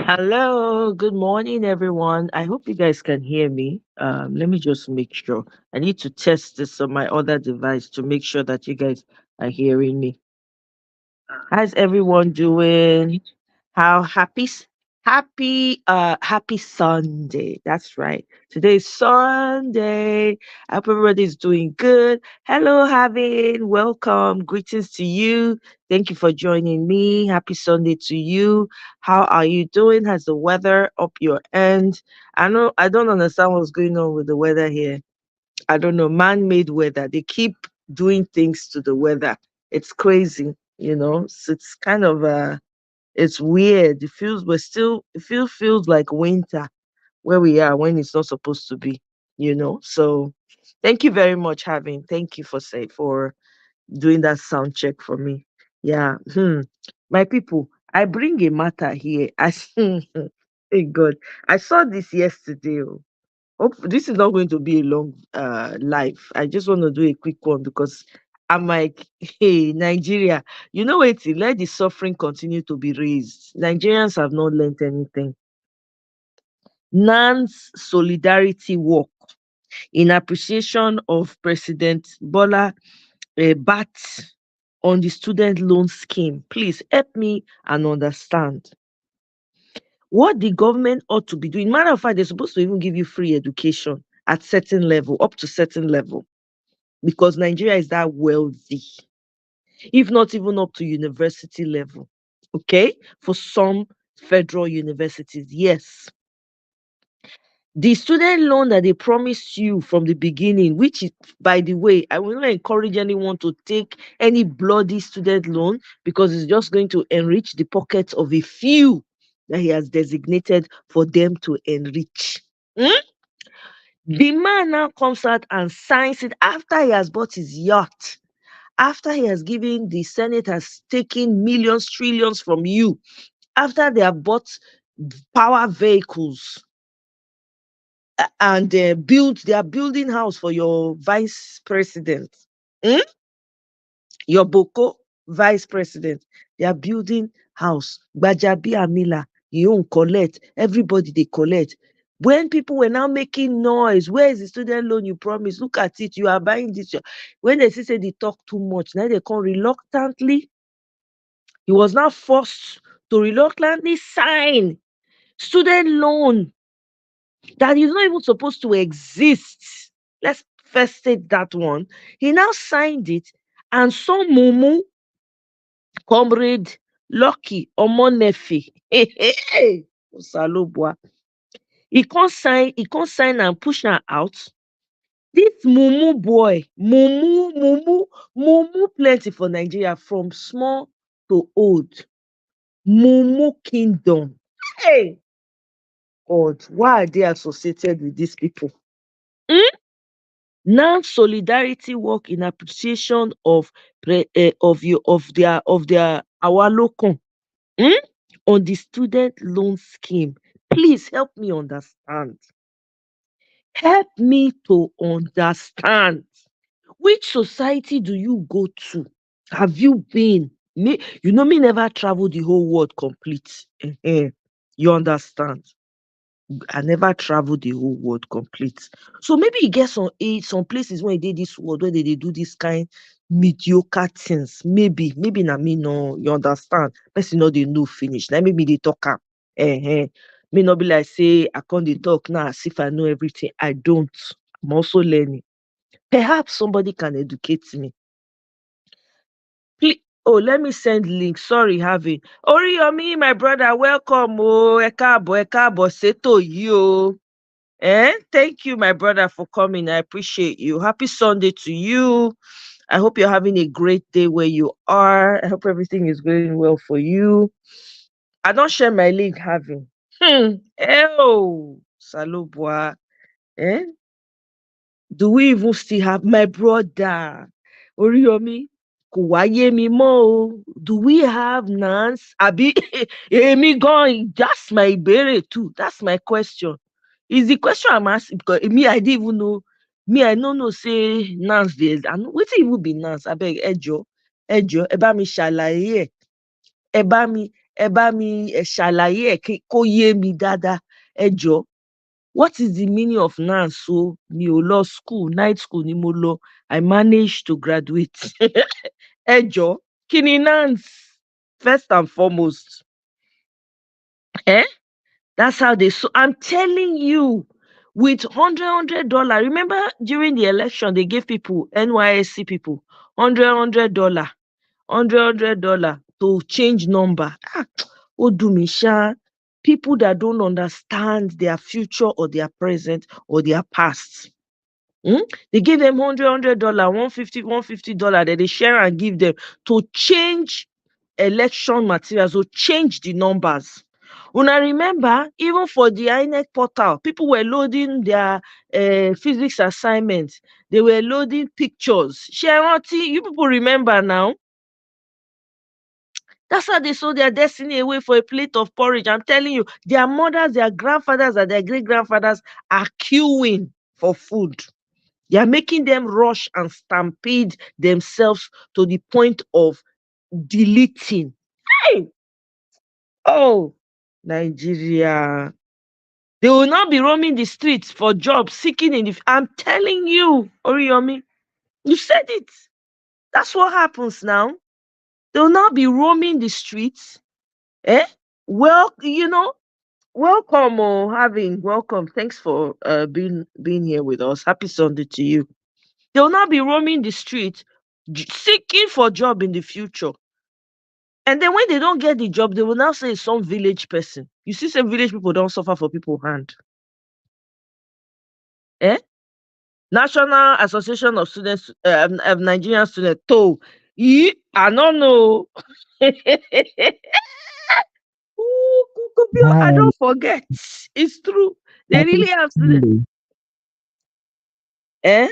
Hello, good morning, everyone. I hope you guys can hear me. Let me just make sure. I need to test this on my other device to make sure that you guys are hearing me. How's everyone doing? How happy Sunday. That's right. Today is Sunday. I hope everybody's doing good. Hello, Havin. Welcome. Greetings to you. Thank you for joining me. Happy Sunday to you. How are you doing? Has the weather up your end? I don't understand what's going on with the weather here. I don't know, man-made weather. They keep doing things to the weather. It's crazy, you know. So it's kind of it's weird. It feels like winter where we are when it's not supposed to be, you know. So thank you very much, having thank you for doing that sound check for me. Yeah. My people, I bring a matter here. Thank God. I saw this yesterday. Oh. Hope this is not going to be a long life. I just want to do a quick one because I'm like, hey, Nigeria, you know what? Let the suffering continue to be raised. Nigerians have not learned anything. NAN's solidarity walk in appreciation of President Bola Bat on the student loan scheme. Please help me and understand what the government ought to be doing. Matter of fact, they're supposed to even give you free education at certain level, up to certain level, because Nigeria is that wealthy, if not even up to university level. Okay, for some federal universities, yes. The student loan that they promised you from the beginning, which is, by the way, I will not encourage anyone to take any bloody student loan because it's just going to enrich the pockets of a few that he has designated for them to enrich. Hmm? The man now comes out and signs it after he has bought his yacht, after he has given the Senate has taken millions, trillions from you, after they have bought power vehicles and they are building house for your vice president. Hmm? Your Boko vice president. They are building house. Gbajabi Amila, you won't collect. Everybody they collect. When people were now making noise, where is the student loan you promised? Look at it. You are buying this. When they say they talk too much, now they come reluctantly. He was now forced to reluctantly sign student loan that is not even supposed to exist. Let's first state that one. He now signed it, and some mumu, comrade Lucky Omonefi, Osalobua, he can't sign and push her out. This mumu boy, mumu plenty for Nigeria from small to old. Mumu kingdom. Hey, God, why are they associated with these people? Hmm? Now solidarity work in appreciation of of their awalokun, on the student loan scheme. Please help me understand. Help me to understand. Which society do you go to? Have you been? Me, you know me never travel the whole world complete. You understand? I never travel the whole world complete. So maybe you get some places where they this world where they do this kind mediocre things. Maybe na me no, you understand. Person no they know finish. Like maybe they talk am. May not be like say I can't dey talk now as if I know everything. I don't. I'm also learning. Perhaps somebody can educate me. Oh, let me send link. Sorry, Harvey. Oriyomi, my brother, welcome. Oh, ẹ káàbọ̀ sétò yìí o. Thank you, my brother, for coming. I appreciate you. Happy Sunday to you. I hope you're having a great day where you are. I hope everything is going well for you. I don't share my link, having. Oh, Salubwa. Eh? Do we even still have my brother? Oriyomi, kò wá yé mi mọ́ o. Do we have Nance? Àbí èmi gan, that's my ìbéèrè too. That's my question. Is the question I'm asking because me, I didn't even know. Me, I no know say Nance dey. I know wetin even be Nance. Abeg, ẹ jọ̀ọ́, ẹ bá mi ṣàlàyé ẹ̀. Ẹ bá mi ẹ bá mi ṣàlàyé ẹ̀ kó yé mi dáadáa. Ẹ jọ̀ọ́, what is the meaning of NANS o? Mi ò lọ school, night school ni mo lọ. I managed to graduate. Ẹ jọ̀ọ́, kí ni NANS? First and foremost. Eh? That's how they so I'm telling you, with $100. Remember during the election, they gave people, NYSC people, $100, $100 to change number. Ah, Odumisha, people that don't understand their future or their present or their past. They give them $100, $150, then they share and give them to change election materials, to change the numbers. When I remember, even for the INEC portal, people were loading their physics assignments. They were loading pictures. Sheroti, you people remember now? That's how they sold their destiny away for a plate of porridge. I'm telling you, their mothers, their grandfathers, and their great grandfathers are queuing for food. They are making them rush and stampede themselves to the point of deleting. Hey! Oh, Nigeria. They will not be roaming the streets for jobs, seeking in the. I'm telling you, Oriyomi, you said it. That's what happens now. They will not be roaming the streets. Eh? Well, welcome, having welcome. Thanks for being here with us. Happy Sunday to you. They will not be roaming the streets seeking for job in the future. And then when they don't get the job, they will now say it's some village person. You see, some village people don't suffer for people hand. Eh? National Association of Students of Nigerian Students told. I don't know. Ooh, I Hi, don't forget. It's true. They happy really have students. Sunday. Eh?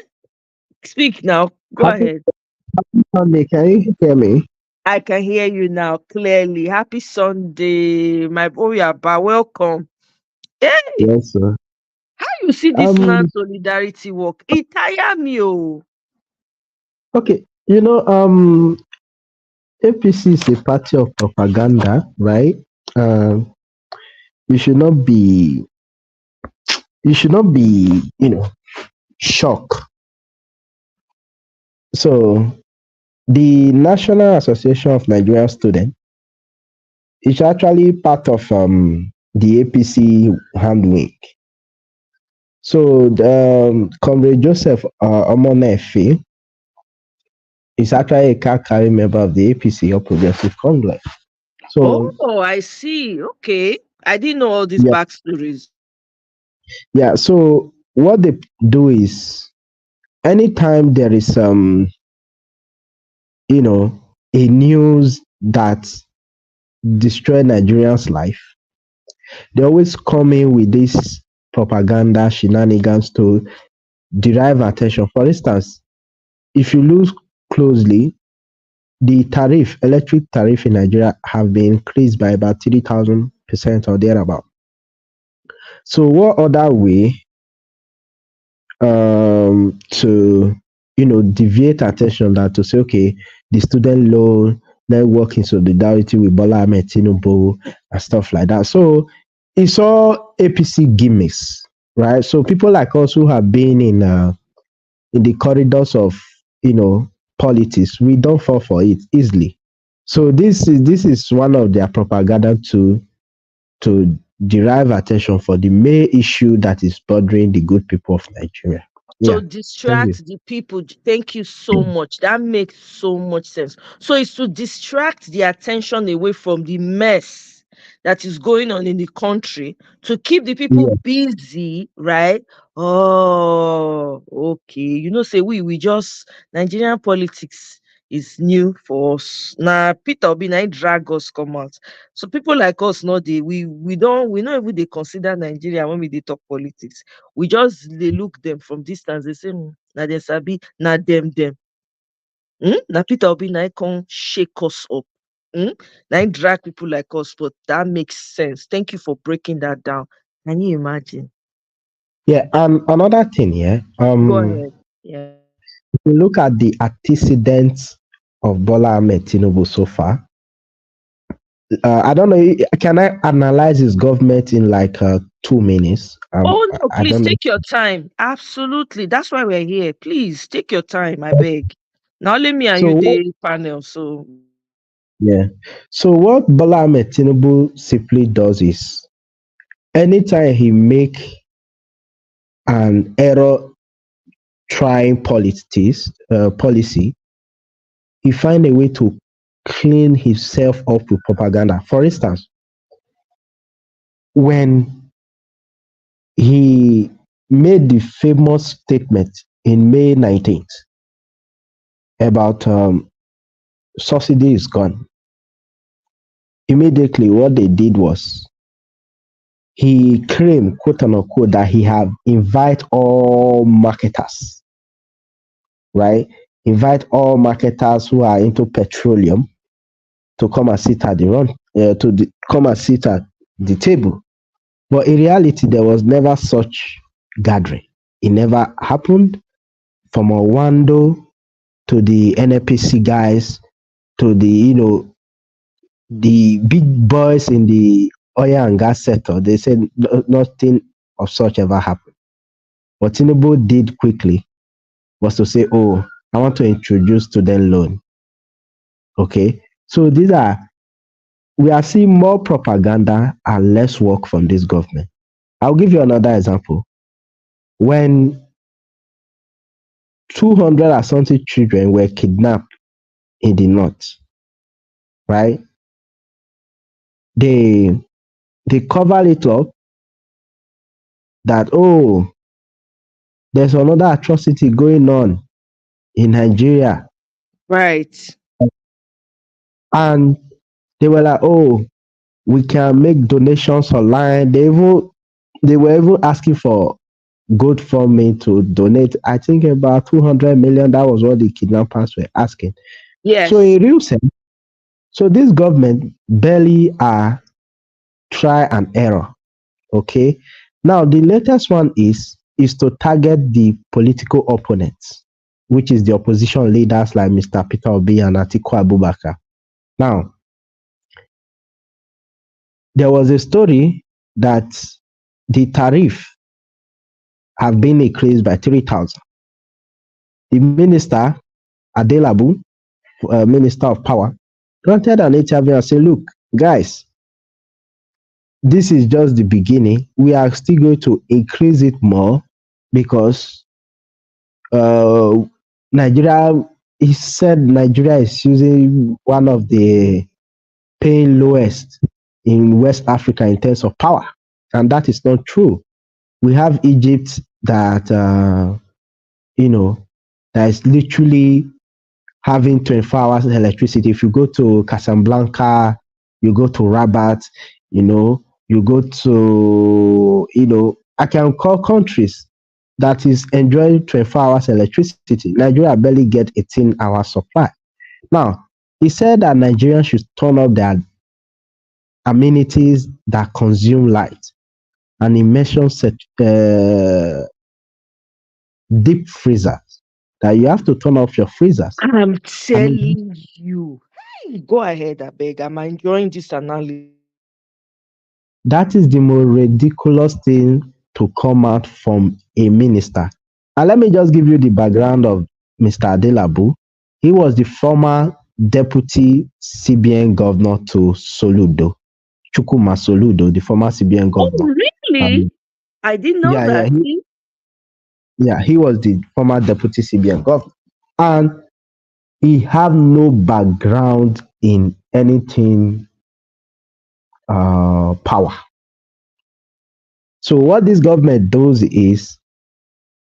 Speak now. Go Happy ahead. Sunday. Can you hear me? I can hear you now clearly. Happy Sunday, my boy Abba. Welcome. Hey, Yes, sir. how you see this Um. now solidarity work? It tire me, oh. Okay. APC is a party of propaganda, right? Um. You should not be. You should not be. Shocked. So the National Association of Nigerian Students is actually part of the APC handwing. So Comrade Joseph Omonefe is actually a card carrying member of the APC or Progressive Congress. So Oh, I see. Okay. I didn't know all these yeah, backstories. yeah. So what they do is anytime there is a news that destroy Nigerians' life, they always come in with this propaganda shenanigans to derive attention. For instance, if you look closely, the electric tariff in Nigeria have been increased by about 3,000% or thereabout. So what other way to deviate attention that to say, okay, the student loan, then work in solidarity with Bola Ahmed Tinubu and stuff like that. So it's all APC gimmicks, right? So people like us who have been in the corridors of politics, we don't fall for it easily. So this is one of their propaganda to derive attention for the main issue that is bothering the good people of Nigeria. So Yeah, thank you. distract the people. Thank you so much. That makes so much sense. So it's to distract the attention away from the mess that is going on in the country to keep the people Yeah, busy, right? Oh, okay. Say we just Nigerian politics is new for us. Now Peter Obi na him drag us come out. So people like us, no, we don't even they consider Nigeria when we they talk politics. We just dey look them from distance dey say na dem sabi, na dem. Na Peter Obi na im come shake us up, na im drag people like us, but that makes sense. Thank you for breaking that down. Can you imagine? yeah. And another thing, yeah. Go ahead. Yeah. If you look at the antecedents of Bola Ahmed Tinubu so far, I don't know. Can I analyze his government in like 2 minutes? Oh no, I please don't know. take your time. Absolutely. That's why we're here. Please take your time, I beg. Now only me and So you what? the panel, so Yeah. So what Bola Ahmed Tinubu simply does is anytime he make an error trying policy, he find a way to clean himself up with propaganda. For instance, when he made the famous statement in May 19th about subsidy is gone, immediately what they did was he claimed, quote unquote, that he have invite all marketers, right? Invite all marketers who are into petroleum to come and sit at the run, come and sit at the table. But in reality, there was never such gathering. It never happened. From Owando to the NNPC guys to the the big boys in the oil and gas sector, they said nothing of such ever happened. What Tinubu did quickly was to say, "Oh, I want to introduce student loan." Okay, so we are seeing more propaganda and less work from this government. I'll give you another example. When 200 and something children were kidnapped in the north, right? They they covered it up that, oh, there's another atrocity going on in Nigeria, right. and they were like, oh, we can make donations online. They were even asking for GoFundMe to donate. I think about 200 million. That was what the kidnappers were asking. So Yes. in real sense, so this government barely are try and error. Okay. Now the latest one is to target the political opponents, which is the opposition leaders like Mr. Peter Obi and Atiku Abubakar. Now there was a story that the tariff have been increased by 3,000. The minister Adelabu, Minister of Power, granted an interview and said, "Look, guys, this is just the beginning. We are still going to increase it more because uh, Nigeria." He said Nigeria is using one of the paying lowest in West Africa in terms of power, and that is not true. We have Egypt that you know that is literally having 24 hours electricity. If you go to Casablanca, you go to Rabat, you go to, I can call countries that is enjoying 24 hours electricity. Nigeria barely get 18 hours supply. Now, he said that Nigerians should turn up their amenities that consume light. And he mentioned deep freezers, that you have to turn off your freezers. I'm And telling you. Hey, go ahead, I beg. I'm enjoying this analysis. that is the most ridiculous thing to come out from a minister. And let me just give you the background of Mr. Adelabu. He was the former deputy CBN governor to Soludo, Chukuma Soludo, the former CBN Oh, governor. really? Um, I didn't know yeah, yeah, that. he, See? yeah, he was the former deputy CBN governor, and he had no background in anything power. So what this government does is,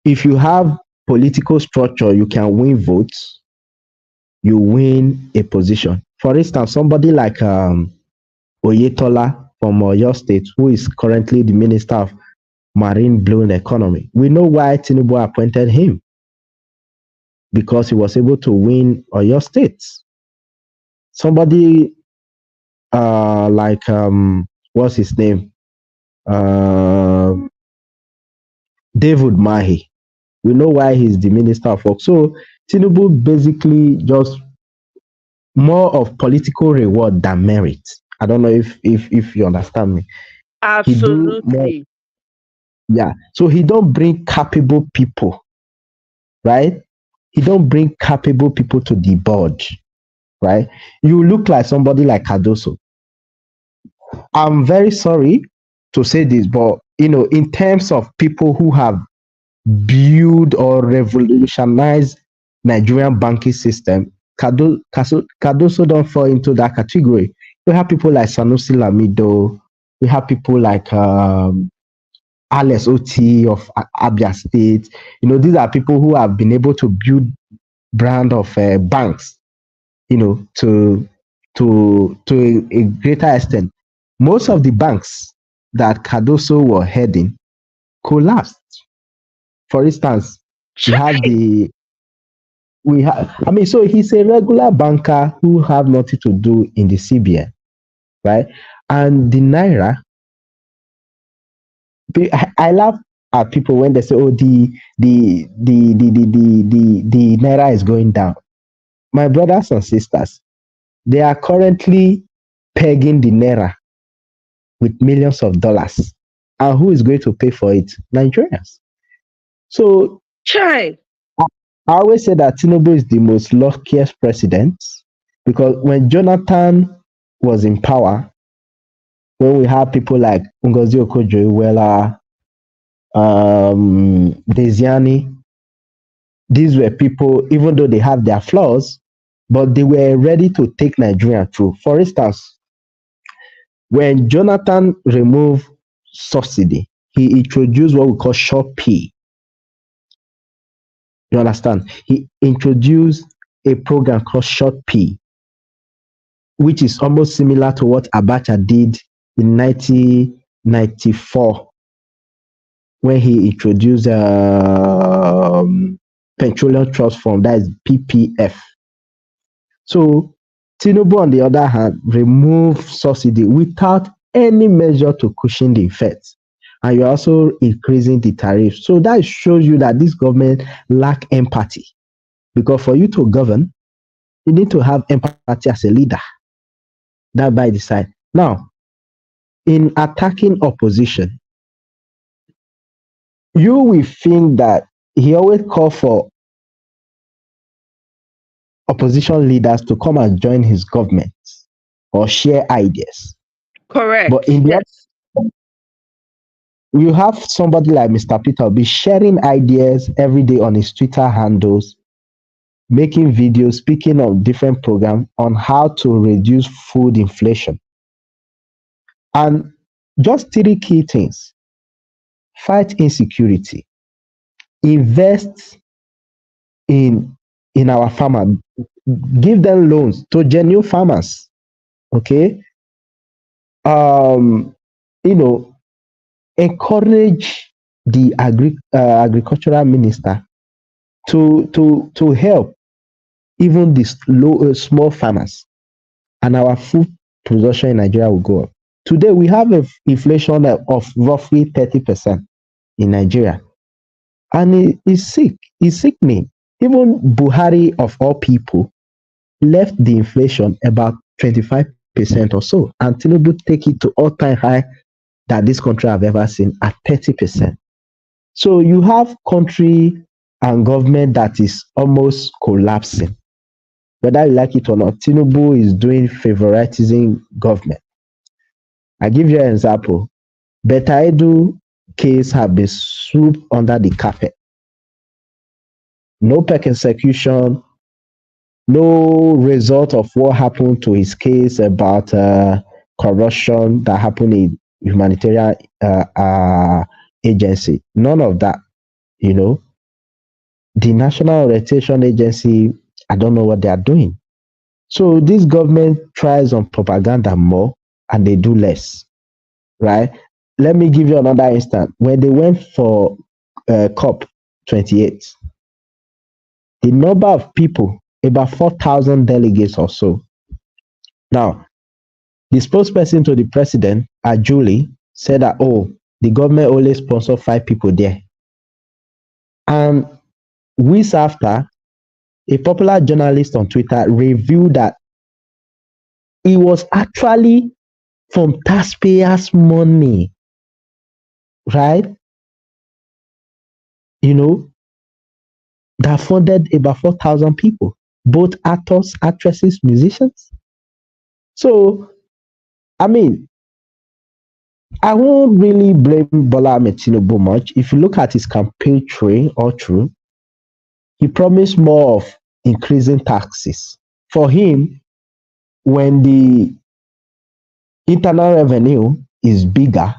if you have political structure, you can win votes, you win a position. For instance, somebody like Oyetola from Oyo State, who is currently the Minister of Marine Blue and Economy. We know why Tinubu appointed him, because he was able to win Oyo State. Somebody like what's his name? Uh, David Mahi. We know why he's the Minister of Work. So Tinubu basically just more of political reward than merit. I don't know if you understand me. He do more, Absolutely. yeah. So he don't bring capable people, right? He don't bring capable people to the board, right? You look like somebody like Cardoso. I'm very sorry to say this, but in terms of people who have built or revolutionized Nigerian banking system, Cardoso don't fall into that category. We have people like Sanusi Lamido. We have people like Alex Oti of Abia State. These are people who have been able to build brand of banks, to a greater extent. Most of the banks that Cardoso were heading collapsed. For instance, we have Chai! the we have I mean, so he's a regular banker who have nothing to do in the CBN, right? And the Naira, I laugh at people when they say, oh, the Naira is going down. My brothers and sisters, they are currently pegging the Naira with millions of dollars. And who is going to pay for it? Nigerians. So Chai! I always say that Tinubu is the most luckiest president because when Jonathan was in power, when we have people like Ngozi Okonjo-Iweala, Desiani, these were people, even though they have their flaws, but they were ready to take Nigeria through. For instance, when Jonathan removed subsidy, he introduced what we call short pay. You understand? He introduced a program called short pay, which is almost similar to what Abacha did in 1994 when he introduced Petroleum Trust Fund, that is PPF. So Tinubu, on the other hand, removed subsidy without any measure to cushion the effects. And you're also increasing the tariff. So that shows you that this government lack empathy. Because for you to govern, you need to have empathy as a leader. That by the side. Now, in attacking opposition, you will think that he always call for opposition leaders to come and join his government or share ideas. But Correct. in the Yes. you have somebody like Mr. Peter be sharing ideas every day on his Twitter handles, making videos, speaking on different programs on how to reduce food inflation. And just three key things: fight insecurity, invest in our farmers, give them loans to genuine farmers. Okay, um, you know, encourage the agricultural minister to help even the small farmers, and our food production in Nigeria will go up. Today we have an inflation of roughly 30% in Nigeria, and it's sick. It's sickening. Even Buhari, of all people, left the inflation about 25% or so, and Tinubu take it to all-time high that this country have ever seen at 30%. So you have country and government that is almost collapsing. Whether you like it or not, Tinubu is doing favoritism government. I give you an example. Beta Edu case have been swooped under the carpet. No persecution, no result of what happened to his case about corruption that happened in humanitarian agency. None of that, you know. The National Orientation Agency, I don't know what they are doing. So this government tries on propaganda more and they do less, right? Let me give you another instance. When they went for COP 28, the number of people, about 4,000 delegates or so. Now, the spokesperson to the president, Julie, said that, oh, the government only sponsor 5 people there. And weeks after, a popular journalist on Twitter revealed that it was actually from taxpayers' money, right? You know, that funded about 4,000 people, both actors, actresses, musicians. So, I mean, I won't really blame Bola Ahmed Tinubu much. If you look at his campaign trail all through, he promised more of increasing taxes. For him, when the internal revenue is bigger,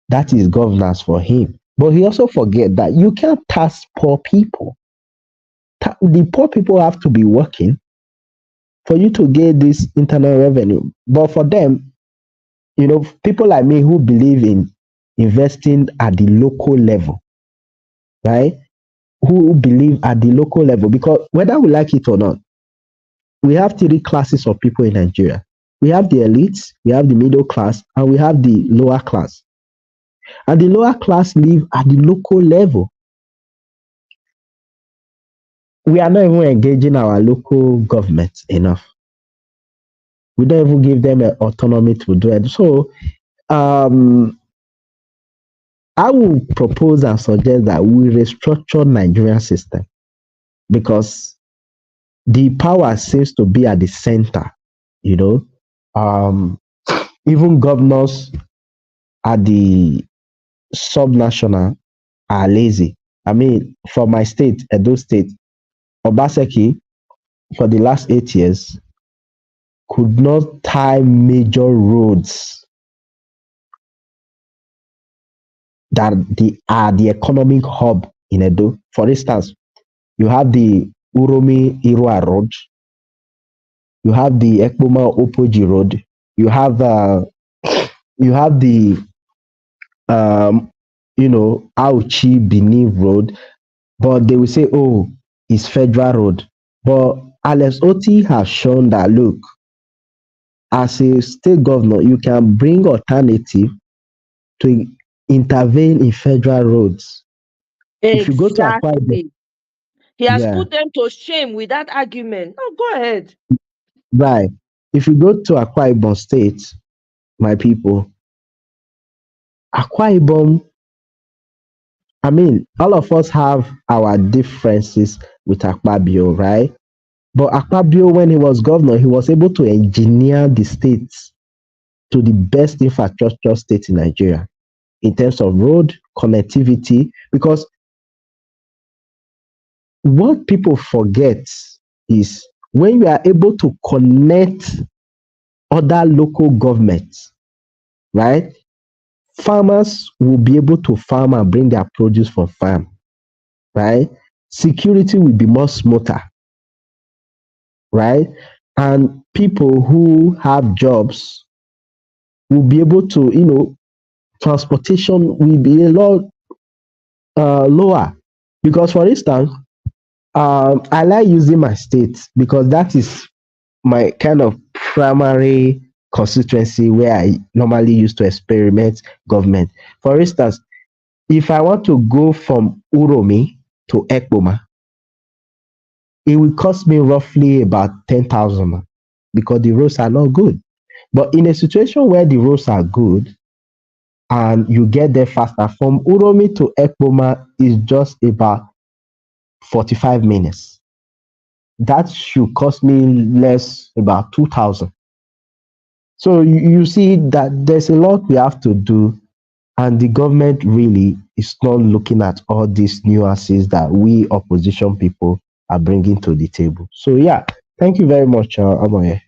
that is governance for him. But he also forget that you can't tax poor people. The poor people have to be working for you to get this internal revenue. But for them, people like me who believe in investing at the local level, right? Who believe at the local level, because whether we like it or not, we have three classes of people in Nigeria. We have the elites, we have the middle class, and we have the lower class. And the lower class live at the local level. We are not even engaging our local government enough. We don't even give them autonomy to do it. So um, I will propose and suggest that we restructure Nigerian system, because the power seems to be at the center. You know, um, even governors at the subnational are lazy. I mean, for my state, Edo State, Obaseki, for the last 8 years, could not tie major roads that are the economic hub in Edo. For instance, you have the Uromi Irua Road, you have the Ekpoma Opoji Road, you have the um, Auchi Benin Road, but they will say, oh, it's federal road. But Alex Oti has shown that, look, as a state governor, you can bring alternative to intervene in federal roads. If you go to Akwa Ibom, Exactly. He has yeah, put them to shame with that argument. Oh, go ahead. right. If you go to Akwa Ibom State, my people, Akwa Ibom, I mean, all of us have our differences with Akpabio, right? But Akpabio, when he was governor, he was able to engineer the state to the best infrastructure state in Nigeria in terms of road connectivity. Because what people forget is when you are able to connect other local governments, right? Farmers will be able to farm and bring their produce from farm, right? Security will be more smoother, right? And people who have jobs will be able to, transportation will be a lot lower. Because, for instance, I like using my state because that is my kind of primary constituency where I normally used to experiment government. For instance, if I want to go from Uromi to Ekboma, it will cost me roughly about 10,000 because the roads are not good. But in a situation where the roads are good and you get there faster, from Uromi to Ekboma is just about 45 minutes. That should cost me less, about 2,000. So you see that there's a lot we have to do, and the government really is not looking at all these nuances that we opposition people are bringing to the table. So yeah, thank you very much, Amoye.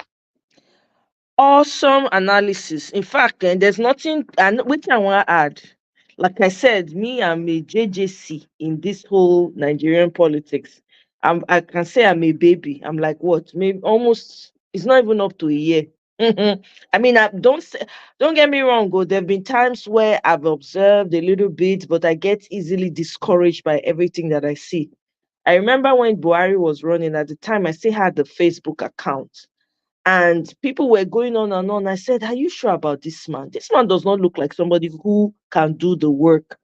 Awesome analysis. In fact, there's nothing, and which I want to add. Like I said, me, I'm a JJC in this whole Nigerian politics. I can say I'm a baby. I'm like what? Maybe almost. It's not even up to a year. I mean, don't get me wrong. Go. There've been times where I've observed a little bit, but I get easily discouraged by everything that I see. I remember when Buhari was running at the time. I still had the Facebook account and people were going on and on. I said, are you sure about this man? This man does not look like somebody who can do the work.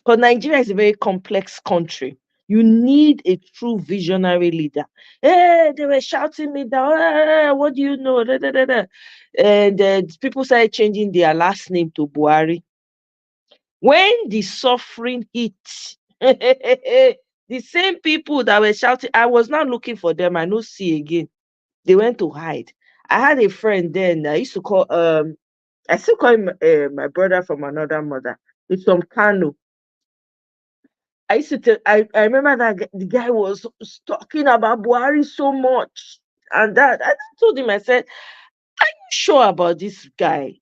Because Nigeria is a very complex country. You need a true visionary leader. Hey, they were shouting me down. "Ah, what do you know? Da, da, da, da." And people started changing their last name to Buhari. When the suffering hit, the same people that were shouting, I was not looking for them. I no see again. They went to hide. I had a friend then. I used to call I still call him my brother from another mother. It's from Kano. I used to tell, I remember that the guy was talking about Buhari so much. And that I told him, I said, sure about this guy?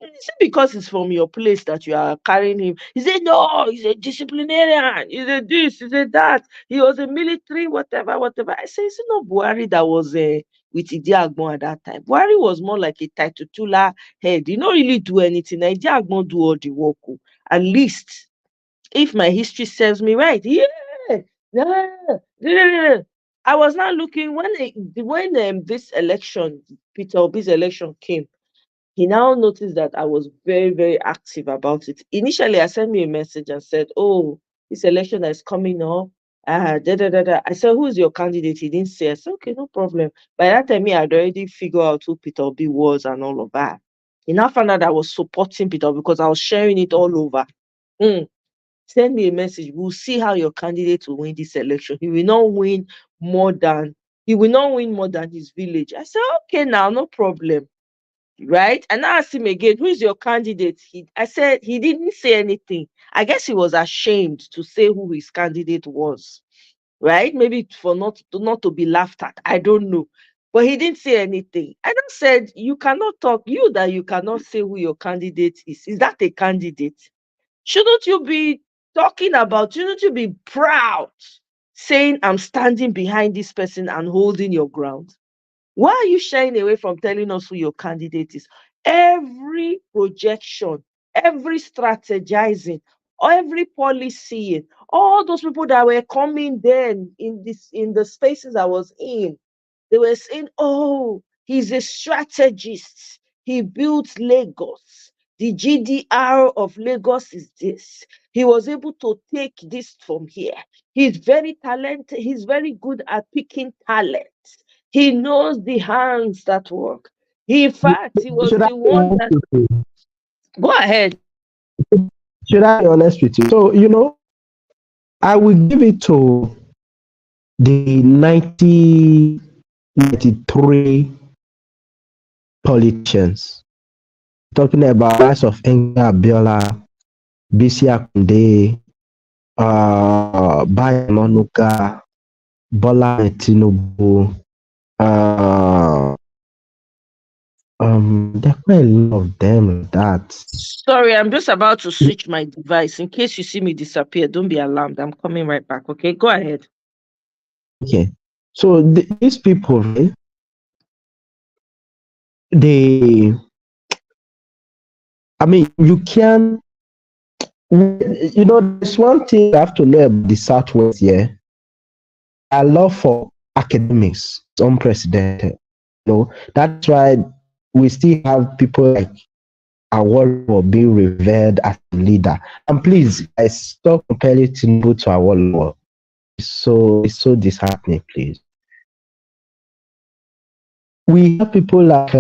Is it because it's from your place that you are carrying him? He said, no, he's a disciplinarian. He's a this, he's a that. He was a military, whatever, whatever. I said, is it not Buhari that was with Idi Agbon at that time? Buhari was more like a titular head. He not really do anything. Idi Agbon do all the work. Oh. At least, if my history serves me right, yeah. Yeah, yeah. I was not looking when this election, Peter Obi's election came. He now noticed that I was very, very active about it. Initially, I sent me a message and said, "Oh, this election is coming up. Da da da da." I said, "Who is your candidate?" He didn't say. I said, "Okay, no problem." By that time, me, I'd already figured out who Peter Obi was and all of that. He now found out I was supporting Peter Obi because I was sharing it all over. Hmm. Send me a message. We'll see how your candidate will win this election. More than he will not win more than his village. I said, okay, now no problem. Right? And I asked him again, who is your candidate? I said he didn't say anything. I guess he was ashamed to say who his candidate was. Right? Maybe for not to be laughed at. I don't know. But he didn't say anything. I just said, you cannot talk, you that you cannot say who your candidate is. Is that a candidate? Shouldn't you be shouldn't you be proud saying, I'm standing behind this person and holding your ground? Why are you shying away from telling us who your candidate is? Every projection, every strategizing, every policy, all those people that were coming then in the spaces I was in, they were saying, oh, he's a strategist. He built Lagos. The GDR of Lagos is this. He was able to take this from here. He's very talented. He's very good at picking talent. He knows the hands that work. In fact, he was Should I the be one honest that. with you? Go ahead. Should I be honest with you? So, I will give it to the 1993 politicians. Talking about rise of Enga Abiola, Bisi Akunde, Bayo Onanuga, Bola Tinubu. Uh, there are quite a lot of them like that. Sorry, I'm just about to switch my device. In case you see me disappear, don't be alarmed. I'm coming right back. Okay, go ahead. Okay. So these people, right, they, I mean, you can, there's one thing you have to know about the Southwest, yeah. Our love for academics is unprecedented. That's why we still have people like Awolowo being revered as a leader. And please, guys, stop comparing Tinubu to Awolowo. It's so disheartening, please. We have people like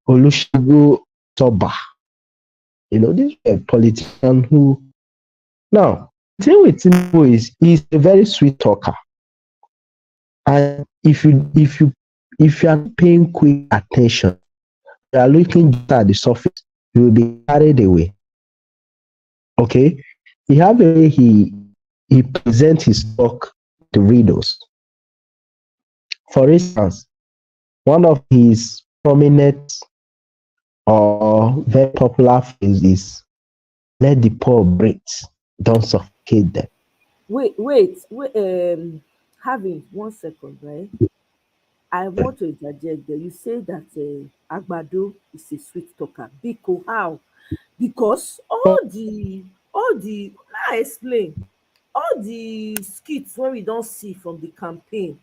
Olusegun Toba. These were politicians who. Now, the thing with Tinubu is he's a very sweet talker. And if you are not paying quick attention, you are looking just at the surface, you will be carried away. Okay? He have a way he presents his talk to readers. For instance, one of his prominent or very popular phrase is let the poor breathe, don't suffocate them. Wait, having 1 second, right? I want to interject there. You say that Agbado is a sweet talker. Biko, how? Because I explain, all the skits when we don't see from the campaign,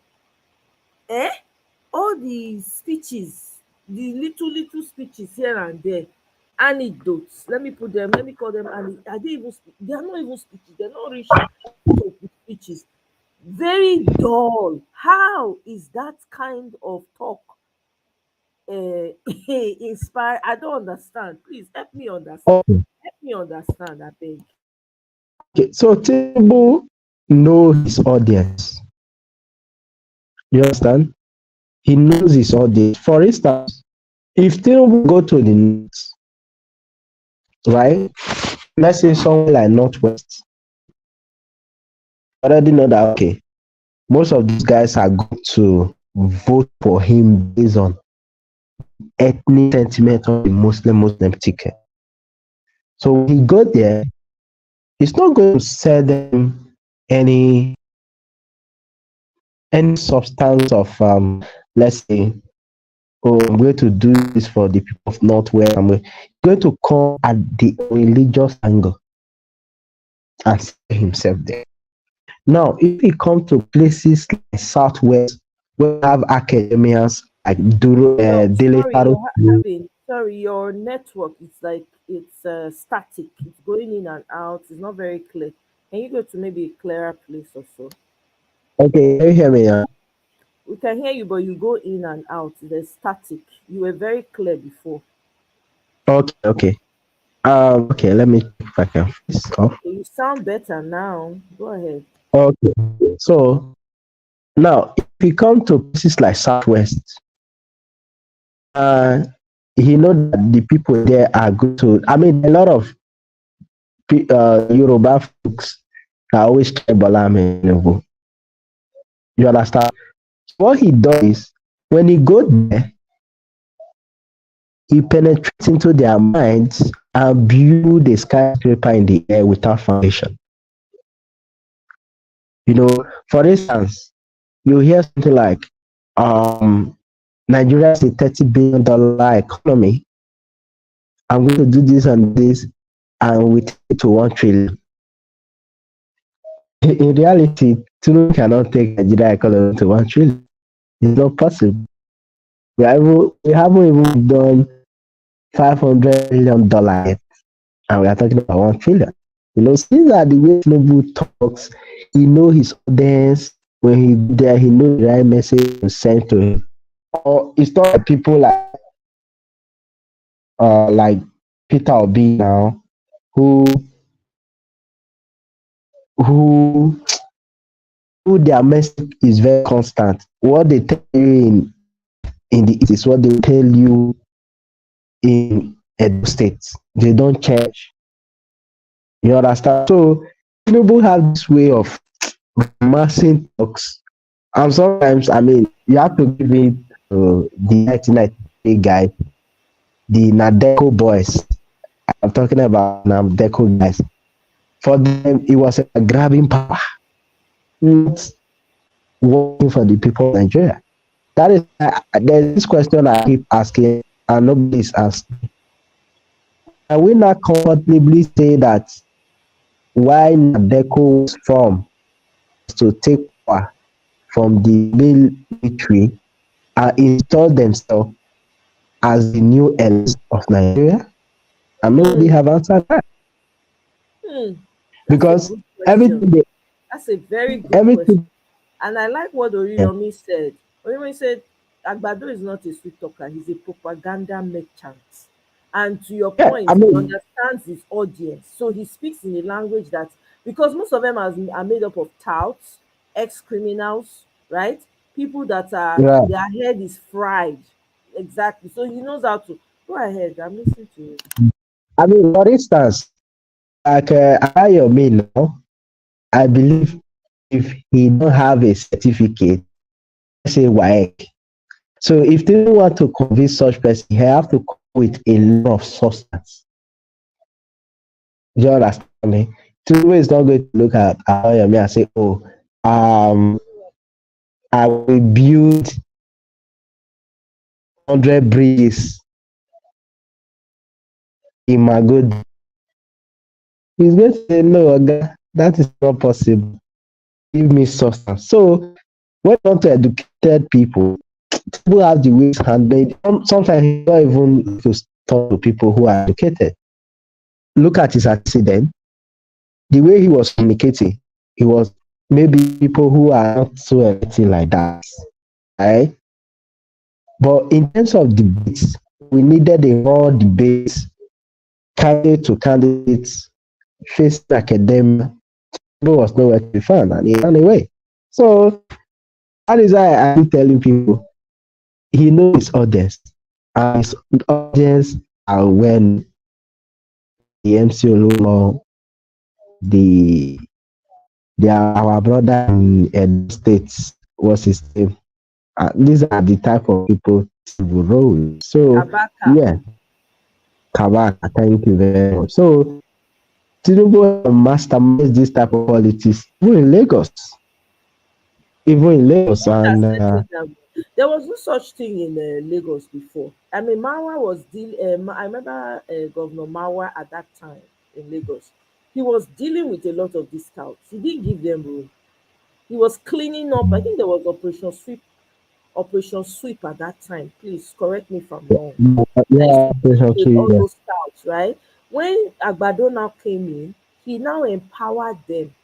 eh? All the speeches, the little speeches here and there, anecdotes. Let me call them. Are they even? They are not even speeches. They're not rich to speeches. very dull. How is that kind of talk inspire? I don't understand. Please Okay. help me understand, I beg. Okay. So Tinubu know his audience. You understand? He knows his audience. For instance, if Tinubu go to the north, right? Let's say somewhere like Northwest, already know that okay, most of these guys are going to vote for him based on ethnic sentiment on the Muslim ticket. So when he go there, he's not going to sell them any any substance of let's say, oh, I'm going to do this for the people of Northwest. Going to come at the religious angle and sell himself there. Now, if we come to places like Southwest, we have academias like Dele Sorry, Taro. having sorry, your network is like it's static. It's going in and out. It's not very clear. Can you go to maybe a clearer place or so? Okay, can you hear me now? We can hear you, but you go in and out. There's static. You were very clear before. Okay, okay. Okay, let me check if I can fix this off. Okay, you sound better now. Go ahead. Okay, so now if we come to places like Southwest, uh, you know that the people there are good to. I mean, a lot of Yoruba folks are always tribal. You understand? What he does is when he goes there, he penetrates into their minds and build a skyscraper in the air without foundation. You know, for instance, you hear something like, Nigeria is a $30 billion economy. I'm going to do this and this, and we take it to 1 trillion. In reality, Tinubu cannot take Nigeria economy to 1 trillion. It's not possible. We haven't even done $500 million yet, and we are talking about 1 trillion. You know, these are the way Tinubu talks. He know his audience. When he there, he knows the right message to send to him. Or it's not like people like Peter Obi now, who who who their message is very constant. What they tell you in the East is what they tell you in Edo State. They don't change. You understand? So Tinubu have this way of massing talks, and sometimes I mean you have to give it to the 1998 guy, the Nadeco boys. I'm talking about Nadeco guys. For them, it was a grabbing power, not working for the people of Nigeria. That is, there's this question I keep asking, and nobody is asking. Can we not comfortably say that why Nadeco was formed was to take power from the military and install themselves as the new elites of Nigeria? And nobody Hmm. have answered that Hmm. That's a because good question. everything, they, That's a very good question. everything, And I like what yeah, Oriyomi said. Oriyomi said, Agbado is not a sweet talker, he's a propaganda merchant. And to your yeah. I point, he mean, understands his audience. So he speaks in a language that, because most of them are made up of touts, ex criminals, right? People that are, yeah. their head is fried. Exactly. So he knows how to. Go ahead, I'm listening to you. I mean, for instance, like Ayomi now, I believe if he don't have a certificate, let's say WAEC. So if they don't want to convince such person, he have to come with a lot of substance. Do you understand me? Two is not going to look at Ayomi and say, "Oh, um, I will build 100 bridges in my good." He's going to say, "No, Oga, that is not possible. Give me substance." So when it comes to educated people have the ways handmade. Sometimes you don't even to talk to people who are educated. Look at his accident. The way he was communicating, he was maybe people who are not so electing like that, right? But in terms of debates, we needed a more debate, candidate to candidates, facing academia. Tinubu was nowhere to be found and he ran away. So that is why I keep telling people he knows his audience. And his audience are when the MC Olumo, the they are our brother in Edo States. What's his name? These are the type of people we roll with. So Kabaka. yeah, Kabaka, thank you very much. So Tinubu masterminds this type of politics even in Lagos. Even in Lagos That and settled down. There was no such thing in Lagos before. I mean, Marwa was deal. I remember Governor Marwa at that time in Lagos. He was dealing with a lot of these scouts. He didn't give them room. He was cleaning up. I think there was Operation Sweep at that time. Please correct me if I'm wrong. I used yeah, to deal with all those scouts, right? When Agbado now came in, he now empowered them.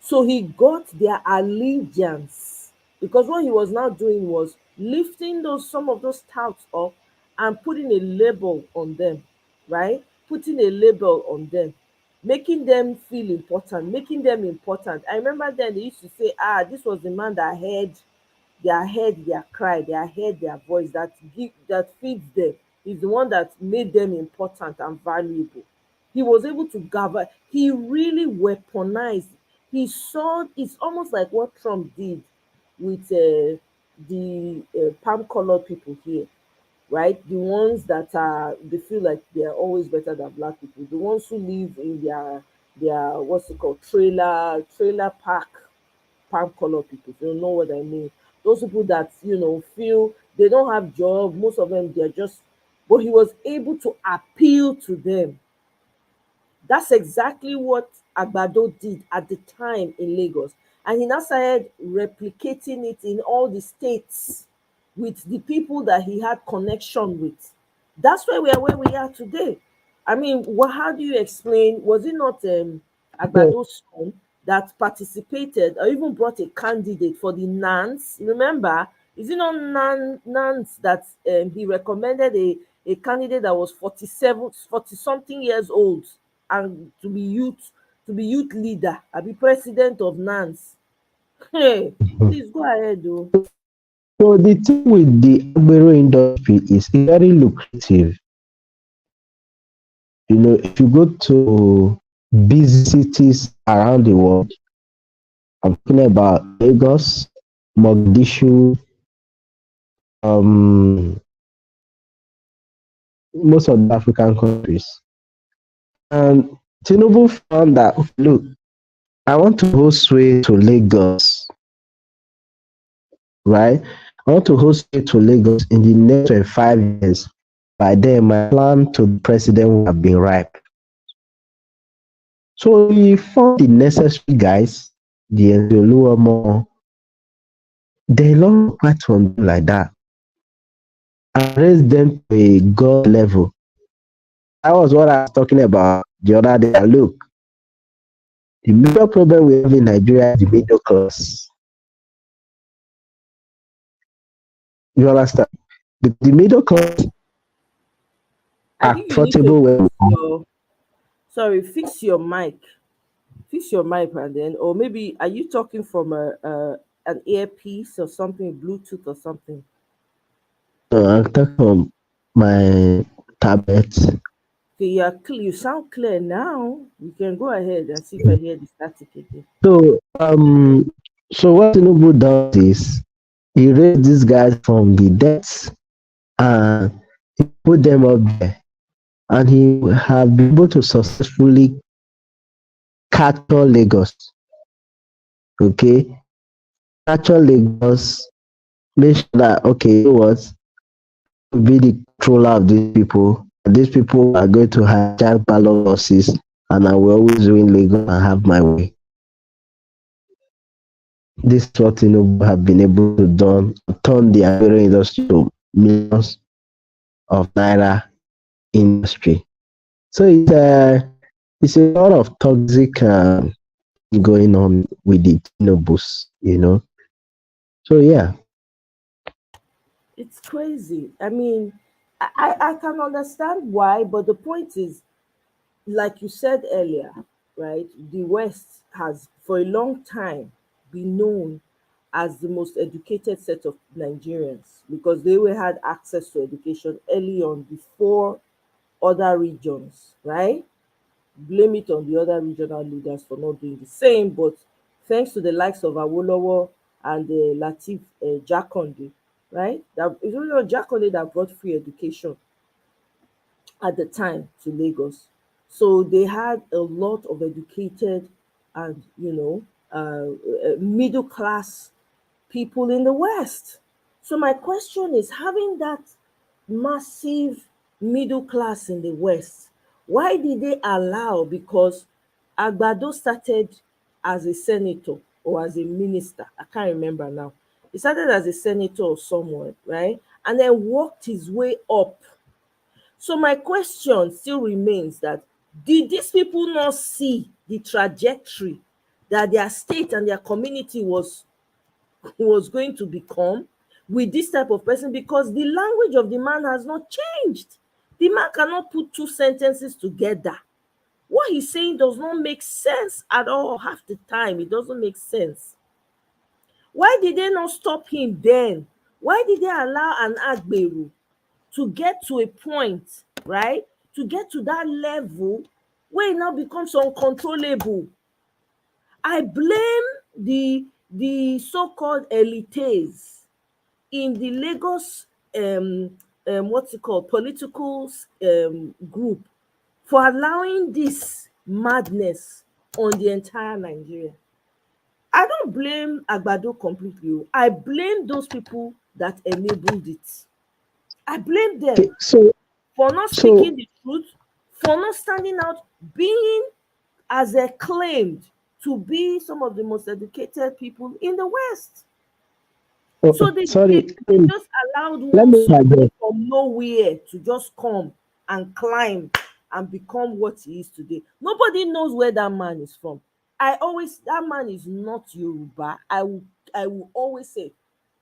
So he got their allegiance because what he was now doing was lifting those some of those touts up and putting a label on them, right? Putting a label on them, making them feel important, making them important. I remember then they used to say, this was the man that heard their cry, that heard their voice, that feeds them. He's the one that made them important and valuable. He was able to gather. He really weaponized. He saw. It's almost like what Trump did with the palm colored people here, right? The ones that are they feel like they are always better than black people. The ones who live in their what's it called trailer park palm color people. If you know what I mean. Those people that feel they don't have job. Most of them they're just. But he was able to appeal to them. That's exactly what Agbado did at the time in Lagos. And he now started replicating it in all the states with the people that he had connection with. That's why we are where we are today. I mean, how do you explain? Was it not yeah. Agbado's son that participated or even brought a candidate for the Nans? Remember, is it not Nans that he recommended a candidate that was 47, 40 something years old and to be youth leader, I be president of Nans. Hey, please go ahead though. So the thing with the agbero industry is it's very lucrative. You know, if you go to busy cities around the world, I'm talking about Lagos, Mogadishu, um, most of the African countries. And Tinubu found that, okay, look, I want to host way to Lagos, right? I want to host way to Lagos in the next 25 years. By then, my plan to the president will have been ripe. So he found the necessary guys, the Oluomo, they learn apart from them like that and raise them to a god level. That was what I was talking about the other day. And look, the major problem we have in Nigeria is the middle class. You understand? The middle class I are think you need to comfortable fix where we are. your sorry, fix your mic. Fix your mic, and then, or maybe are you talking from an earpiece or something, Bluetooth or something? So I'm talking from my tablet. Okay, you sound clear now. You can go ahead and see if I hear the static again. So so what Tinubu does is he raised these guys from the depths and he put them up there and he have been able to successfully capture Lagos. Okay, capture Lagos, make sure that okay, you know what, be the controller of these people. These people are going to hijack ballot buses, and I will always win Lagos and have my way. This is what Tinubu have been able to do, turn the agro industry to millions of naira industry. So it's a lot of toxic going on with the Tinobus, you know. So yeah, It's crazy. I mean, I can understand why, but the point is, like you said earlier, right? The West has for a long time been known as the most educated set of Nigerians because they were had access to education early on before other regions, right? Blame it on the other regional leaders for not doing the same, but thanks to the likes of Awolowo and Latif Jakonde, right? That it's only Jakonde that brought free education at the time to Lagos. So they had a lot of educated and middle class people in the West. So my question is, having that massive middle class in the West, why did they allow? Because Agbado started as a senator or as a minister. I can't remember now. He started as a senator or someone, right? And then worked his way up. So my question still remains that did these people not see the trajectory that their state and their community was going to become with this type of person? Because the language of the man has not changed. The man cannot put two sentences together. What he's saying does not make sense at all. Half the time, it doesn't make sense. Why did they not stop him then? Why did they allow an Agberu to get to a point, right? To get to that level where it now becomes uncontrollable. I blame the so-called elites in the Lagos what's it called political group for allowing this madness on the entire Nigeria. I don't blame Agbado completely. I blame those people that enabled it. I blame okay, them so for not so speaking the truth, for not standing out, being as acclaimed to be some of the most educated people in the West. So sorry, they just allowed let one me somebody digress. from nowhere to just come and climb and become what he is today. Nobody knows where that man is from. That man is not Yoruba. I will always say,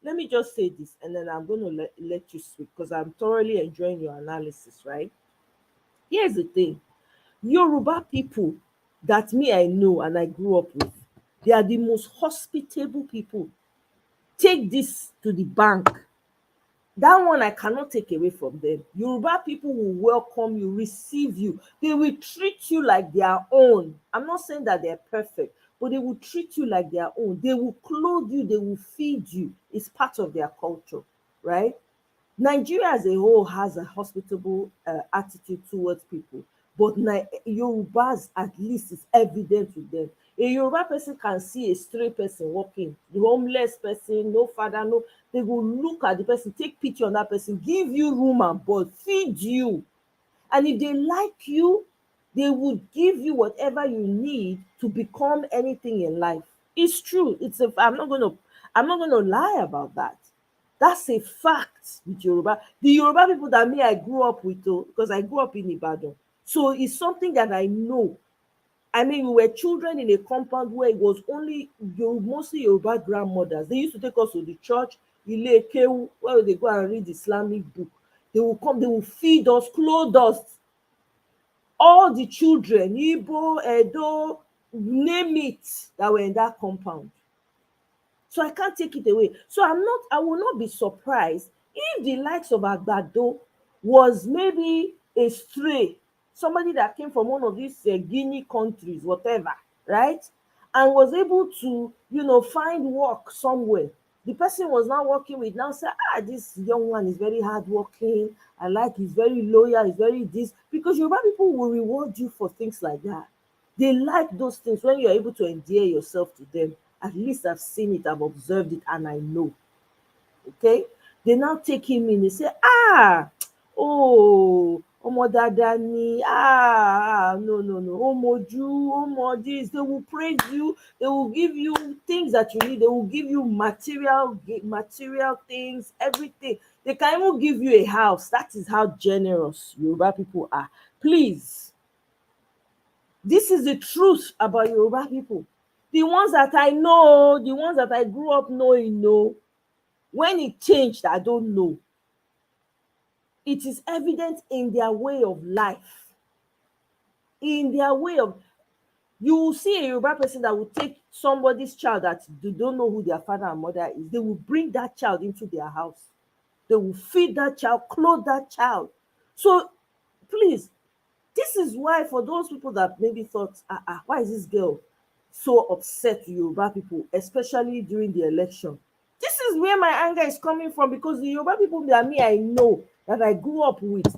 let me just say this and then I'm going to let you speak because I'm thoroughly enjoying your analysis, right? Here's the thing. Yoruba people that me I know and I grew up with, they are the most hospitable people. Take this to the bank. That one I cannot take away from them. Yoruba people will welcome you, receive you. They will treat you like their own. I'm not saying that they're perfect, but they will treat you like their own. They will clothe you, they will feed you. It's part of their culture, right? Nigeria as a whole has a hospitable attitude towards people, but Yorubas at least is evident with them. A Yoruba person can see a stray person walking, the homeless person, no father, no. They will look at the person, take picture on that person, give you room and board, feed you, and if they like you, they would give you whatever you need to become anything in life. It's true. I'm not gonna lie about that. That's a fact with Yoruba. The Yoruba people that me I grew up with, oh, because I grew up in Ibadan. So it's something that I know. I mean, we were children in a compound where it was only mostly Yoruba grandmothers. They used to take us to the church, Ile Kewu, where they go and read Islamic book. They will come, they will feed us, clothe us, all the children, Igbo, Edo, name it, that were in that compound. So I can't take it away. So I will not be surprised if the likes of Agbado was maybe a stray, somebody that came from one of these Guinea countries, whatever, right? And was able to, find work somewhere. The person was now working with now say, this young one is very hardworking. I like he's very loyal, he's very this. Because Yoruba people will reward you for things like that. They like those things when you're able to endear yourself to them. At least I've seen it, I've observed it, and I know. Okay? They now take him in, they say, oh, Omo Dada ni, no, no, no, Omoju, Omo this. They will praise you, they will give you things that you need, they will give you material things, everything. They can even give you a house. That is how generous Yoruba people are. Please, this is the truth about Yoruba people. The ones that I know, the ones that I grew up knowing, know. When it changed, I don't know. It is evident in their way of life. In their way of, you will see a Yoruba person that will take somebody's child that they don't know who their father and mother is. They will bring that child into their house. They will feed that child, clothe that child. So please, this is why, for those people that maybe thought, why is this girl so upset with Yoruba people, especially during the election? This is where my anger is coming from, because the Yoruba people that me I know, that I grew up with,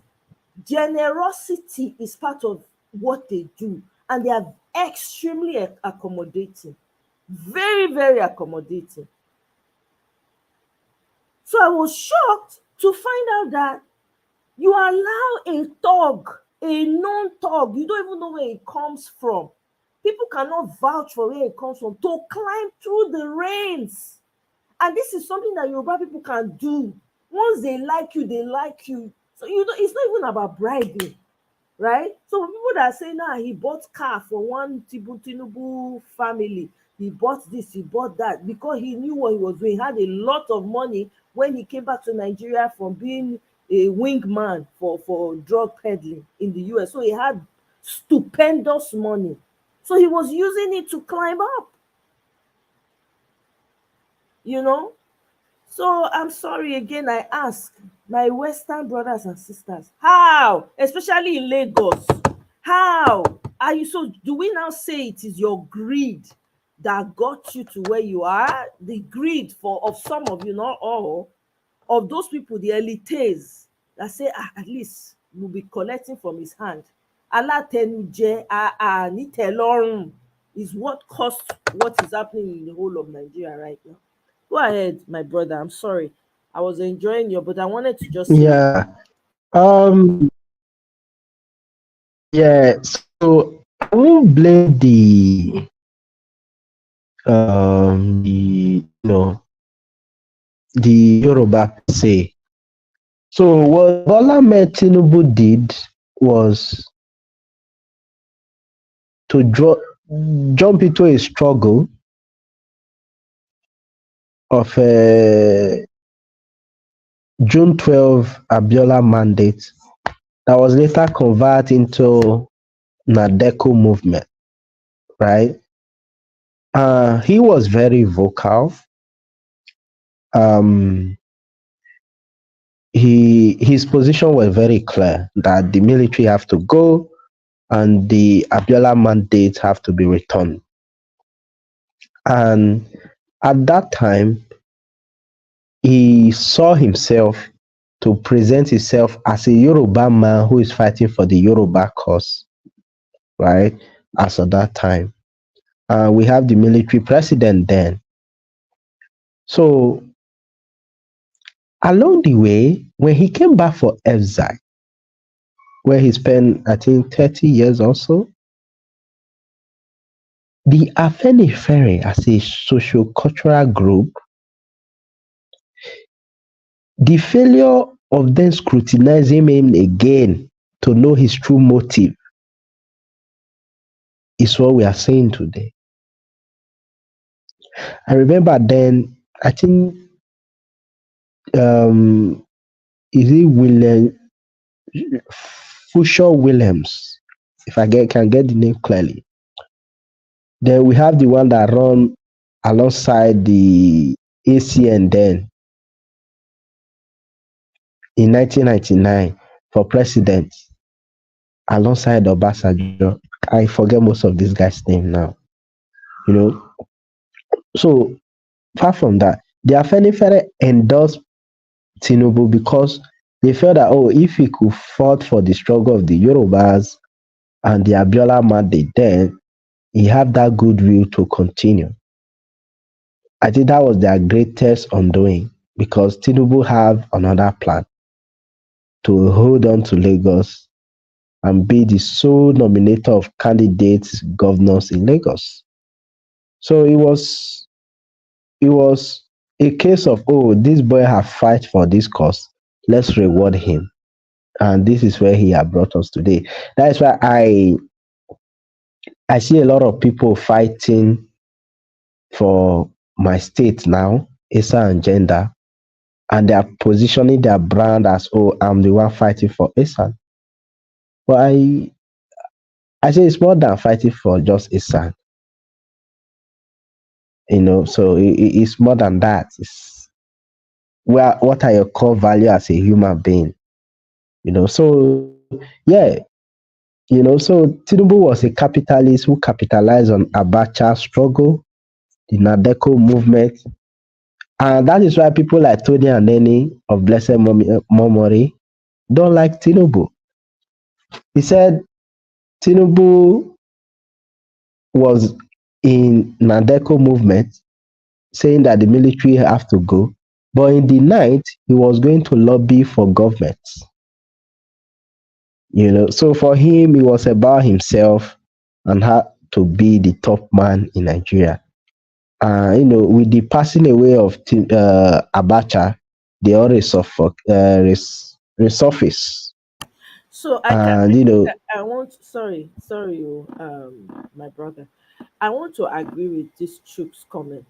generosity is part of what they do, and they are extremely accommodating, very, very accommodating. So I was shocked to find out that you allow a thug, a known thug, you don't even know where it comes from. People cannot vouch for where it comes from, to climb through the rains. And this is something that Yoruba people can do. Once they like you, they like you. So you know, it's not even about bribing, right? So people that say, nah, he bought car for one Tinubu family, he bought this, he bought that, because he knew what he was doing. He had a lot of money when he came back to Nigeria from being a wingman for drug peddling in the US. So he had stupendous money. So he was using it to climb up, you know. So I'm sorry again, I ask my Western brothers and sisters, how, especially in Lagos, how are you? So do we now say it is your greed that got you to where you are? The greed for of some of you, not all, of those people, the elites that say, at least we'll be collecting from his hand. Alatenuje, nitelorun is what caused what is happening in the whole of Nigeria right now. Go ahead, my brother. I'm sorry. I was enjoying you, but I wanted to just say that. Yeah. Um. Yeah. So I won't blame the the Yoruba per se. So what Bola Ahmed Tinubu did was to jump into a struggle of June 12 Abiola mandate that was later converted into Nadeco movement, right? He was very vocal. Um, his position was very clear that the military have to go and the Abiola mandate have to be returned. And at that time, he saw himself to present himself as a Yoruba man who is fighting for the Yoruba cause, right? As at that time. We have the military president then. So along the way, when he came back for FZI, where he spent, I think, 30 years or so, the Afenifere as a socio-cultural group, the failure of them scrutinizing him again to know his true motive is what we are saying today. I remember then, I think, um, is it William Fushaw Williams, if I can get the name clearly. Then we have the one that run alongside the ACN then in 1999 for president alongside Obasanjo. I forget most of these guys' name now, you know. So far from that, the Afenifere endorsed Tinubu because they felt that, oh, if he could fight for the struggle of the Yorubas and the Abiola mandate, then he had that goodwill to continue. I think that was their greatest undoing because Tinubu have another plan to hold on to Lagos and be the sole nominator of candidates governors in Lagos. So it was a case of, oh, this boy have fight for this cause. Let's reward him. And this is where he has brought us today. That is why I see a lot of people fighting for my state now, Esa and Gender, and they are positioning their brand as, oh, I'm the one fighting for Esa. But I say it's more than fighting for just Esa, so it's more than that. It's what are your core value as a human being? So yeah, so Tinubu was a capitalist who capitalized on Abacha's struggle, the Nadeco movement, and that is why people like Tony and Nene of blessed memory don't like Tinubu. He said Tinubu was in Nadeco movement saying that the military have to go, but in the night he was going to lobby for government. So for him, it was about himself and how to be the top man in Nigeria. With the passing away of Abacha, they all resurface. So And I want, sorry, oh, my brother, I want to agree with this Chuck's comment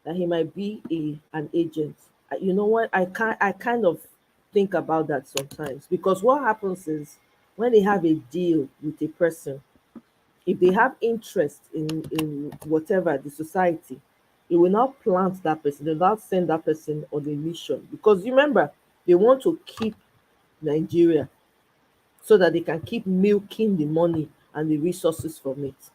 that he might be an agent. You know what? I kind of think about that sometimes, because what happens is when they have a deal with a person, if they have interest in whatever the society, it will not plant that person. They will not send that person on a mission, because remember, they want to keep Nigeria so that they can keep milking the money and the resources from it.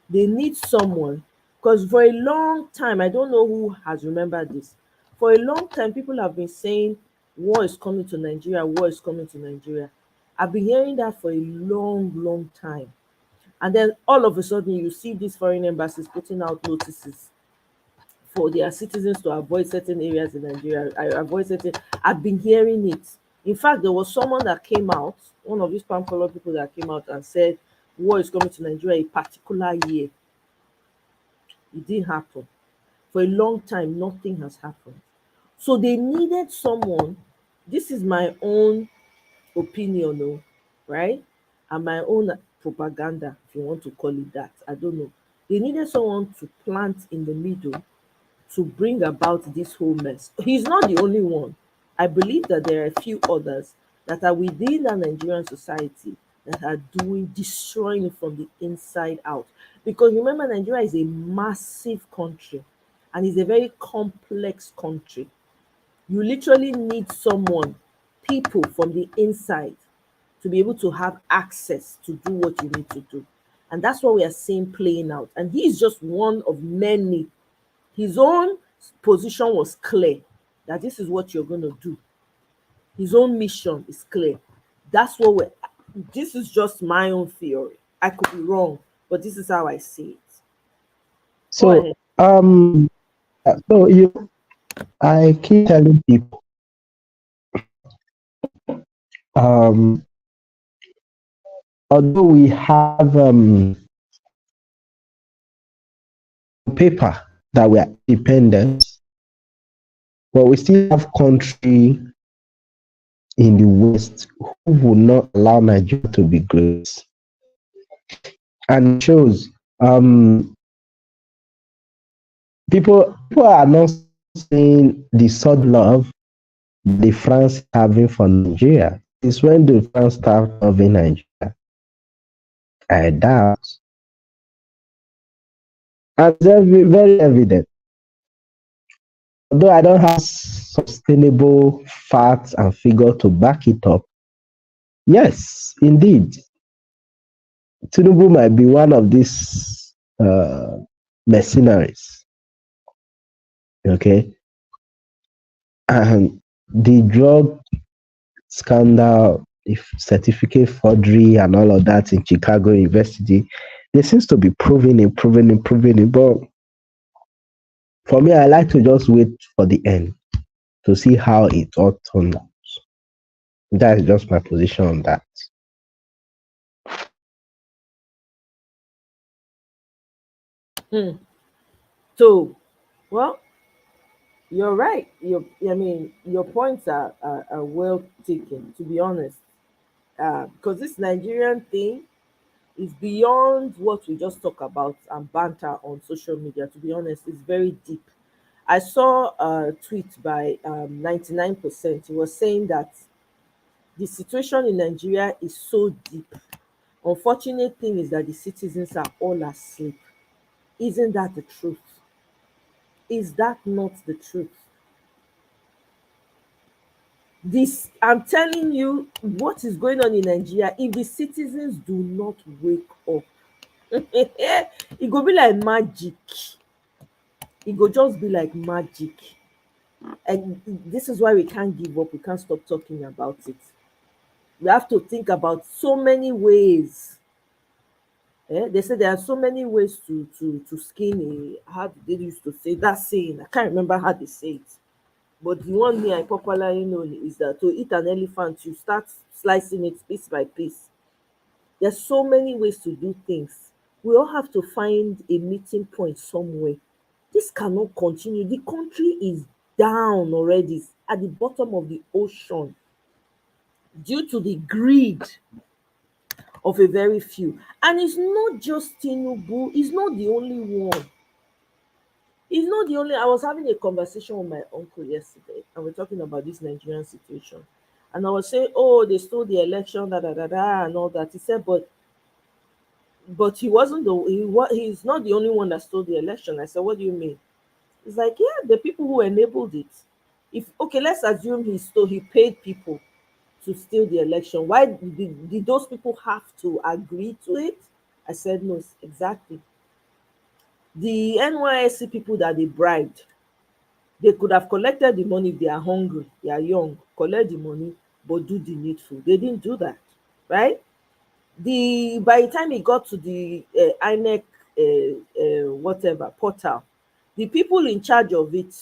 They need someone, because for a long time, I don't know who has remembered this. For a long time, people have been saying war is coming to Nigeria, war is coming to Nigeria. I've been hearing that for a long, long time. And then all of a sudden, you see these foreign embassies putting out notices for their citizens to avoid certain areas in Nigeria. I avoid certain. I've been hearing it. In fact, there was someone that came out, one of these pamphlet people that came out and said war is coming to Nigeria a particular year. It didn't happen. For a long time, nothing has happened. So they needed someone. This is my own opinion, oh, right? And my own propaganda, if you want to call it that. I don't know. They needed someone to plant in the middle to bring about this whole mess. He's not the only one. I believe that there are a few others that are within the Nigerian society that are destroying it from the inside out. Because remember, Nigeria is a massive country and it's a very complex country. You literally need someone, people from the inside, to be able to have access to do what you need to do. And that's what we are seeing playing out. And he is just one of many. His own position was clear that this is what you're going to do. His own mission is clear. That's what we're, this is just my own theory. I could be wrong, but this is how I see it. Go so ahead. I keep telling people, um, although we have paper that we are independent, but we still have country in the West who will not allow Nigeria to be great. And it shows people are not saying the sudden love the France having for Nigeria. It's when the France start loving Nigeria. I doubt. And it's very evident. Although I don't have sustainable facts and figure to back it up, yes, indeed, Tinubu might be one of these mercenaries. Okay, and the drug scandal, if certificate forgery and all of that in Chicago University, there seems to be proving it. But for me, I like to just wait for the end to see how it all turns out. That's just my position on that. Hmm. So, well, you're right. I mean, your points are well taken, to be honest. Because this Nigerian thing, It's beyond what we just talk about and banter on social media. To be honest, it's very deep. I saw a tweet by 99%. He was saying that the situation in Nigeria is so deep. Unfortunate thing is that the citizens are all asleep. Isn't that the truth? Is that not the truth? This, I'm telling you, what is going on in Nigeria, if the citizens do not wake up, it go be like magic. It go just be like magic. And this is why we can't give up. We can't stop talking about it. We have to think about so many ways. They say there are so many ways to skin a, how did they used to say that saying? I can't remember how they say it. But the one me I popularly know is that to eat an elephant, you start slicing it piece by piece. There's so many ways to do things. We all have to find a meeting point somewhere. This cannot continue. The country is down already, it's at the bottom of the ocean due to the greed of a very few. And it's not just Tinubu, he's not the only one. He's not the only. I was having a conversation with my uncle yesterday, and we're talking about this Nigerian situation. And I was saying, oh, they stole the election, da da da da, and all that. He said, but he wasn't the he's not the only one that stole the election. I said, what do you mean? It's like, yeah, the people who enabled it. If okay, let's assume he paid people to steal the election. Why did those people have to agree to it? I said no, exactly. The NYSC people that they bribed, they could have collected the money if they are hungry, they are young, collect the money, but do the needful. They didn't do that, right? The By the time it got to the INEC whatever portal, the people in charge of it,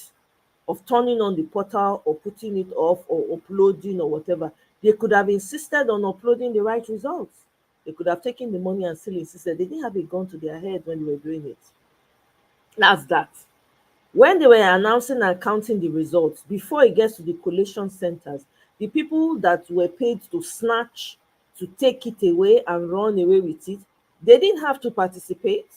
of turning on the portal or putting it off or uploading or whatever, they could have insisted on uploading the right results. They could have taken the money and still insisted. They didn't have a gun to their head when they were doing it. That's that. When they were announcing and counting the results, before it gets to the collation centers, the people that were paid to snatch, to take it away and run away with it, they didn't have to participate.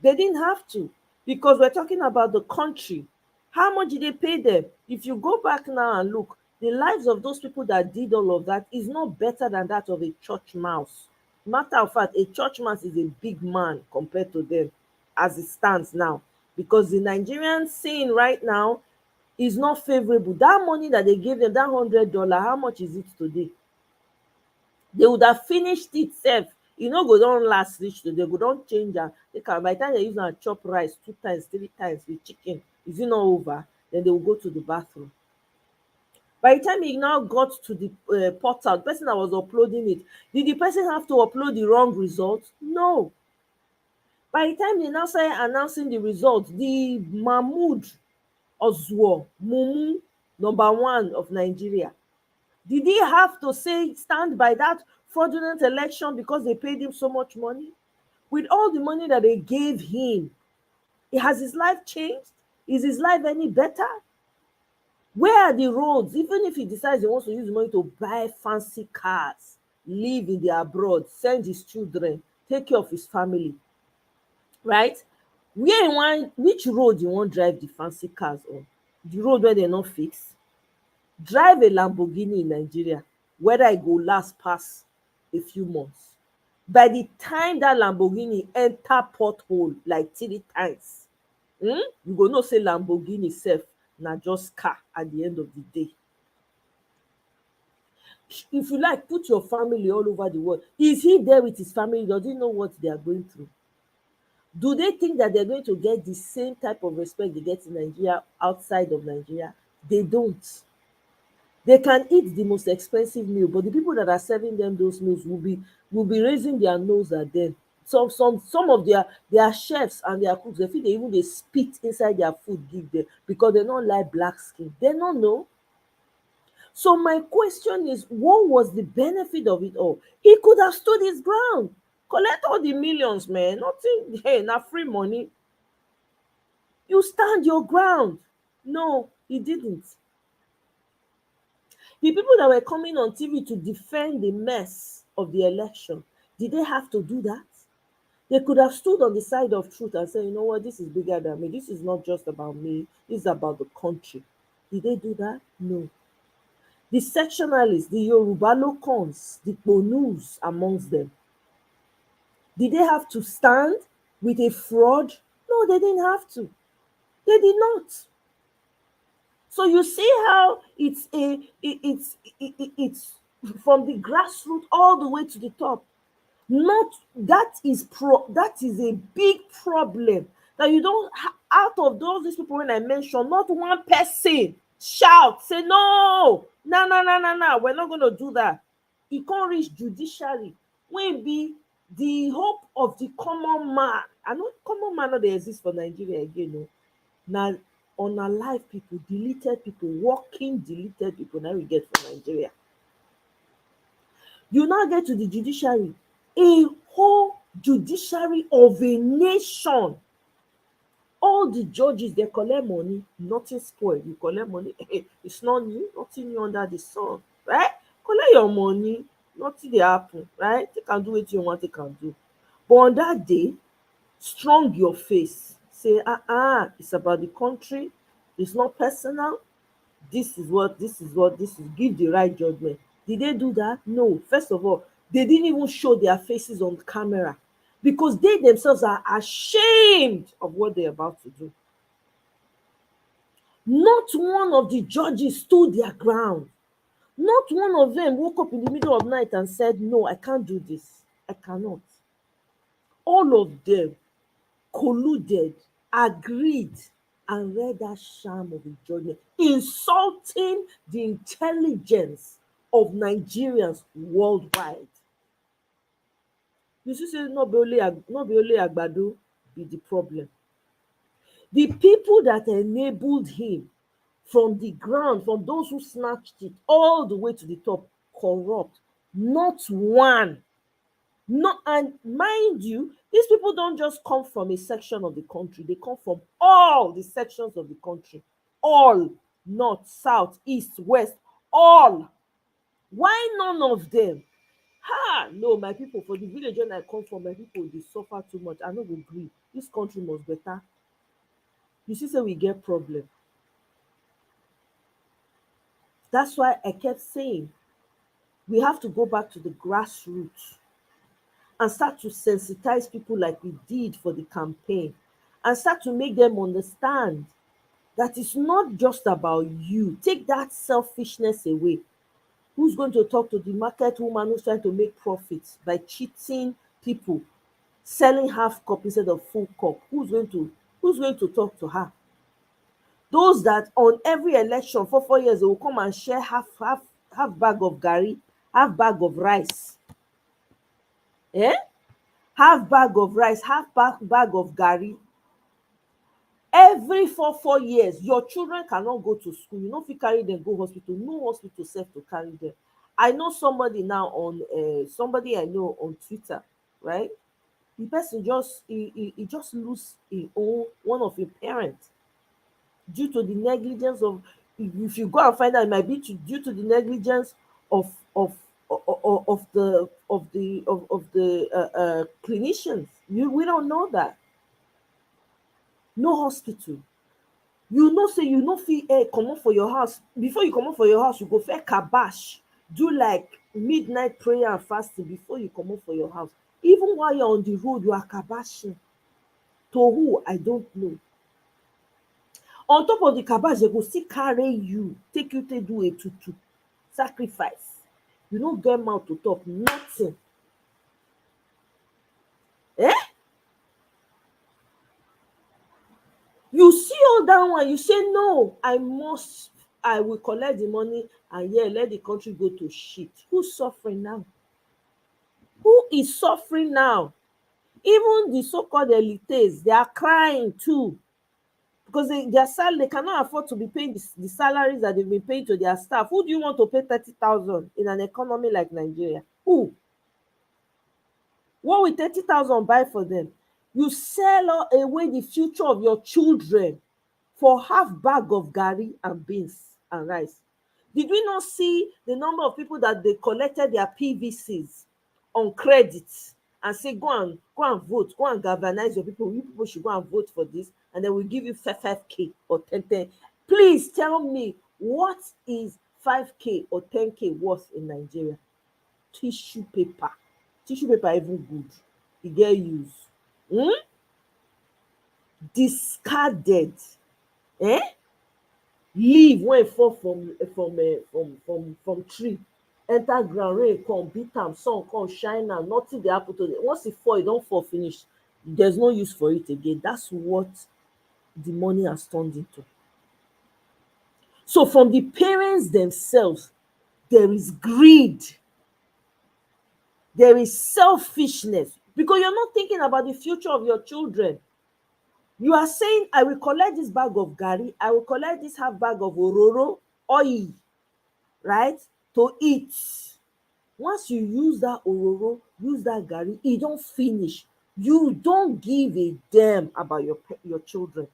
They didn't have to, because we're talking about the country. How much did they pay them? If you go back now and look, the lives of those people that did all of that is not better than that of a church mouse. Matter of fact, a church mouse is a big man compared to them as it stands now. Because the Nigerian scene right now is not favorable. That money that they gave them, that $100, how much is it today? They would have finished it sef. E no go don last reach today, go don change am. They can, by the time they use am chop rice 2 times 3 times with chicken, is it not over? Then they will go to the bathroom. By the time e now got to the portal, the person that was uploading it, did the person have to upload the wrong result? No. By the time they now started announcing the result, the Mahmood Ozuo Mumu, number one of Nigeria, did he have to say stand by that fraudulent election because they paid him so much money? With all the money that they gave him, has his life changed? Is his life any better? Where are the roads? Even if he decides he wants to use the money to buy fancy cars, live in the abroad, send his children, take care of his family, right? Where you want, which road you want drive the fancy cars on? The road where they not fix? Drive a Lamborghini in Nigeria, whether e go last pass a few months. By the time that Lamborghini enter pothole like 3 times, you go know say Lamborghini sef na just car at the end of the day. If you like, put your family all over the world. Is he there with his family? Does he know what they are going through? Do they think that they're going to get the same type of respect they get in Nigeria outside of Nigeria? They don't. They can eat the most expensive meal, but the people that are serving them those meals will be raising their nose at them. Some of their chefs and their cooks, they feel they even they spit inside their food give them because they don't like black skin. They don't know. So my question is, what was the benefit of it all? He could have stood his ground, collect all the millions, man. Nothing, hey, not free money. You stand your ground. No, he didn't. The people that were coming on TV to defend the mess of the election, Did they have to do that? They could have stood on the side of truth and said, you know what, this is bigger than me. This is not just about me. This is about the country. Did they do that? No. The sectionalists, the Yoruba locons, the Ponus amongst them, did they have to stand with a fraud? No, they didn't have to. They did not. So you see how it's from the grassroots all the way to the top. Not that is a big problem, that you don't out of these people when I mentioned, not one person shout say no, no, no, no, no, no, we're not going to do that. E can't reach judiciary wey be the hope of the common man. I know common man no dey exist for Nigeria again o. Na unalive people, deleted people, working deleted people na we get for Nigeria. You now get to the judiciary, a whole judiciary of a nation. All the judges dey collect money, nothing spoil. You collect money, it's not new, nothing new under the sun, right? Collect your money, nothing dey happen, right? Take am do wetin you wan take am do. But on that day, strong your face, say it's about the country, it's not personal, this is give the right judgment. Did they do that? No. First of all, they didn't even show their faces on camera because they themselves are ashamed of what they're about to do. Not one of the judges stood their ground. Not one of them woke up in the middle of the night and said, no, I can't do this, I cannot. All of them colluded, agreed, and read that sham of a judgment, insulting the intelligence of Nigerians worldwide. You see, say no be only Agbado be the problem. The people that enabled him from the ground, from those who snatched it all the way to the top, corrupt. Not one. No, and mind you, these people don't just come from a section of the country, they come from all the sections of the country. All, north, south, east, west, all. Why none of them? Ha! No, my people, for the village when I come from, my people dey suffer too much. I no go gree. This country must better. You see, say we get problem. That's why I kept saying we have to go back to the grassroots and start to sensitize people like we did for the campaign, and start to make them understand that it's not just about you. Take that selfishness away. Who's going to talk to the market woman who's trying to make profits by cheating people, selling half cup instead of full cup? Who's going to talk to her? Those that on every election for 4 years they will come and share half bag of garri, half bag of rice, eh? Half bag of rice, half bag of garri. Every 4 years your children cannot go to school, you no fit carry them go hospital, no hospital sef to carry them. I know somebody now on somebody I know on Twitter, right? The person just he just lose him own one of him parents due to the negligence of, if you go and find out, it might be due to the negligence of the clinicians. We don't know that. No hospital. You know, say you no fit comot for your house. Before you comot for your house, you go first kabash, do like midnight prayer and fasting before you comot for your house. Even while you're on the road, you are kabashing. To who? I don't know. On top of the kabash, they go still carry you, take you to do a tutu sacrifice. You no get mouth to talk nothing. Eh? You see all that one, you say no, I will collect the money and let the country go to shit. Who's suffering now? Who is suffering now? Even the so-called elites, they are crying too, because their salary, they cannot afford to be paying the salaries that they've been paying to their staff. Who do you want to pay 30,000 in an economy like Nigeria? Who? What will 30,000 buy for them? You sell away the future of your children for half bag of garri and beans and rice. Did we not see the number of people that they collected their PVCs on credit and say go and vote, go and galvanize your people, you people should go and vote for this, and then we give you 5k or 10. Please tell me, what is 5k or 10k worth in Nigeria? Tissue paper. Tissue paper even good, e get use. Discarded. um leaf wey fall from tree enter ground, rain come beat am, sun come shine am, nothing dey happen to it. Once e fall, e don fall finish, there's no use for it again. That's what the money has turned into. So from the parents themselves, there is greed, there is selfishness, because you're not thinking about the future of your children. You are saying, I will collect this bag of garri, I will collect this half bag of ororo oil, right, to eat. Once you use that ororo, use that garri, e don finish. You don give a damn about your children.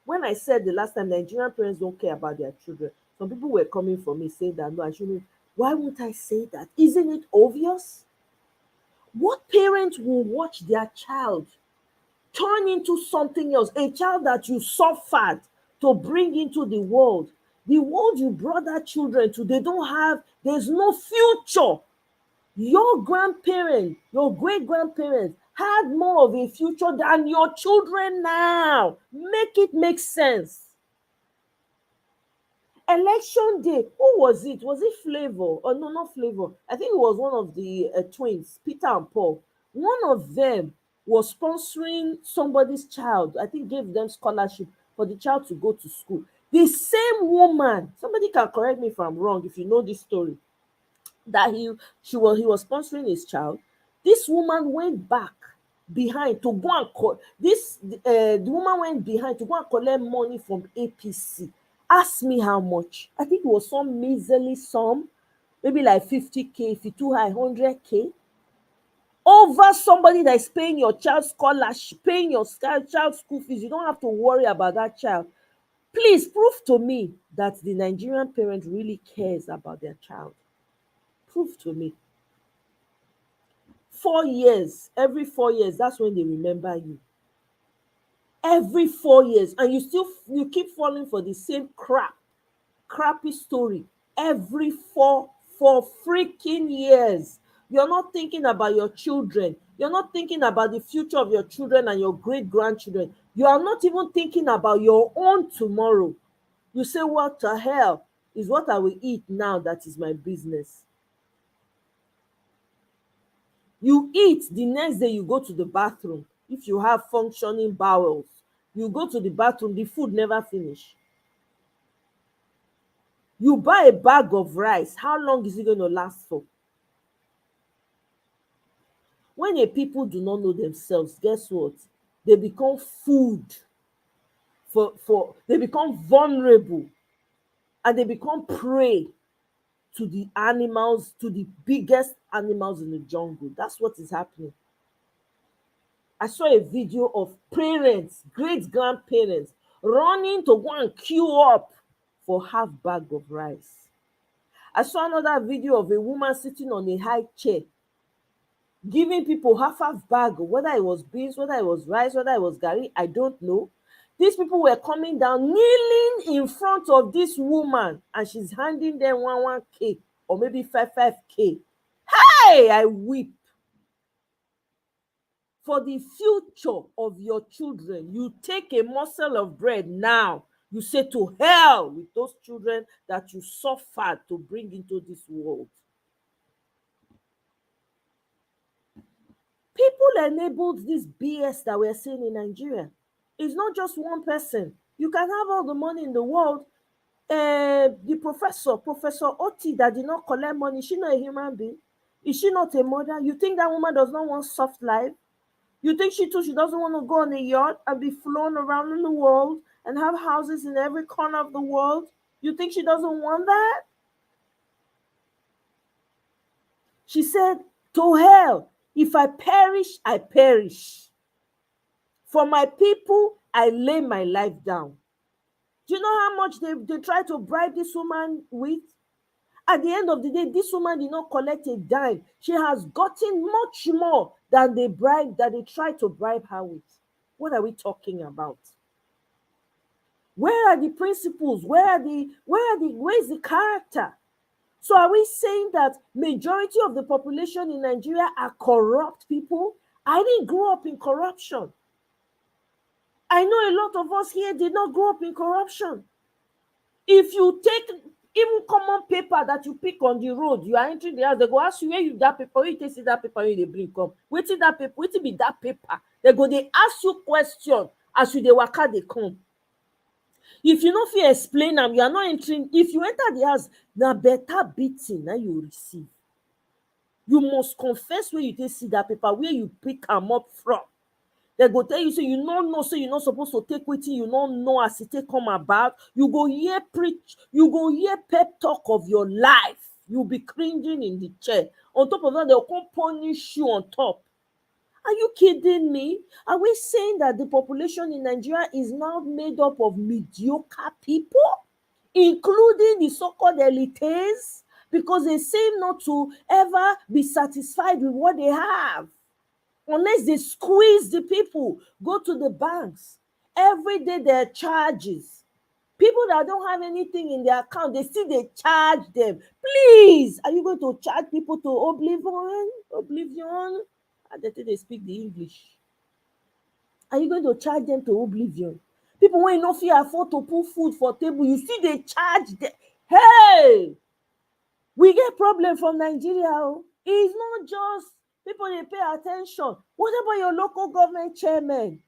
When I said the last time Nigerian parents don't care about their children, some people were coming for me saying that no, I shouldn't. Why won't I say that? Isn't it obvious? What parent will watch their child turn into something else, a child that you suffered to bring into the world? The world you brought that children to, they don't have, there's no future. Your grandparents, your great grandparents had more of a future than your children now. Make it make sense. Election day, who was it? Was it Flavor? Oh no, not Flavor. I think it was one of the twins, Peter and Paul. One of them was sponsoring somebody's child. I think gave them scholarship for the child to go to school. The same woman, somebody can correct me if I'm wrong, if you know this story, that he was sponsoring his child. This woman went back behind to go and the woman went behind to go and collect money from APC. Ask me how much. I think it was some measly sum, maybe like 50k, if it too high, 100k, over somebody that is paying your child scholarship, paying your child school fees. You don't have to worry about that child. Please prove to me that the Nigerian parent really cares about their child. Prove to me. 4 years, every 4 years, that's when they remember you. Every 4 years, and you keep falling for the same crappy story every four freaking years. You're not thinking about your children. You're not thinking about the future of your children and your great grandchildren. You are not even thinking about your own tomorrow. You say, what the hell is what I will eat now that is my business? You eat, the next day you go to the bathroom. If you have functioning bowels, you go to the bathroom, the food never finish. You buy a bag of rice, how long is it going to last for? When a people do not know themselves, guess what? They become food they become vulnerable, and they become prey to the animals, to the biggest animals in the jungle. That's what is happening. I saw a video of parents, great grandparents, running to go and queue up for half bag of rice. I saw another video of a woman sitting on a high chair, giving people half bag, whether it was beans, whether it was rice, whether it was garri, I don't know. These people were coming down, kneeling in front of this woman, and she's handing them one k or maybe five k. Hey, I weep. For the future of your children, you take a morsel of bread now, you say to hell with those children that you suffered to bring into this world. People enabled this BS that we're seeing in Nigeria. It's not just one person. You can have all the money in the world. The Professor Oti, that did not collect money, is she not a human being? Is she not a mother? You think that woman does not want soft life? You think she doesn't want to go on a yacht and be flown around in the world and have houses in every corner of the world? You think she doesn't want that? She said, to hell, if I perish, I perish. For my people, I lay my life down. Do you know how much they try to bribe this woman with? At the end of the day, this woman did not collect a dime. She has gotten much more than they bribe that they tried to bribe her with. What are we talking about? Where are the principles? Where is the character? So are we saying that majority of the population in Nigeria are corrupt people? I didn't grow up in corruption. I know a lot of us here did not grow up in corruption. If you take even common paper that you pick on the road, you are entering the house, they go ask you where you that paper, where you take see that paper, wey you dey bring come, wetin that paper, wetin be that paper? They go dey ask you question as you dey waka dey come. If you no fit explain am, you are not entering. If you enter the house, na better beating na you receive. You must confess where you take see that paper, where you pick am up from. They go tell you say you no know, say you not supposed to take wetin you no know as e take come about. You go hear preach, you go hear pep talk of your life. You be cringing in the chair. On top of that, they'll come punish you on top. Are you kidding me? Are we saying that the population in Nigeria is now made up of mediocre people, including the so-called elites, because they seem not to ever be satisfied with what they have? Unless they squeeze the people, go to the banks. Every day there are charges. People that don't have anything in their account, they still they charge them. Please, are you going to charge people to oblivion? Oblivion? I think they speak the English. Are you going to charge them to oblivion? People when no fit afford to put food for table, you see they charge them. Hey, we get problem from Nigeria. It's not just people dey pay attention. What about your local government chairman?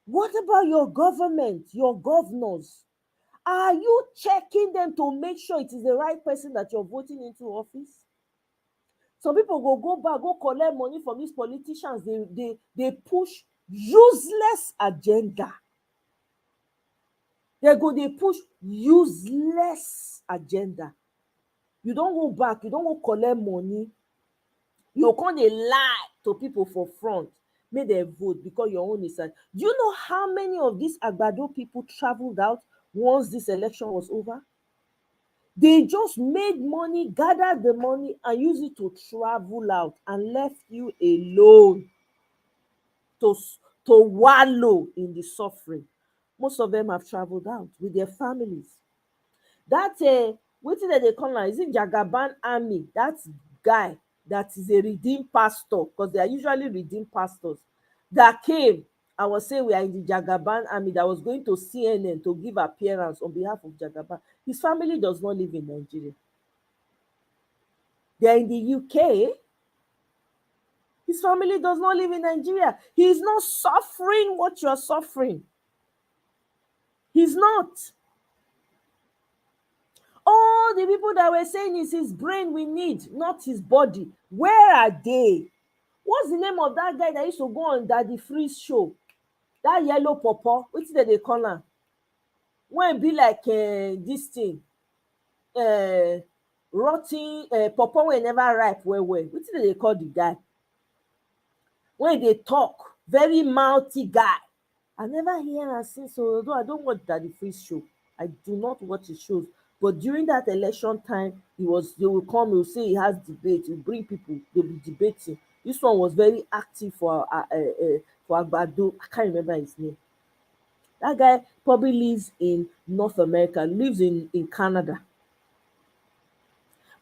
What about your government, your governors? Are you checking them to make sure it is the right person that you're voting into office? Some people go back, go collect money from these politicians. They push useless agenda. They push useless agenda. You don't go back, you don't go collect money. You come dey lie to people for front, make dem vote because your own is. Do you know how many of these agbado people traveled out once this election was over? They just made money, gathered the money, and used it to travel out and left you alone to to wallow in the suffering. Most of them have traveled out with their families. That wetin dem dey call am, is it Jagaban army? That guy that is a redeemed pastor, because they are usually redeemed pastors, that came and was saying we are in the Jagaban army, that was going to CNN to give appearance on behalf of Jagaban. His family does not live in Nigeria. They are in the UK. His family does not live in Nigeria. He is not suffering what you are suffering. He's not. All the people that were saying it's his brain we need, not his body, where are they? What's the name of that guy that used to go on Daddy Freeze show? That yellow pawpaw, wetin dem dey call am? When e be like this thing, rot ten pawpaw wey never ripe well well. Wetin dem dey call the guy? When e dey talk, very mouthy guy. I never hear am since, although I don't watch Daddy Freeze show. I do not watch his shows. But during that election time, they will come, he will say he has debate, he will bring people, they'll be debating. This one was very active for Agbado. I can't remember his name. That guy probably lives in North America, lives in Canada.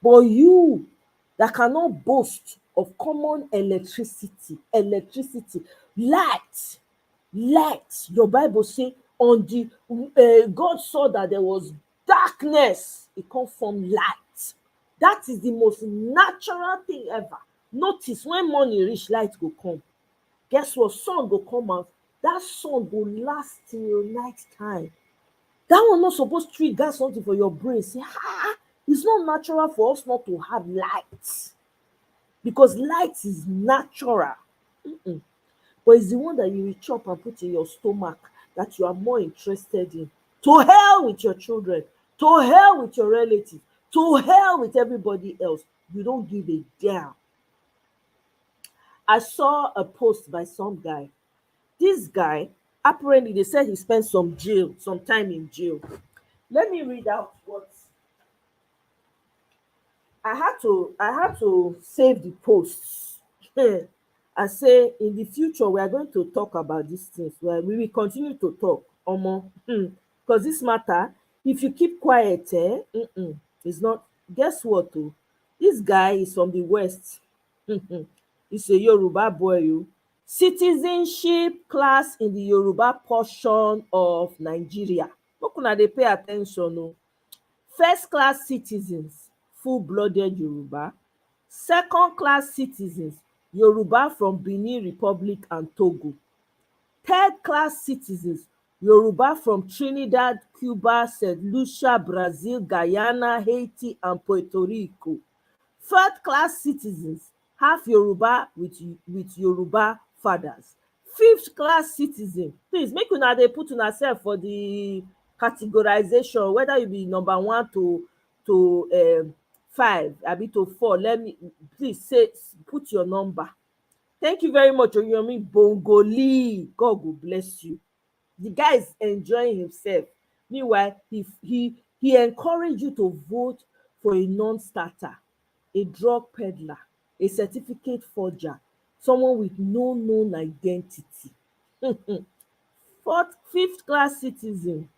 But you that cannot boast of common electricity, light, your Bible say on the God saw that there was darkness, it come from light. That is the most natural thing ever. Notice when morning reach, light go come. Guess what? Sun go come out. That sun go last till night time. That one not supposed to trigger something for your brain. Say, it's not natural for us not to have light, because light is natural. But it's the one that you will chop and put in your stomach that you are more interested in. To hell with your children, to hell with your relatives, to hell with everybody else. You don't give a damn. I saw a post by some guy. This guy, apparently they said he spent some time in jail. Let me read out what I had to save the posts. I say in the future we are going to talk about these things. Well, we will continue to talk, omo, because this matter, if you keep quiet, it's not. Guess what? Oh, this guy is from the west. He's a Yoruba boy. Oh. Citizenship class in the Yoruba portion of Nigeria. Make una dey pay at ten tion. Oh. First class citizens, full-blooded Yoruba. Second class citizens, Yoruba from Benin Republic and Togo. Third class citizens, Yoruba from Trinidad, Cuba, St. Lucia, Brazil, Guyana, Haiti and Puerto Rico. Third class citizens, half Yoruba with Yoruba fathers. Fifth class citizen, please make una dey put una sef for the categorization, whether you be number one to five abi to four. Let me please say, put your number. Thank you very much Oriyomi Bongoli, God go bless you. The guy is enjoying himself. Meanwhile, he encourage you to vote for a non-starter, a drug peddler, a certificate forger, someone with no known identity. Fourth, fifth class citizen,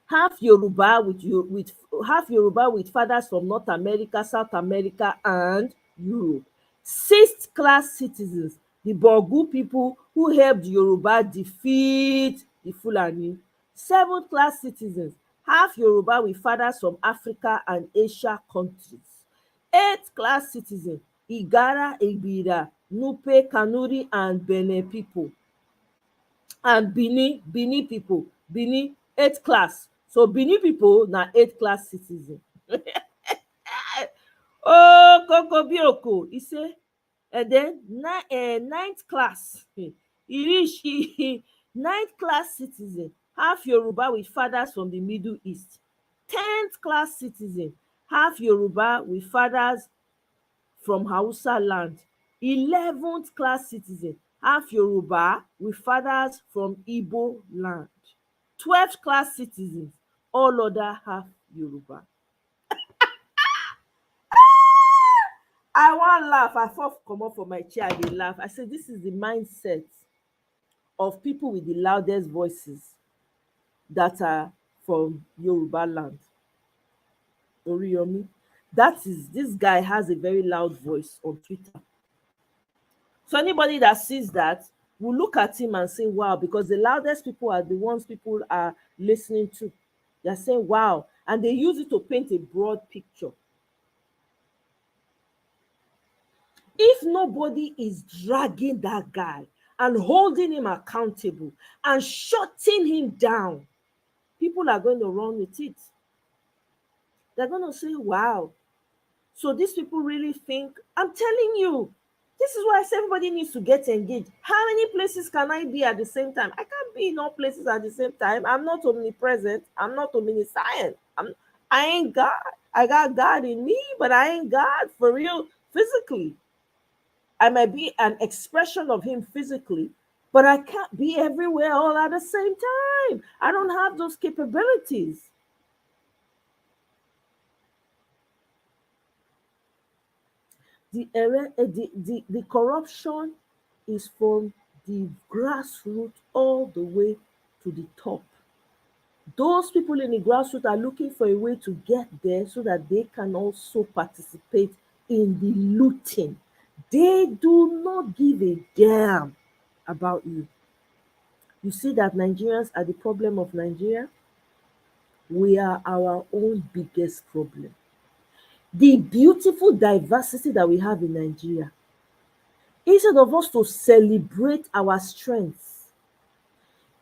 half Yoruba with half Yoruba with fathers from North America, South America and Europe. Sixth class citizens, the Bogu people who helped Yoruba defeat the Fulani. Seventh class citizens, half Yoruba with fathers from Africa and Asia countries. Eighth class citizen, Igara, Igbira, Nupe, Kanuri and Benin people and Benin pipu, Benin eighth class. So Benin pipu na eighth class citizen. Oh Kokobioko, e say and den ninth class, e reach ninth class citizen, half Yoruba with fathers from the Middle East. Tenth class citizen, half Yoruba with fathers from Hausa land. 11th class citizen, half Yoruba with fathers from Igbo land. 12th class citizens, all other half Yoruba. I wan laugh, I fall comot for my chair, I dey laugh. I say this is the mindset of people with the loudest voices that are from Yoruba land. Oriyomi, that is, this guy has a very loud voice on Twitter. So anybody that sees that will look at him and say, wow, because the loudest people are the ones people are listening to. They're saying, wow. And they use it to paint a broad picture. If nobody is dragging that guy and holding him accountable and shutting him down, people are going to run with it. They're going to say, wow. So these people really think, I'm telling you, this is why I say everybody needs to get engaged. How many places can I be at the same time? I can't be in all places at the same time. I'm not omnipresent. I'm not omniscient. I ain't God. I got God in me, but I ain't God for real physically. I might be an expression of Him physically, but I can't be everywhere all at the same time. I don't have those capabilities. The corruption is from the grassroots all the way to the top. Those people in the grassroots are looking for a way to get there so that they can also participate in the looting. They do not give a damn about you. You see that Nigerians are the problem of Nigeria? We are our own biggest problem. The beautiful diversity that we have in Nigeria, instead of us to celebrate our strengths,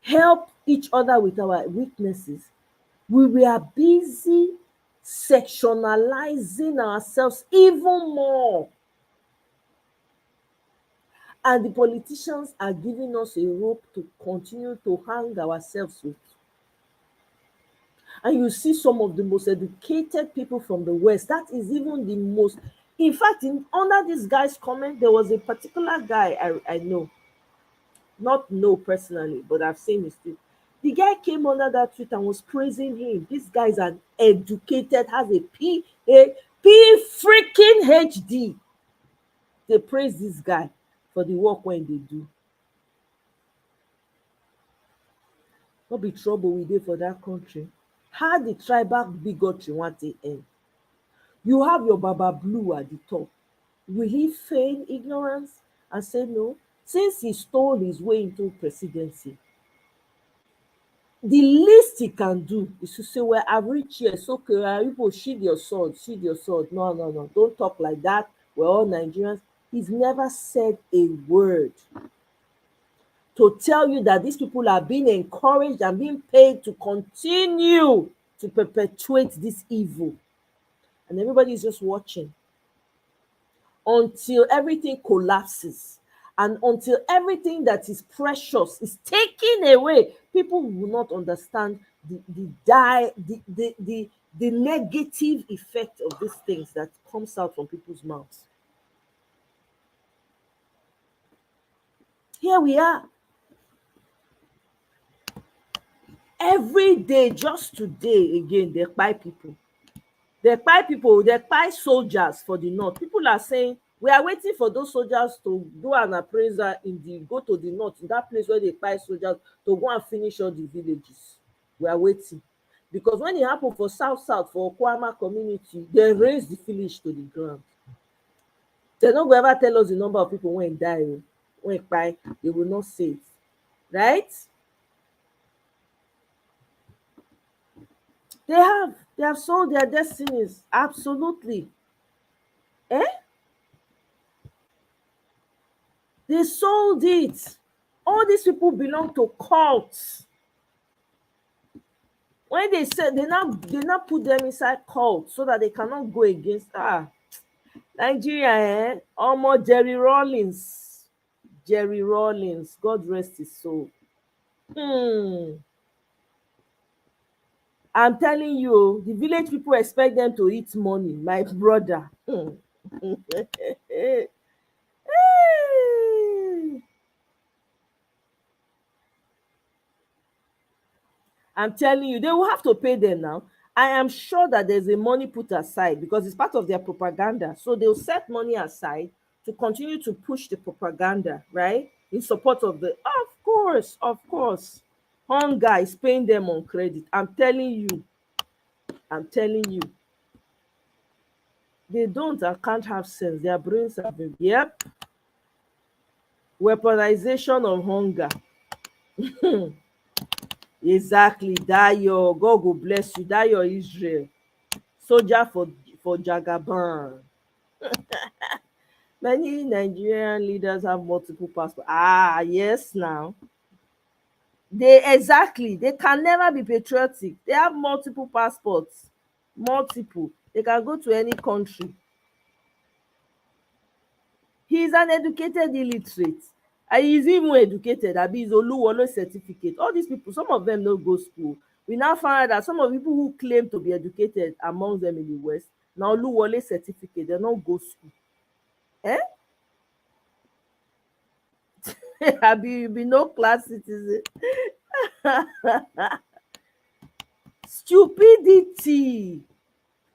help each other with our weaknesses, we were busy sectionalizing ourselves even more. And the politicians are giving us a rope to continue to hang ourselves with. And you see some of the most educated people from the West, that is even the most. In fact, under this guy's comment, there was a particular guy I know, not know personally, but I've seen his tweet. The guy came under that tweet and was praising him. This guy is an educated, has a PhD, P freaking HD. They praise this guy for the work when they do. No be trouble we dey for that country. How the tribal bigotry want to end? You have your Baba Blue at the top. Will he feign ignorance and say no? Since he stole his way into presidency, the least he can do is to say, well, I've reached here. It's okay. People, sheathe your sword, sheathe your sword. No, no, no. Don't talk like that. We're all Nigerians. He's never said a word to tell you that these people are being encouraged and being paid to continue to perpetuate this evil. And everybody is just watching until everything collapses and until everything that is precious is taken away. People will not understand the negative effect of these things that comes out from people's mouths. Here we are every day. Just today again, they kpai people. They kpai people, they kpai soldiers for the north. People are saying we are waiting for those soldiers to do an appraisal go to the north, in that place where they kpai soldiers, to go and finish all the villages. We are waiting. Because when it happened for south for Okwama community, they raised the village to the ground. They no go ever tell us the number of people when die o, when kpai, they will not say it, right? They have sold their destinies, absolutely. Eh? They sold it. All these people belong to cults. When they said they now put them inside cults so that they cannot go against Nigeria, Omo Jerry Rawlings, God rest his soul. I'm telling you, the village people expect them to eat money, my brother. I'm telling you, they will have to pay them now. I am sure that there's a money put aside because it's part of their propaganda. So they'll set money aside to continue to push the propaganda, right? In support of the, of course. Hunger is paying them on credit. I'm telling you, they don't and can't have sense. Their brains have been, yep, weaponization of hunger. Exactly. Dayo, God go bless you. Dayo Israel. Soldier for Jagaban. Many Nigerian leaders have multiple passports. Yes, now. They can never be patriotic. They have multiple passports. Multiple. They can go to any country. He is an educated illiterate. And he is even educated. Abi is Oluwole certificate. All these people, some of them no go school. We now find out that some of the people who claim to be educated among them in the West, now Oluwole certificate, they don't go school. Eh? Abi you be no class citizen. Stupidity.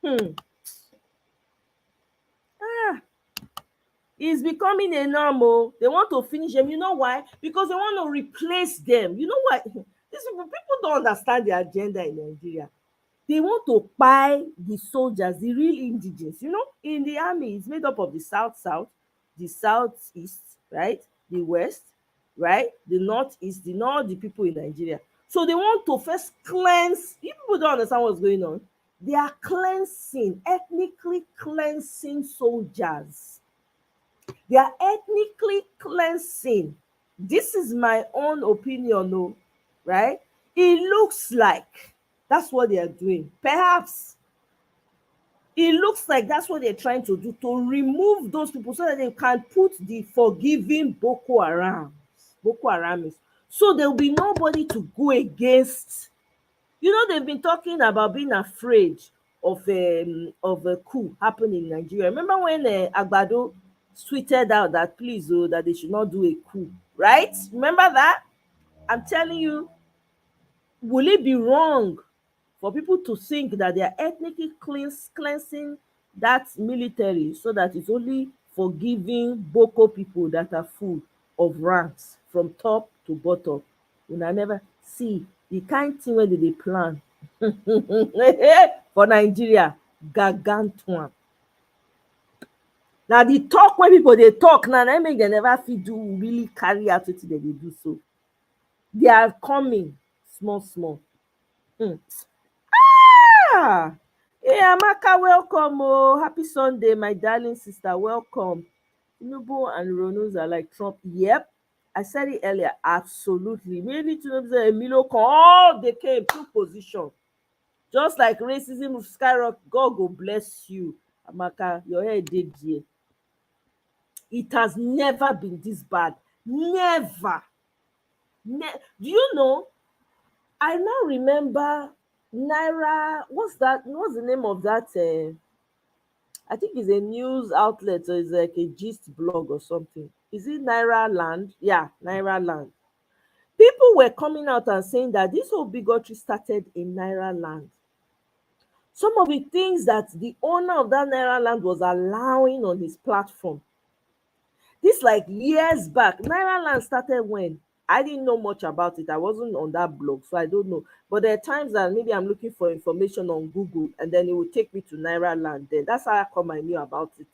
Hmm. Ah, it's becoming a normal. They want to finish them. You know why? Because they want to replace them. You know why? These people don't understand the agenda in Nigeria. They want to buy the soldiers, the real indigens. In the army, it's made up of the south, the southeast, right? The west, right? The northeast, the people in Nigeria. So they want to first cleanse. You people don't understand what's going on. They are cleansing, ethnically cleansing soldiers. They are ethnically cleansing. This is my own opinion, no, right? It looks like that's what they are doing. Perhaps it looks like that's what they're trying to do, to remove those people so that they can put the forgiving Boko Haramists. So there will be nobody to go against. They've been talking about being afraid of a coup happening in Nigeria. Remember when Agbado tweeted out that please, that they should not do a coup, right? Remember that? I'm telling you, will it be wrong for people to think that they are ethnically cleansing that military so that it's only for giving boko people that are full of ranks from top to bottom. Una never see the kind thing wey dem dey plan for Nigeria, gargantuan. Na the talk wey people dey talk now na im make dem never fit do really carry out wetin dem dey do so. They are coming small small. um Ah! Hey Amaka, welcome oh. Happy Sunday, my darling sister. Welcome. Tinubu and Ronus are like Trump. Yep. I said it earlier. Absolutely. Really, Tinubu and Emilio all they came to position. Just like racism will skyrocket. God go bless you. Amaka, your head did there. It has never been this bad. Never. Do you know? I now remember Naira. What's that? What's the name of that? I think it's a news outlet or it's like a gist blog or something. Is it Naira Land? Yeah, Naira Land. People were coming out and saying that this whole bigotry started in Naira Land. Some of the things that the owner of that Naira Land was allowing on his platform. This like years back. Naira Land started when? I didn't know much about it. I wasn't on that blog, so I don't know. But there are times that maybe I'm looking for information on Google and then it will take me to Naira Land. Then that's how I come I knew about it.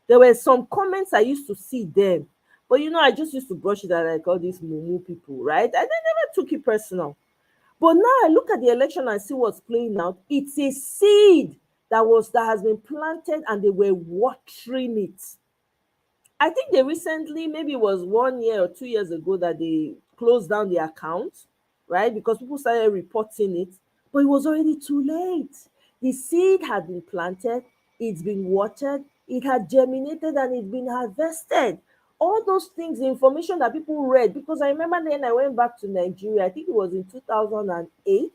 There were some comments I used to see then, but I just used to brush it out like all these mumu people, right? I never took it personal. But now I look at the election and see what's playing out. It's a seed that has been planted and they were watering it. I think they recently, maybe it was 1 year or 2 years ago, that they closed down the account, right? Because people started reporting it, but it was already too late. The seed had been planted, it's been watered, it had germinated, and it's been harvested. All those things, the information that people read, because I remember then I went back to Nigeria, I think it was in 2008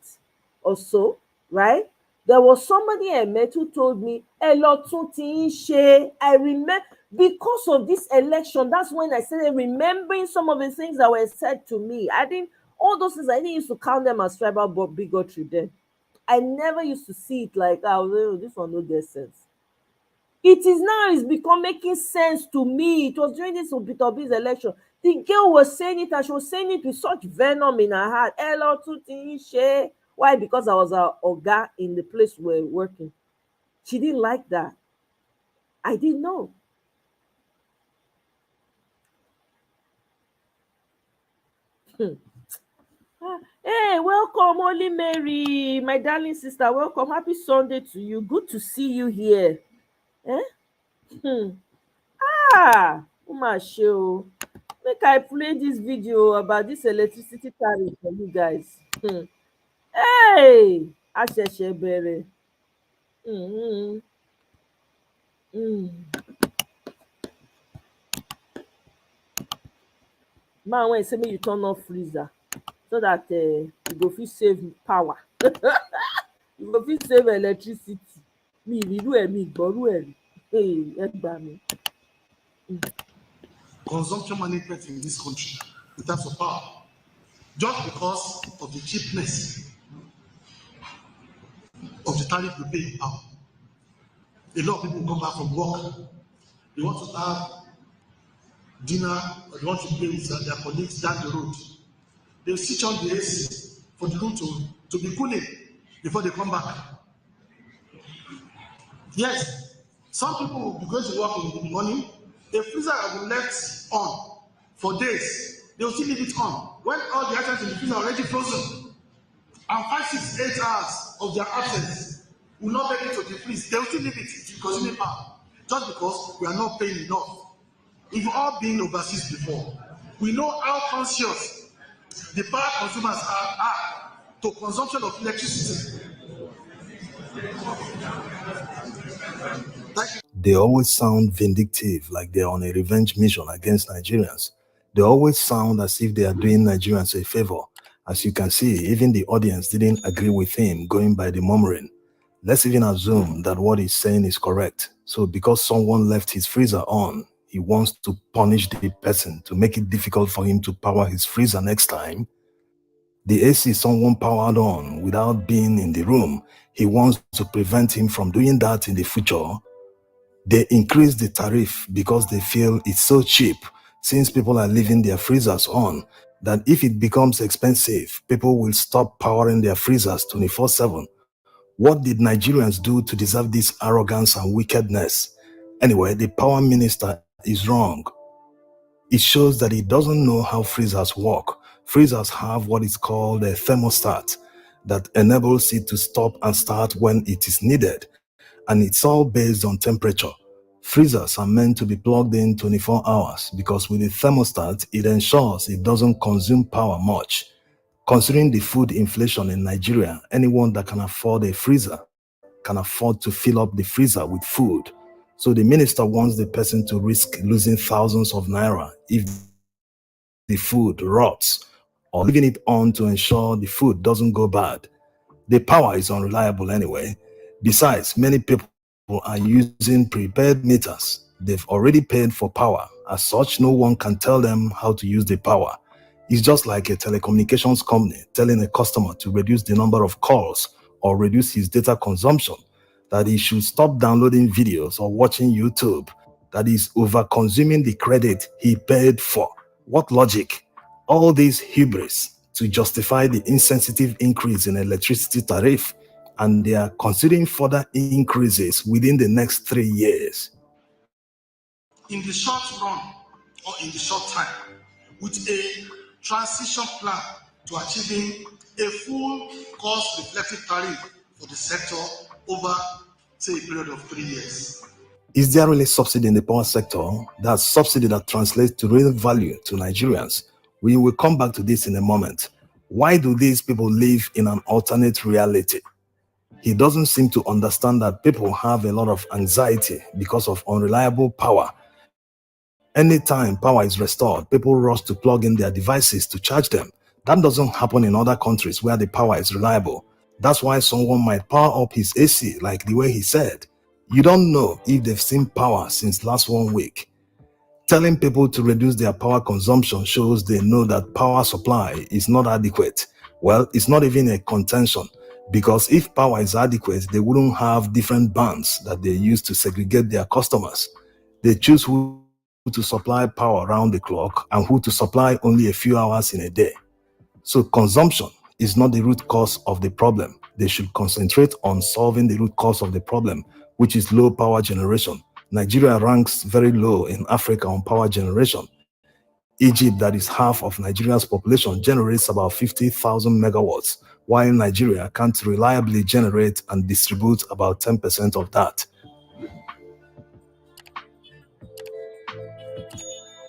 or so, right? There was somebody I met who told me, ẹ lọ tún ti ń ṣe. I remember because of this election, that's when I started remembering some of the things that were said to me. All those things, I didn't used to count them as tribal bigotry then. I never used to see it like, oh, this one no get sense. It is now, it's become making sense to me. It was during this Obitobi's election. The girl was saying it and she was saying it with such venom in her heart. Hello, Tuti. Why? Because I was a oga in the place we were working. She didn't like that. I didn't know. Hey, welcome, Holy Mary, my darling sister. Welcome. Happy Sunday to you. Good to see you here. Eh? Ó mà ṣe o. Make I play this video about this electricity tariff for you guys. Hey! A ṣẹ̀ṣẹ̀ bẹ̀rẹ̀. Hmm. Man, when I say make you turn off freezer so that you go fit save power. You go fit save electricity. Mi ìrírú ẹ̀, mi ìgbọ́rú ẹ̀ rí. Ẹ gbà mí. Consumption management in this country in terms of power, just because of the cheapness of the tariff we pay out. A lot of people come back from work, they want to have dinner, or they want to play with their colleagues down the road. They switch on the AC for the room to be cooling before they come back. Yes, some people will be going to work in the morning. A freezer has been left on for days. They will still leave it on when all the items in the freezer are already frozen. And 5, 6, 8 hours of their absence will not make it to the freeze. They will still leave it to consuming power just because we are not paying enough. We've all been overseas before. We know how conscious the power consumers are to consumption of electricity. They always sound vindictive, like they're on a revenge mission against Nigerians. They always sound as if they are doing Nigerians a favor. As you can see, even the audience didn't agree with him going by the murmuring. Let's even assume that what he's saying is correct. So because someone left his freezer on, he wants to punish the person to make it difficult for him to power his freezer next time. The AC someone powered on without being in the room. He wants to prevent him from doing that in the future. They increase the tariff because they feel it's so cheap, since people are leaving their freezers on, that if it becomes expensive, people will stop powering their freezers 24/7. What did Nigerians do to deserve this arrogance and wickedness? Anyway, the power minister is wrong. It shows that he doesn't know how freezers work. Freezers have what is called a thermostat that enables it to stop and start when it is needed, and it's all based on temperature. Freezers are meant to be plugged in 24 hours because with the thermostat, it ensures it doesn't consume power much. Considering the food inflation in Nigeria, anyone that can afford a freezer can afford to fill up the freezer with food. So the minister wants the person to risk losing thousands of naira if the food rots, or leaving it on to ensure the food doesn't go bad. The power is unreliable anyway. Besides, many people are using prepaid meters. They've already paid for power. As such, no one can tell them how to use the power. It's just like a telecommunications company telling a customer to reduce the number of calls or reduce his data consumption, that he should stop downloading videos or watching YouTube, that is over consuming the credit he paid for. What logic? All this hubris to justify the insensitive increase in electricity tariff, and they are considering further increases within the next 3 years. In the short run or in the short time, with a transition plan to achieving a full cost reflective tariff for the sector over, say, a period of 3 years. Is there really subsidy in the power sector? That subsidy that translates to real value to Nigerians? We will come back to this in a moment. Why do these people live in an alternate reality? He doesn't seem to understand that people have a lot of anxiety because of unreliable power. Anytime power is restored, people rush to plug in their devices to charge them. That doesn't happen in other countries where the power is reliable. That's why someone might power up his AC like the way he said. You don't know if they've seen power since last 1 week. Telling people to reduce their power consumption shows they know that power supply is not adequate. Well, it's not even a contention, because if power is adequate, they wouldn't have different bands that they use to segregate their customers. They choose who to supply power around the clock and who to supply only a few hours in a day. So consumption is not the root cause of the problem. They should concentrate on solving the root cause of the problem, which is low power generation. Nigeria ranks very low in Africa on power generation. Egypt, that is half of Nigeria's population, generates about 50,000 megawatts, while Nigeria can't reliably generate and distribute about 10% of that.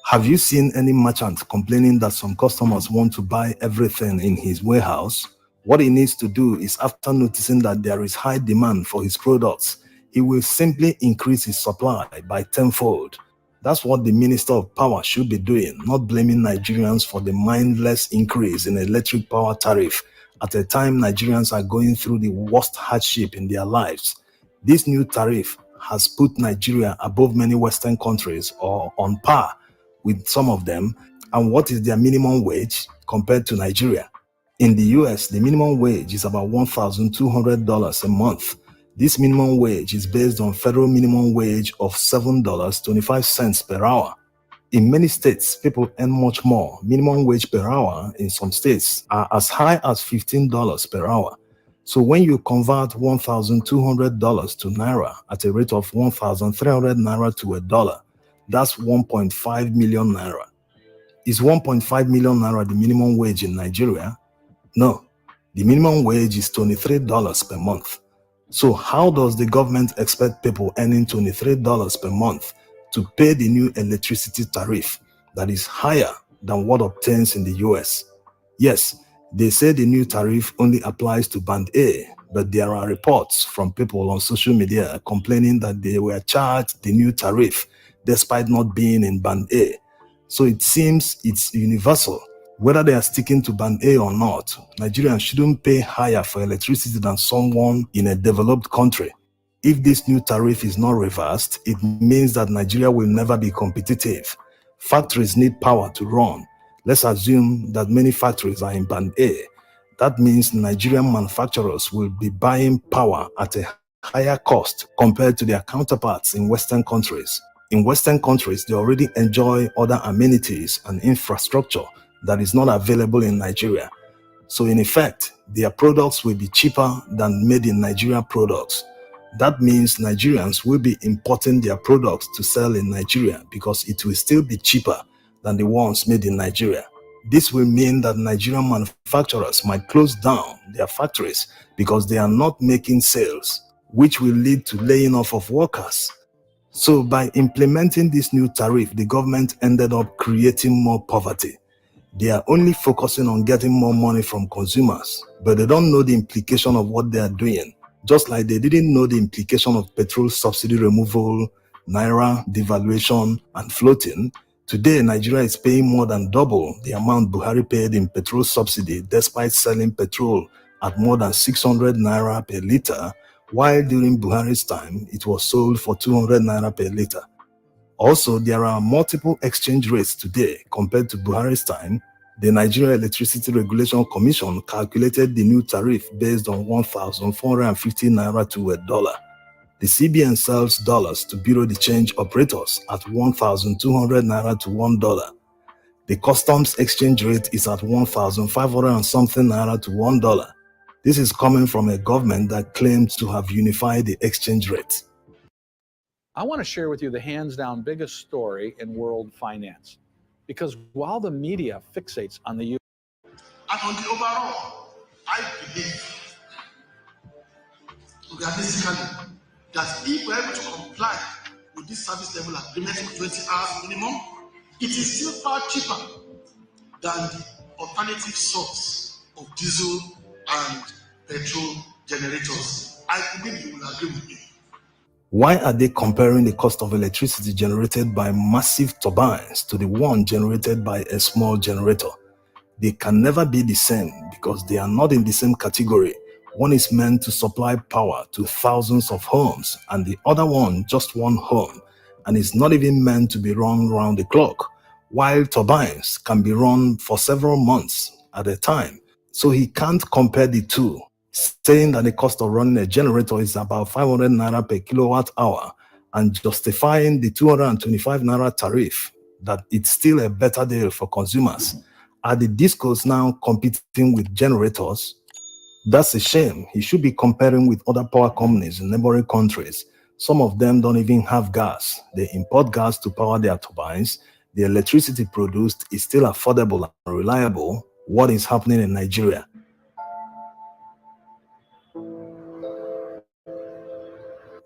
Have you seen any merchant complaining that some customers want to buy everything in his warehouse? What he needs to do is, after noticing that there is high demand for his products, he will simply increase his supply by tenfold. That's what the Minister of Power should be doing, not blaming Nigerians for the mindless increase in electric power tariff at a time Nigerians are going through the worst hardship in their lives. This new tariff has put Nigeria above many Western countries, or on par with some of them. And what is their minimum wage compared to Nigeria? In the US, the minimum wage is about $1,200 a month. This minimum wage is based on federal minimum wage of $7.25 per hour. In many states, people earn much more. Minimum wage per hour in some states are as high as $15 per hour. So when you convert $1,200 to naira at a rate of 1,300 naira to a dollar, that's 1.5 million naira. Is 1.5 million naira the minimum wage in Nigeria? No. The minimum wage is $23 per month. So how does the government expect people earning $23 per month to pay the new electricity tariff that is higher than what obtains in the US? Yes, they say the new tariff only applies to Band A, but there are reports from people on social media complaining that they were charged the new tariff despite not being in Band A. So it seems it's universal. Whether they are sticking to Band A or not, Nigerians shouldn't pay higher for electricity than someone in a developed country. If this new tariff is not reversed, it means that Nigeria will never be competitive. Factories need power to run. Let's assume that many factories are in Band A. That means Nigerian manufacturers will be buying power at a higher cost compared to their counterparts in Western countries. In Western countries, they already enjoy other amenities and infrastructure that is not available in Nigeria. So in effect, their products will be cheaper than made in Nigeria products. That means Nigerians will be importing their products to sell in Nigeria because it will still be cheaper than the ones made in Nigeria. This will mean that Nigerian manufacturers might close down their factories because they are not making sales, which will lead to laying off of workers. So by implementing this new tariff, the government ended up creating more poverty. They are only focusing on getting more money from consumers, but they don't know the implication of what they are doing. Just like they didn't know the implication of petrol subsidy removal, naira devaluation, and floating. Today, Nigeria is paying more than double the amount Buhari paid in petrol subsidy despite selling petrol at more than 600 naira per liter, while during Buhari's time, it was sold for 200 naira per liter. Also, there are multiple exchange rates today compared to Buhari's time. The Nigeria Electricity Regulation Commission calculated the new tariff based on 1,450 naira to a dollar. The CBN sells dollars to bureau de change operators at 1,200 naira to $1. The customs exchange rate is at 1,500 and something naira to $1. This is coming from a government that claims to have unified the exchange rate. I want to share with you the hands down biggest story in world finance. Because while the media fixates on the And on the overall, I believe realistically that if we're able to comply with this service level agreement of 20 hours minimum, it is still far cheaper than the alternative source of diesel and petrol generators. I believe you will agree with me. Why are they comparing the cost of electricity generated by massive turbines to the one generated by a small generator? They can never be the same because they are not in the same category. One is meant to supply power to thousands of homes, and the other one just one home, and is not even meant to be run round the clock, while turbines can be run for several months at a time. So he can't compare the two, saying that the cost of running a generator is about 500 naira per kilowatt hour and justifying the 225 naira tariff, that it's still a better deal for consumers. Are the discos now competing with generators? That's a shame. He should be comparing with other power companies in neighboring countries. Some of them don't even have gas. They import gas to power their turbines. The electricity produced is still affordable and reliable. What is happening in Nigeria?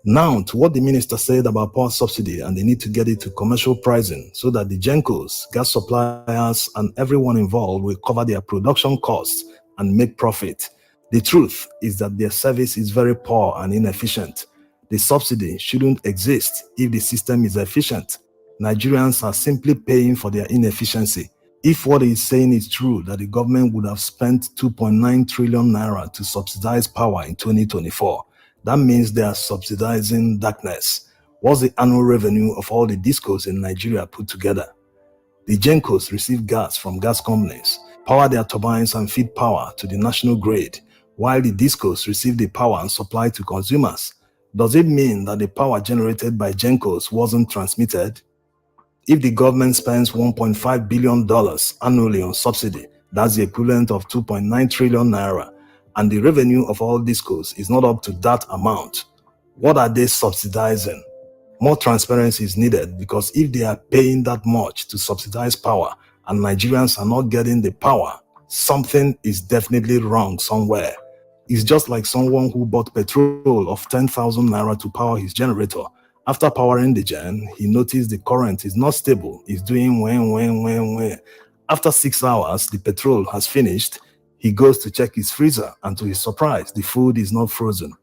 Now, to what the minister said about power subsidy and the need to get it to commercial pricing so that the gencos, gas suppliers, and everyone involved will cover their production costs and make profit. The truth is that their service is very poor and inefficient. The subsidy shouldn't exist if the system is efficient. Nigerians are simply paying for their inefficiency. If what he is saying is true, that the government would have spent 2.9 trillion naira to subsidize power in 2024, that means they are subsidizing darkness. What's the annual revenue of all the discos in Nigeria put together? The gencos receive gas from gas companies, power their turbines and feed power to the national grid, while the discos receive the power and supply to consumers. Does it mean that the power generated by gencos wasn't transmitted? If the government spends $1.5 billion annually on subsidy, that's the equivalent of 2.9 trillion naira, and the revenue of all discos is not up to that amount, what are they subsidizing? More transparency is needed, because if they are paying that much to subsidize power and Nigerians are not getting the power, something is definitely wrong somewhere. It's just like someone who bought petrol of 10,000 naira to power his generator. After powering the gen, he noticed the current is not stable. It's doing when. After 6 hours, the petrol has finished. He goes to check his freezer, and to his surprise, the food is not frozen.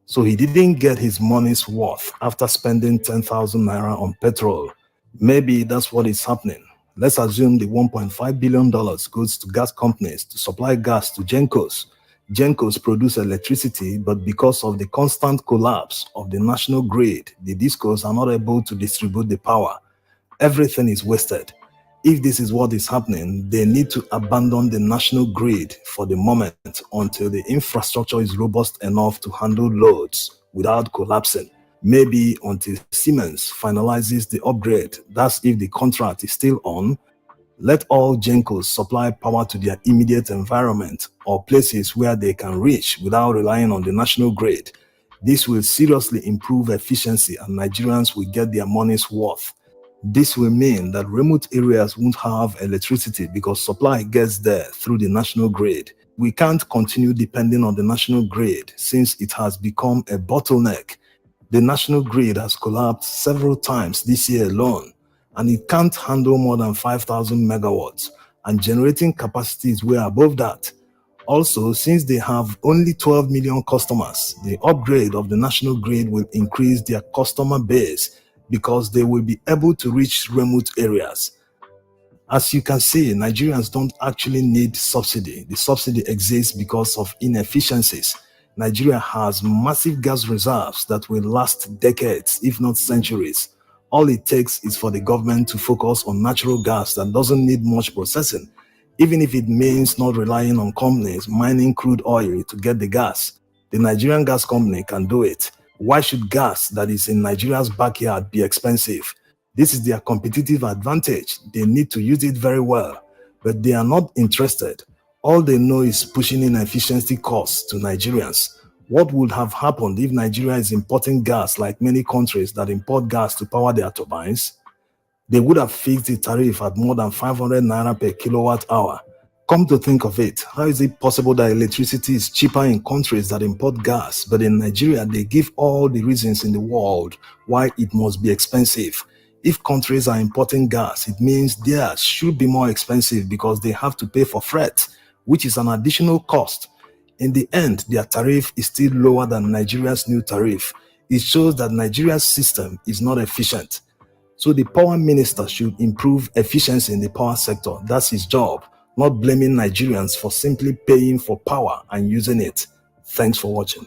So he didn't get his money's worth after spending 10,000 naira on petrol. Maybe that's what is happening. Let's assume the $1.5 billion goes to gas companies to supply gas to gencos. Gencos produce electricity, but because of the constant collapse of the national grid, the discos are not able to distribute the power. Everything is wasted. If this is what is happening, they need to abandon the national grid for the moment until the infrastructure is robust enough to handle loads without collapsing. Maybe until Siemens finalizes the upgrade. That's if the contract is still on. Let all Gencos supply power to their immediate environment or places where they can reach without relying on the national grid. This will seriously improve efficiency and Nigerians will get their money's worth. This will mean that remote areas won't have electricity because supply gets there through the national grid. We can't continue depending on the national grid since it has become a bottleneck. The national grid has collapsed several times this year alone, and it can't handle more than 5,000 megawatts, and generating capacity is way above that. Also, since they have only 12 million customers, the upgrade of the national grid will increase their customer base because they will be able to reach remote areas. As you can see, Nigerians don't actually need subsidy. The subsidy exists because of inefficiencies. Nigeria has massive gas reserves that will last decades, if not centuries. All it takes is for the government to focus on natural gas that doesn't need much processing, even if it means not relying on companies mining crude oil to get the gas. The Nigerian gas company can do it. Why should gas that is in Nigeria's backyard be expensive? This is their competitive advantage. They need to use it very well, but they are not interested. All they know is pushing inefficiency costs to Nigerians. What would have happened if Nigeria is importing gas like many countries that import gas to power their turbines? They would have fixed the tariff at more than 500 naira per kilowatt hour. Come to think of it, how is it possible that electricity is cheaper in countries that import gas, but in Nigeria they give all the reasons in the world why it must be expensive? If countries are importing gas, it means theirs should be more expensive because they have to pay for freight, which is an additional cost. In the end, their tariff is still lower than Nigeria's new tariff. It shows that Nigeria's system is not efficient. So the power minister should improve efficiency in the power sector. That's his job, not blaming Nigerians for simply paying for power and using it. Thanks for watching.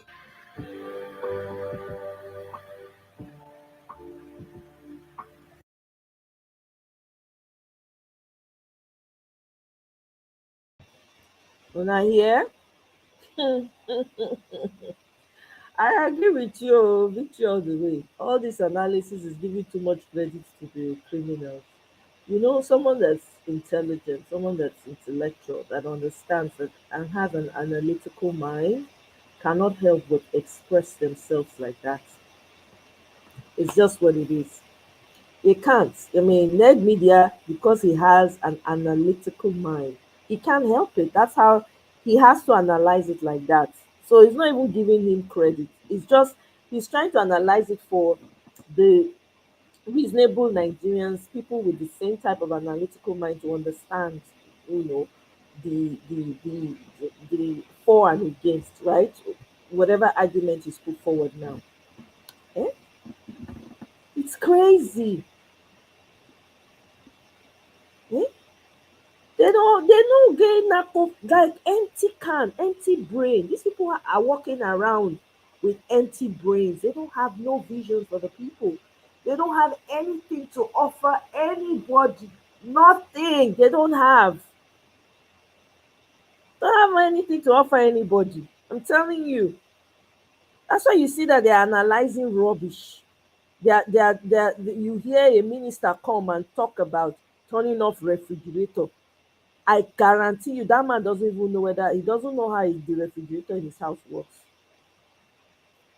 Una here? I agree with you, victory all the way. All this analysis is giving too much credit to the criminals. You know, someone that's intelligent, someone that's intellectual, that understands that and has an analytical mind cannot help but express themselves like that. It's just what it is. He can't. I mean, Ned Media, because he has an analytical mind, he can't help it. That's how he has to analyze it like that. So it's not even giving him credit. It's just he's trying to analyze it for the reasonable Nigerians, people with the same type of analytical mind to understand, you know, the for and against, right? Whatever argument is put forward now. Eh? It's crazy. Eh? They don't get enough of like empty can, empty brain. These people are walking around with empty brains. They don't have no vision for the people. They don't have anything to offer anybody. Nothing. They don't have anything to offer anybody. I'm telling you. That's why you see that they're analyzing rubbish. You hear a minister come and talk about turning off refrigerator. I guarantee you that man doesn't even know whether he doesn't know how the refrigerator in his house works.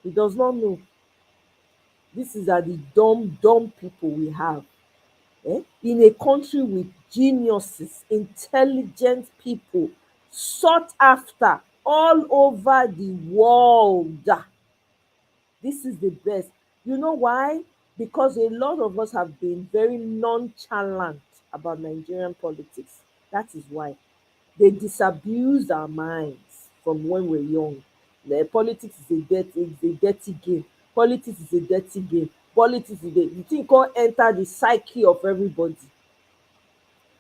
He does not know. This is are the dumb people we have. In a country with geniuses, intelligent people, sought after all over the world. This is the best. You know why? Because a lot of us have been very nonchalant about Nigerian politics. That is why. They disabuse our minds from when we're young. The politics is a dirty game. Politics is a dirty game. Politics is the thing called enter the psyche of everybody.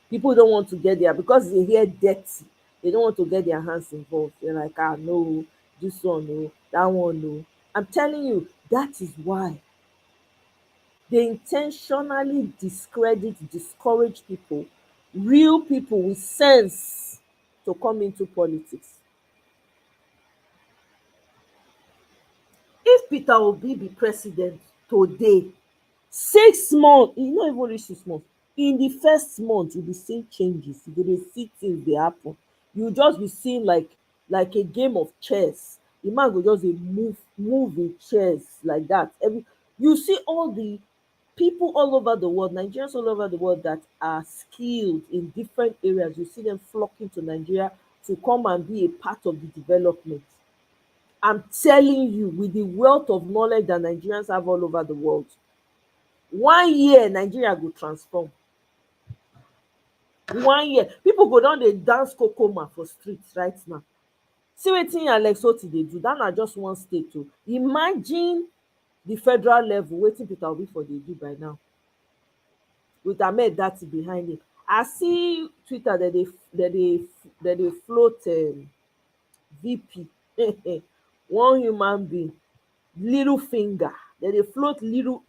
People don't want to get there because they hear dirty. They don't want to get their hands involved. They're like, ah, no, this one, no, that one, no. I'm telling you, that is why they intentionally discredit, discourage people real people with sense to come into politics. If Peter Obi be president today, 6 months, e no even reach 6 months, in the first month you be seeing changes, you go dey see things dey happen. You just be seeing like a game of chess. The man go just dey move in chess like that. You see all the people all over the world, Nigerians all over the world that are skilled in different areas, you see them flocking to Nigeria to come and be a part of the development. I'm telling you, with the wealth of knowledge that Nigerians have all over the world, 1 year Nigeria go transform. 1 year people go don dey dance kokoma for street right now. See wetin Alex Oti dey do, dat na just one state o. Imagine the federal level, wetin Peter Obi for dey do by now with Ahmed Dati behind him. I see Twitter dem dey float VP one human being, little finger, dem dey float little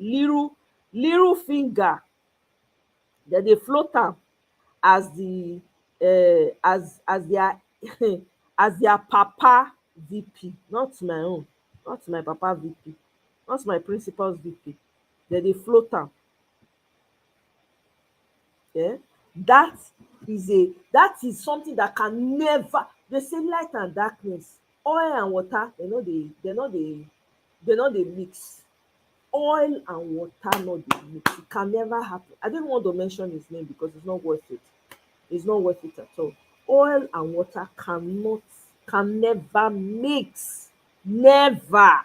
finger, dem dey float am as the as their as their papa VP, not my own, not my papa VP, not my principal's VP. Dem dey float am. Yeah, that that is something that can never. They say light and darkness, oil and water, they no dey mix. Oil and water no dey mix. It can never happen. I don't want to mention his name because it's not worth it. It's not worth it at all. Oil and water can never mix. Never.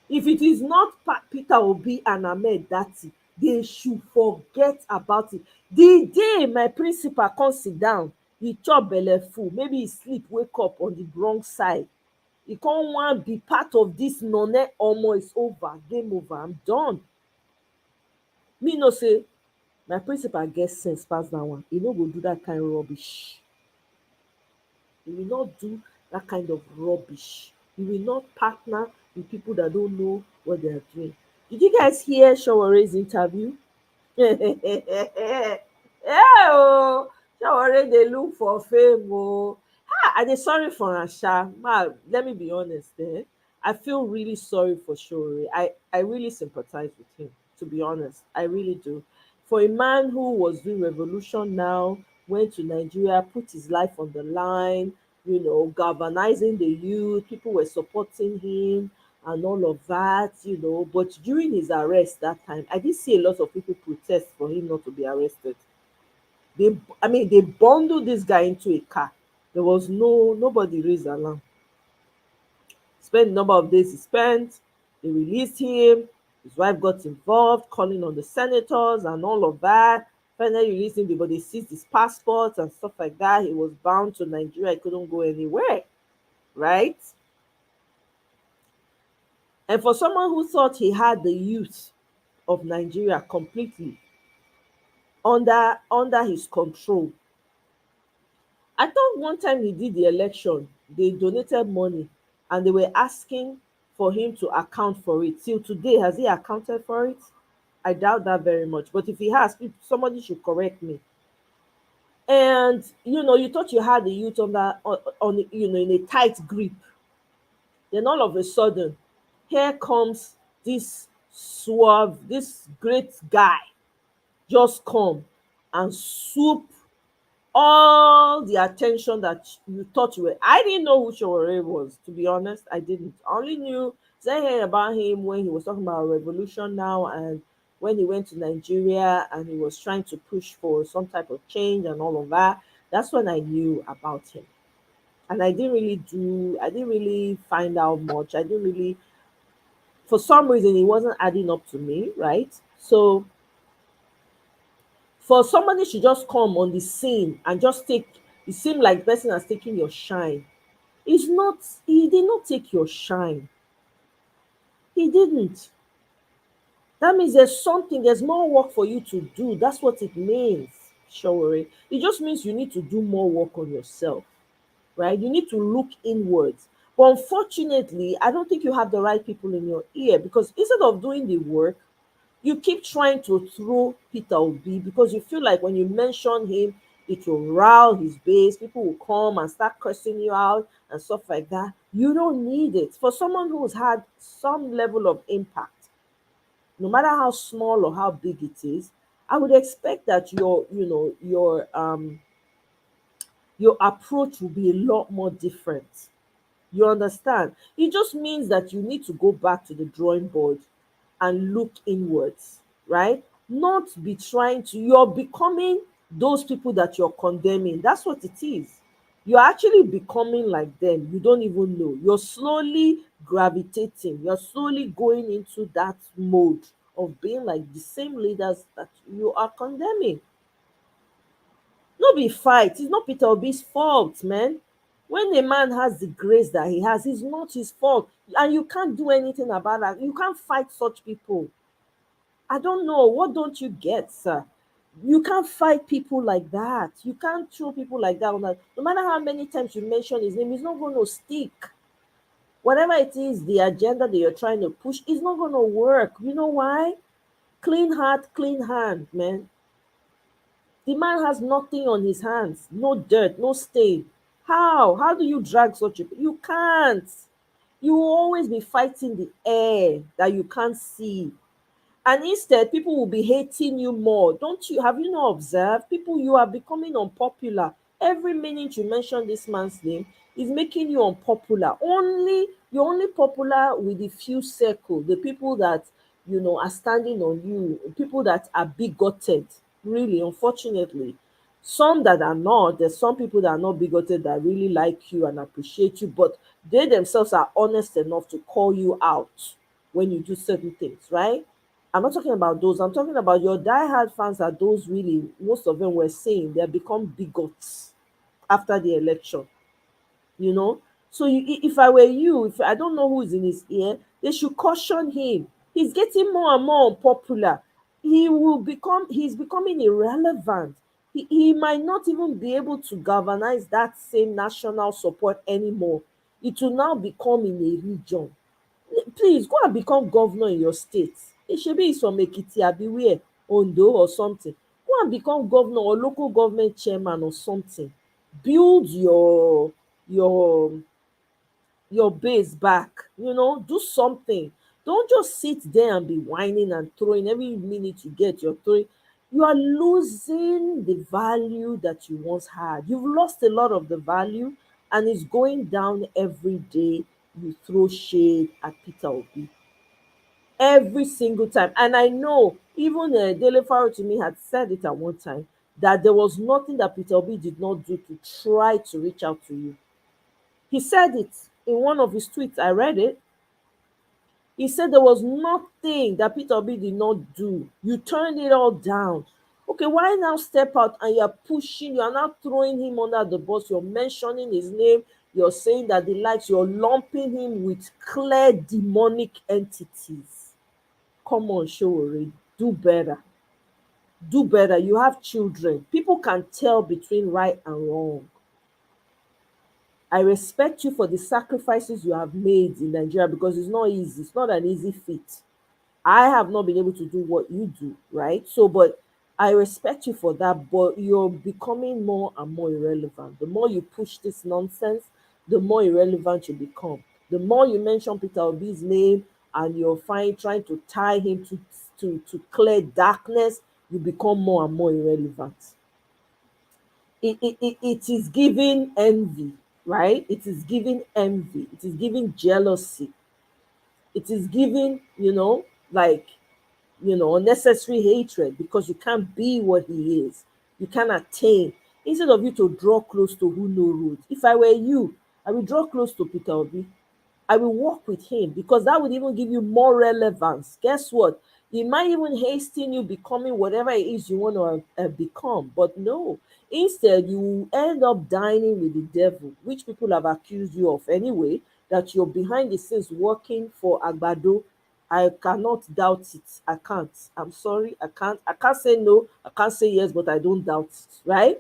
If it is not Peter Obi and Ahmed Dati, they should forget about it. The day my principal come sit down, he chop belle full, maybe he sleep wake up on the wrong side, he come wan be part of this nonne, omo, is over, game over, I'm done. Me know say my principal get sense pass that one. He no go do that kind rubbish. He will not do that kind of rubbish. He will not partner with people that don't know what they are doing. Did you guys hear Showore's interview? Yeah, oh, Shawore dey look for fame oh. I dey sorry for am sha. Let me be honest, I feel really sorry for Shawore. I really sympathize with him, to be honest. I really do. For a man who was doing revolution now, went to Nigeria, put his life on the line, galvanizing the youth, people were supporting him and all of that. But during his arrest that time, I did see a lot of people protest for him not to be arrested. They bundled this guy into a car. There was nobody raised alarm. Spent the number of days he spent, they released him. His wife got involved, calling on the senators and all of that. Finally released him, but they seized his passport and stuff like that. He was bound to Nigeria, he couldn't go anywhere, right? And for someone who thought he had the youth of Nigeria completely under his control, I thought one time he did the election, they donated money and they were asking for him to account for it. Till today, has he accounted for it? I doubt that very much. But if he has, somebody should correct me. And you thought you had the youth on in a tight grip. Then all of a sudden, here comes this suave, this great guy, just come and swoop all the attention that you thought you were. I didn't know who Shawore was, to be honest. I didn't. I only knew saying about him when he was talking about revolution now, and when he went to Nigeria and he was trying to push for some type of change and all of that. That's when I knew about him. And I didn't really find out much. I didn't really, for some reason, it wasn't adding up to me, right? So for somebody to just come on the scene and just take, it seemed like the person has taken your shine. It's not, he did not take your shine. He didn't. That means there's more work for you to do. That's what it means, Shawari. It just means you need to do more work on yourself, right? You need to look inwards. But unfortunately, I don't think you have the right people in your ear, because instead of doing the work, You keep trying to throw Peter Obi because you feel like when you mention him, it will rile his base. People will come and start cursing you out and stuff like that. You don't need it. For someone who's had some level of impact, no matter how small or how big it is, I would expect that your approach will be a lot more different. You understand? It just means that you need to go back to the drawing board and look inwards, right? Not be trying to, you're becoming those people that you're condemning. That's what it is. You're actually becoming like them. You don't even know. You're slowly gravitating, you're slowly going into that mode of being like the same leaders that you are condemning. No be fight, it's not Peter Obi's fault, man. When a man has the grace that he has, it's not his fault, and you can't do anything about that. You can't fight such people. I don't know, what don't you get, sir? You can't fight people like that. You can't throw people like that on that. No matter how many times you mention his name, he's not going to stick. Whatever it is, the agenda that you're trying to push is not going to work. You know why? Clean heart, clean hand, man. The man has nothing on his hands, no dirt, no stain. How do you drag such a, you can't. You will always be fighting the air that you can't see, and instead people will be hating you more. Don't you, have you not observed people, you are becoming unpopular every minute you mention this man's name is making you unpopular. Only you're only popular with the few circle, the people that are standing on you, people that are bigoted. Really, unfortunately, some that are not, there's some people that are not bigoted that really like you and appreciate you, but they themselves are honest enough to call you out when you do certain things, right? I'm not talking about those. I'm talking about your diehard fans are those, really, most of them were saying they become bigots after the election, you know. So if I were you, if I don't know who is in his ear, they should caution him. He's getting more and more unpopular. He's becoming irrelevant. He might not even be able to galvanize that same national support anymore. It will now become in a region. Please go and become governor in your state. Shebi is from Ekiti, abi where, Ondo or something. Go and become governor or local government chairman or something. Build your your base back. Do something. Don't just sit there and be whining and throwing every minute you get. You're throwing. You are losing the value that you once had. You've lost a lot of the value, and it's going down every day. You throw shade at Peter Obi every single time. And I know even Dele Faro to me had said it at one time that there was nothing that Peter Obi did not do to try to reach out to you. He said it in one of his tweets. I read it. He said there was nothing that Peter Obi did not do. You turned it all down. Okay, why now step out and you're pushing, you're now throwing him under the bus, you're mentioning his name, you're saying that the likes, you're lumping him with clear demonic entities. Come on, Showore, do better. Do better. You have children. People can tell between right and wrong. I respect you for the sacrifices you have made in Nigeria because it's not easy. It's not an easy feat. I have not been able to do what you do, right? So, but I respect you for that, but you're becoming more and more irrelevant. The more you push this nonsense, the more irrelevant you become. The more you mention Peter Obi's name and you're trying to tie him to clear darkness, you become more and more irrelevant. It is giving envy, right? It is giving envy. It is giving jealousy. It is giving, like unnecessary hatred because you can't be what he is. You can't attain. Instead of you to draw close to who know road. If I were you, I would draw close to Peter Obi. I will work with him because that would even give you more relevance. Guess what? It might even hasten you becoming whatever it is you want to become. But no, instead, you end up dining with the devil, which people have accused you of anyway, that you're behind the scenes working for Agbado. I cannot doubt it. I can't. I'm sorry. I can't. I can't say no. I can't say yes, but I don't doubt it. Right?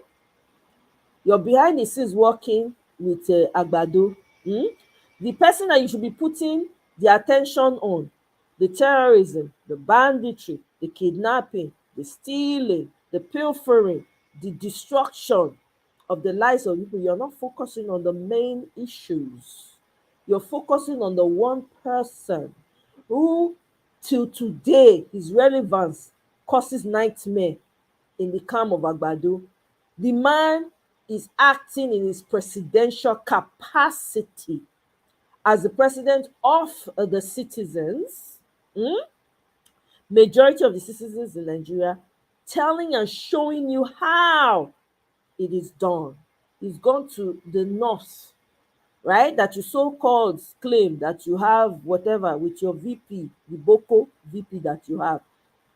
You're behind the scenes working with Agbado. The person that you should be putting the attention on, the terrorism, the banditry, the kidnapping, the stealing, the pilfering, the destruction of the lives of people. You're not focusing on the main issues. You're focusing on the one person who, till today, his relevance causes nightmare in the camp of Agbado. The man is acting in his presidential capacity as the president of the citizens, majority of the citizens in Nigeria, telling and showing you how it is done. He's gone to the north, right? That you so-called claim that you have whatever with your VP, the Boko VP that you have.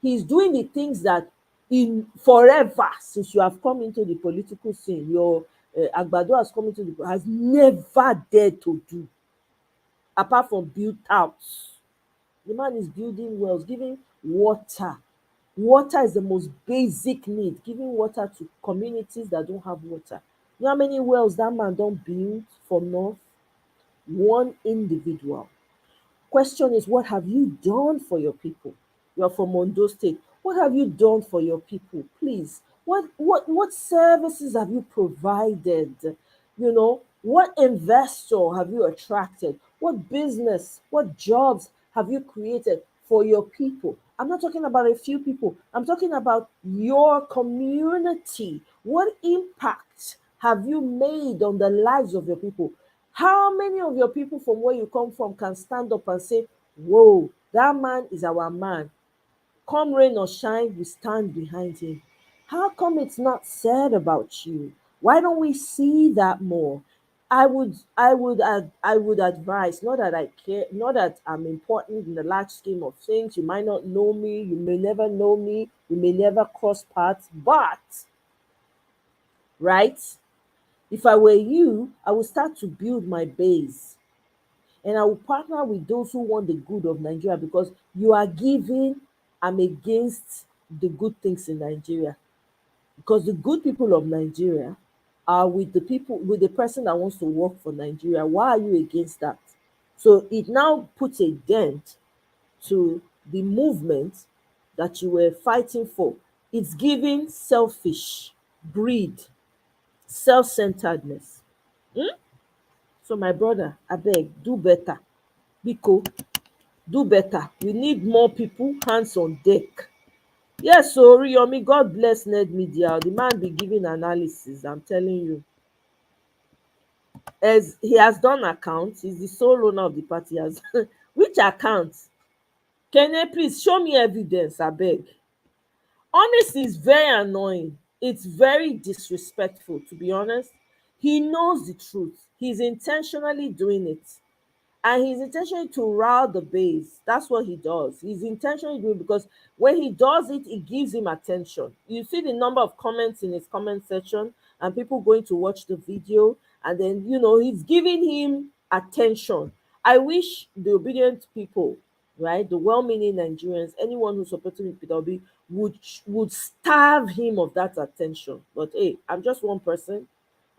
He's doing the things that in forever since you have come into the political scene, your Agbado has come into the has never dared to do, apart from build outs. The man is building wells, giving water. Water is the most basic need, giving water to communities that don't have water. You know how many wells that man don't build for North? One individual. Question is, what have you done for your people? You're from Ondo State. What have you done for your people? Please, what services have you provided? You know, what investor have you attracted? What business, what jobs have you created for your people? I'm not talking about a few people. I'm talking about your community. What impact have you made on the lives of your people? How many of your people from where you come from can stand up and say, whoa, that man is our man? Come rain or shine, we stand behind him. How come it's not said about you? Why don't we see that more? I would advise, not that I care, not that I'm important in the large scheme of things. You might not know me, you may never know me, we may never cross paths, but right, if I were you, I would start to build my base and I will partner with those who want the good of Nigeria, because you are giving, I'm against the good things in Nigeria. Because the good people of Nigeria are with the people, with the person that wants to work for Nigeria. Why are you against that? So it now puts a dent to the movement that you were fighting for. It's giving selfish, greed, self centeredness. So, my brother, I beg, do better. Biko, do better. We need more people, hands on deck. Yes, so Oriyomi, God bless Ned Media. The man be giving analysis, I'm telling you. As he has done accounts, he's the sole owner of the party. Has which account? Kene, please show me evidence, I beg. Honesty is very annoying. It's very disrespectful, to be honest. He knows the truth. He's intentionally doing it. And he's intentionally to rile the base. That's what he does. He's intentionally doing it because when he does it, it gives him attention. You see the number of comments in his comment section and people going to watch the video, and then he's giving him attention. I wish the obedient people, right, the well-meaning Nigerians, anyone who's supporting Peter Obi would starve him of that attention. But hey, I'm just one person.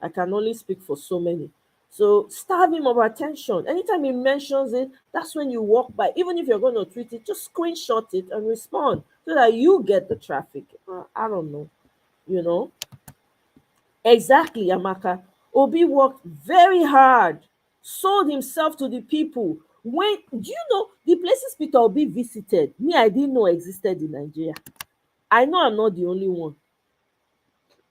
I can only speak for so many. So starve him of attention. Anytime he mentions it, that's when you walk by. Even if you're going to tweet it, just screenshot it and respond so that you get the traffic. I don't know. You know? Exactly, Amaka. Obi worked very hard, sold himself to the people. When do you know the places Peter Obi visited? Me, I didn't know existed in Nigeria. I know I'm not the only one.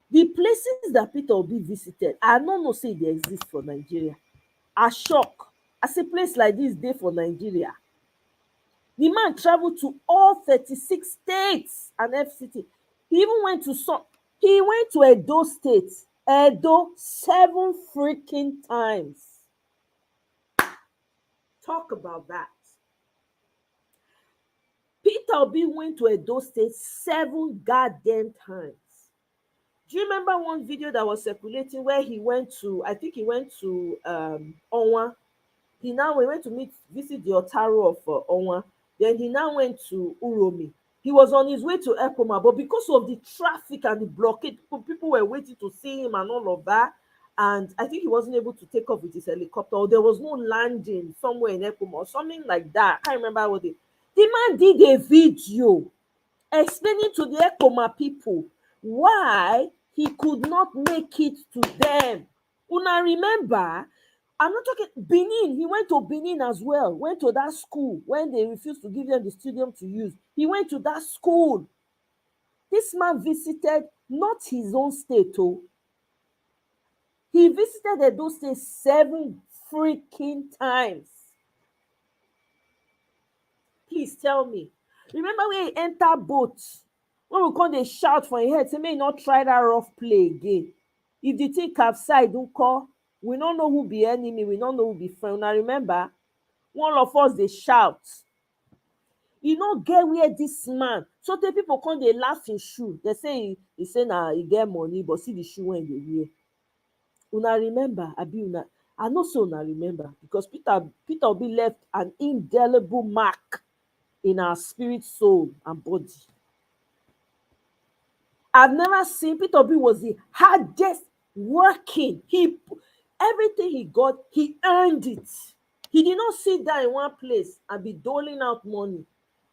The places that Peter Obi visited, I no know say they exist for Nigeria. I shock. As a place like this dey for Nigeria. The man traveled to all 36 states and FCT. He even went to some, he went to Edo State, Edo 7 freaking times. Talk about that. Peter Obi went to Edo State 7 goddamn times. Do you remember one video that was circulating where he went to, I think he went to Onwa. He went to visit the Otaro of Onwa. Then he now went to Uromi. He was on his way to Ekoma, but because of the traffic and the blockade, people were waiting to see him and all of that. And I think he wasn't able to take off with his helicopter, or there was no landing somewhere in Ekoma or something like that. I can't remember what the man did a video explaining to the Ekoma people why he could not make it to them. Una remember? I'm not talking Benin. He went to Benin as well. Went to that school when they refused to give them the stadium to use. He went to that school. This man visited not his own state, oh, he visited Edo State 7 freaking times. Please tell me. Remember when he enter boat, when we come dey shout for him head say make he not try that rough play again. If the thing capsize don call, we no know who be enemy, we no know who be friend. Una remember? One of us dey shout. E no get where dis man so tey people come dey laugh him shoe. Dey say he say na he get money but see the shoe wey he dey wear. Una remember? Abi una? I know say una remember because Peter Obi left an indelible mark in our spirit, soul, and body. I've never seen Peter Obi was the hardest working. Everything he got, he earned it. He did not sit down in one place and be doling out money.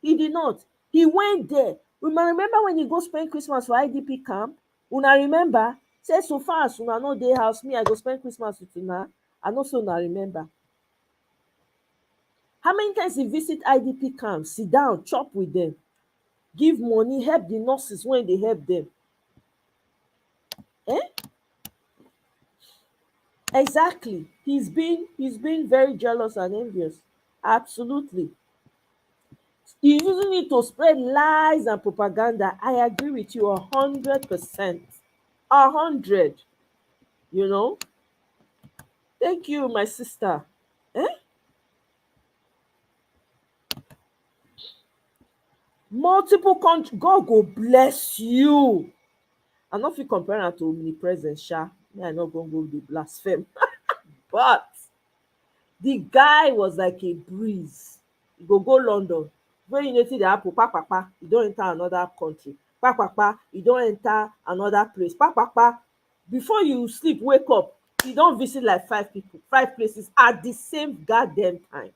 He did not. He went there. Remember when he go spend Christmas for IDP camp? Una remember? Say so far as una no dey house, me I go spend Christmas with una. I know so una remember. How many times he visit IDP camp, sit down, chop with them, give money, help the nurses when they help them? Eh? Exactly. He's been very jealous and envious. Absolutely. He's using it to spread lies and propaganda. I agree with you 100%. 100. You know? Thank you, my sister. Eh? Multiple countries. God go bless you. I no fit compare am to omnipresence, sha. Me, I no go dey blaspheme. But the guy was like a breeze. He go London. When you notice dey happen, kpakpakpa, you don enter another country. Kpakpakpa, you don enter another place. Kpakpakpa, before you sleep, wake up, you don visit like 5 people, 5 places at the same goddamn time.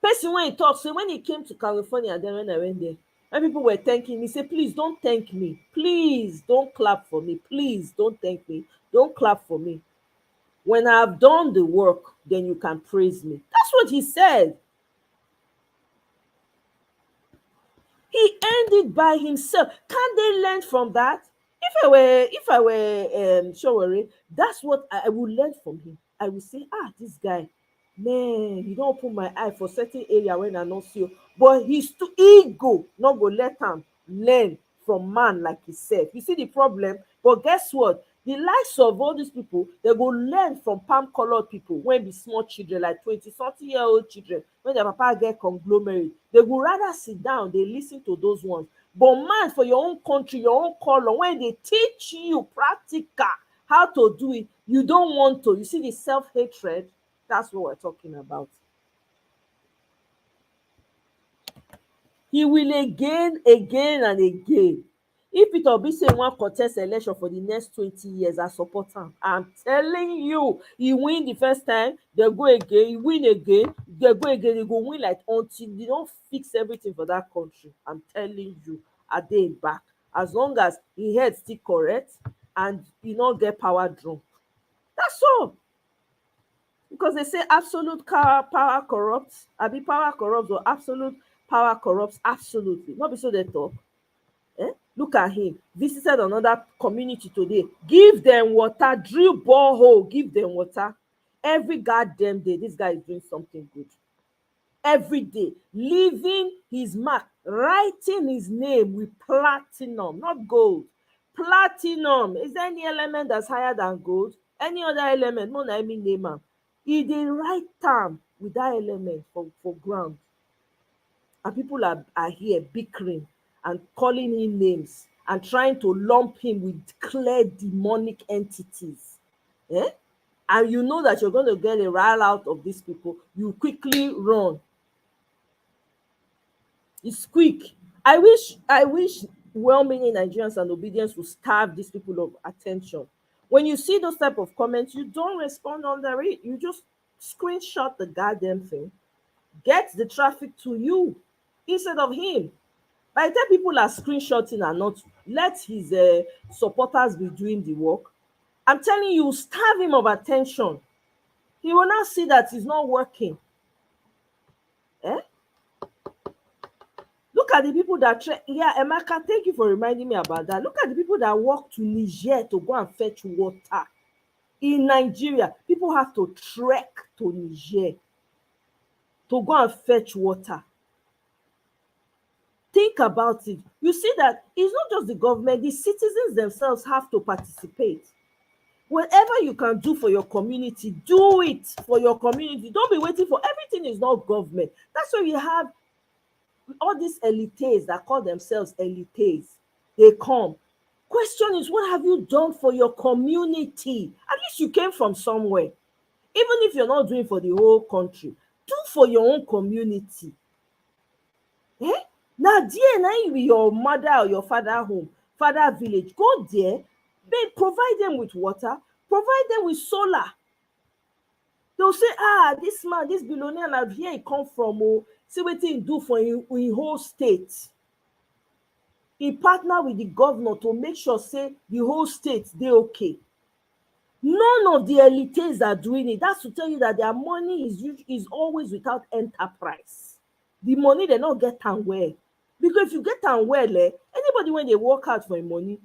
Person when he talk say when he came to California, then when I went there, when people were thanking me, say please don't thank me, please don't clap for me, please don't thank me, don't clap for me. When I have done the work, then you can praise me. That's what he said. He earned it by himself. Can't they learn from that? If I were Showore, that's what I would learn from him. I would say, this guy, man, he don't open my eye for certain area when I not see you. But he's too ego, not go let him learn from man like himself. You see the problem? But guess what? The likes of all these people, they go learn from palm colored people when be small children, like 20-something-year-old children, when their papa get conglomerate. They go rather sit down, they listen to those ones. But man, for your own country, your own color, when they teach you practical how to do it, you don't want to. You see the self-hatred? That's what we're talking about. He will again and again. If Peter Obi say he wan contest election for the next 20 years, I support am. I'm telling you, he win the first time, they go again, he win again, they go again, he go win like until they don fix everything for that country. I'm telling you, I dey him back. As long as him head still correct and he no get power drunk. That's all. Because they say absolute power corrupts. Abi power corrupts or absolute power corrupts absolutely. No be so they talk. Look at him. Visited another community today. Give them water. Drill borehole. Give them water. Every goddamn day, this guy is doing something good. Every day, leaving his mark, writing his name with platinum, not gold. Platinum. Is there any element that's higher than gold? Any other element? No, na me name am. He dey write am with that element for ground. And people are here bickering and calling him names and trying to lump him with clear demonic entities. And you know that you're going to get a rile out of these people, you quickly run. It's quick. I wish well-meaning Nigerians and obedience will starve these people of attention. When you see those type of comments, you don't respond under it. You just screenshot the goddamn thing. Get the traffic to you. instead of him. By the time people are screenshotting and not, let his supporters be doing the work. I'm telling you, starve him of attention. He will now see that it's not working. Eh? Look at the people that yeah, Emeka, thank you for reminding me about that. Look at the people that walk to Niger to go and fetch water. In Nigeria, people have to trek to Niger to go and fetch water. Think about it. You see that it's not just the government, the citizens themselves have to participate. Whatever you can do for your community, do it for your community. Don't be waiting for everything. Is not government. That's why you have all these elites that call themselves elites. They come. Question is, what have you done for your community? At least you came from somewhere. Even if you're not doing for the whole country, do for your own community. Eh? Now there na im be your mother or your father home, father village. Go there, provide them with water, provide them with solar. They'll say, ah, this man, this billionaire, na here he come from. Oh, see wetin he do for him whole state. He partner with the governor to make sure say the whole state dey okay. None of the elites are doing it. That's to tell you that their money is always without enterprise. The money they not get am well. Because if you get am well, anybody when they work out for money,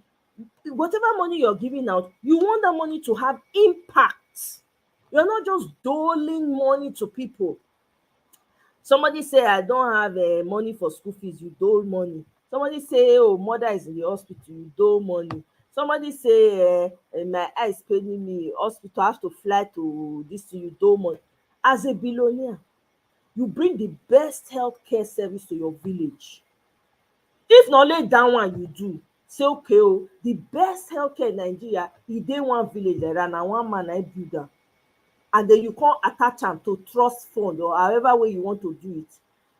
whatever money you're giving out, you want that money to have impact. You're not just doling money to people. Somebody say, I don't have money for school fees, you dole money. Somebody say, oh, mother is in the hospital, you dole money. Somebody say, my eye is paining me, hospital, I have to fly to this, you dole money. As a billionaire, you bring the best healthcare service to your village. If not only that one you do, say, okay, oh, the best healthcare in Nigeria, e dey one village like that, na one man I build am. And then you can't attach them to trust fund or however way you want to do it.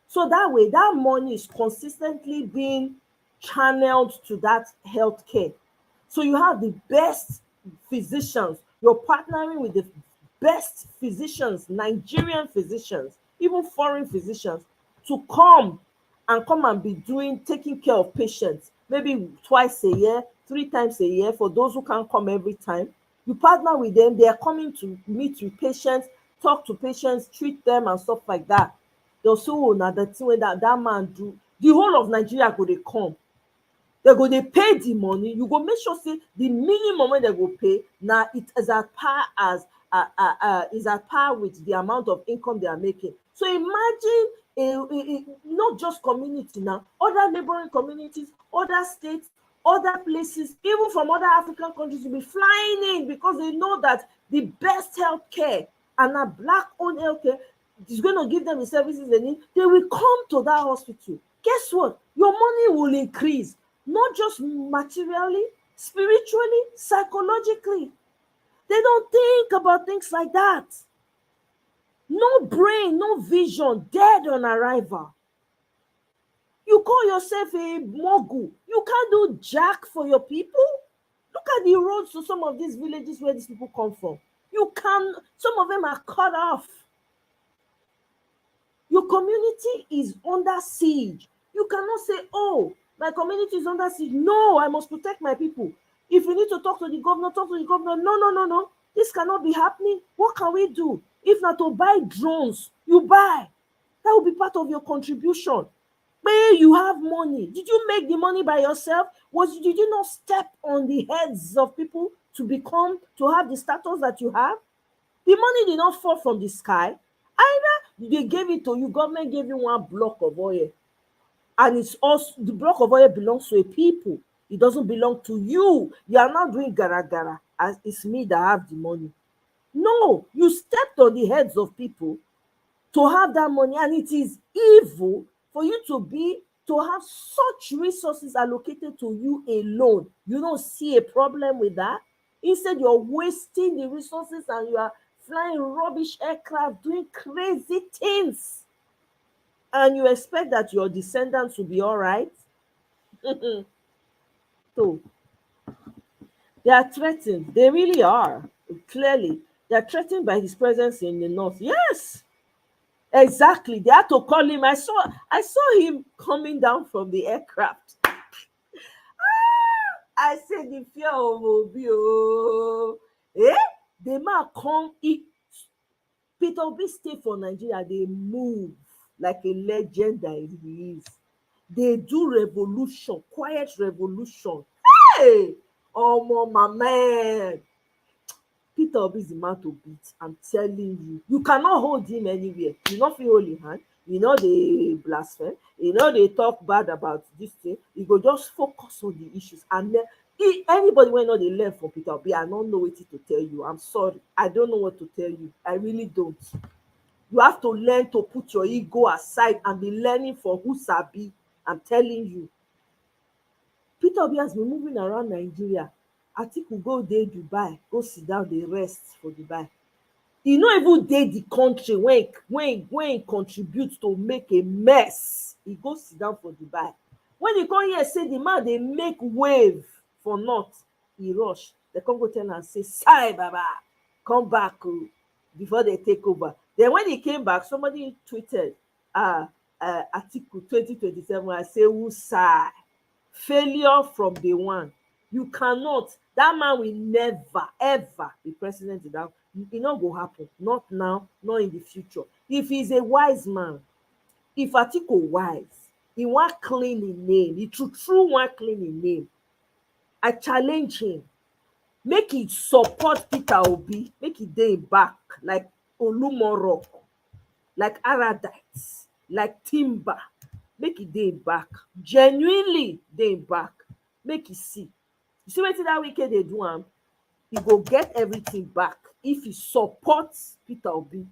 So that way, that money is consistently being channeled to that healthcare. So you have the best physicians. You're partnering with the best physicians, Nigerian physicians, even foreign physicians, to come and be taking care of patients, maybe twice a year, 3 times a year for those who can't come every time. You partner with them, they are coming to meet with patients, talk to patients, treat them and stuff like that. They'll say, oh, now the thing that man do, the whole of Nigeria go they come. They go they pay the money. You go make sure say the minimum when they go pay now it is at par as is at par with the amount of income they are making. So imagine not just community now, other neighboring communities, other states, other places, even from other African countries will be flying in because they know that the best healthcare and a black-owned healthcare is going to give them the services they need. They will come to that hospital. Guess what? Your money will increase, not just materially, spiritually, psychologically. They don't think about things like that. No brain, no vision, dead on arrival. You call yourself a mogul. You can't do jack for your people. Look at the roads to some of these villages where these people come from. Some of them are cut off. Your community is under siege. You cannot say, oh, my community is under siege. No, I must protect my people. If you need to talk to the governor, talk to the governor. No, no, no, no. This cannot be happening. What can we do? If not to buy drones, you buy. That will be part of your contribution. Where you have money. Did you make the money by yourself? Did you not step on the heads of people to have the status that you have? The money did not fall from the sky. Either they gave it to you, government gave you one block of oil, and it's also the block of oil belongs to a people. It doesn't belong to you. You are not doing gara gara as it's me that have the money. No, you stepped on the heads of people to have that money, and it is evil for you to have such resources allocated to you alone. You don't see a problem with that. Instead, you're wasting the resources and you are flying rubbish aircraft, doing crazy things, and you expect that your descendants will be all right. So they are threatened. They really are. Clearly, they are threatened by his presence in the north. Yes, Exactly. They had to call him. I saw him coming down from the aircraft. I said the fear of Obi. Oh. Eh? The man come. Peter Obi stay for Nigeria. They move like a legend that he is. They do revolution, quiet revolution. Hey, my man. Peter Obi is the man to beat. I'm telling you. You cannot hold him anywhere. You no fit hold him hand. You know they blaspheme. You know they talk bad about this thing. You go just focus on the issues. And then anybody wey no dey learn from Peter Obi, I no know wetin to tell you. I'm sorry. I don't know what to tell you. I really don't. You have to learn to put your ego aside and be learning from who sabi. I'm telling you. Peter Obi has been moving around Nigeria. Atiku go dey Dubai, go sit down dey rest for Dubai. E no even dey the country when e contribute to make a mess. E go sit down for Dubai. When e come hear say the man dey make wave for north, e rush. Dem come go tell am say, "Sai baba, come back o," before they take over. Then when he came back, somebody tweeted, Atiku 2027. I say, who sigh? Failure from day one. You cannot. That man will never ever be president. In that e no go happen. Not now, not in the future. If he's a wise man, if Atiku wise, he wan clean him name. He true wan clean him name. I challenge him. Make he support Peter Obi. Make he dey him back like Olumoro, like Aradite, like Timber. Make e dey him back. Genuinely dey him back. Make e see. You see wetin dat Wike dey do am? He go get everything back if he support Peter Obi.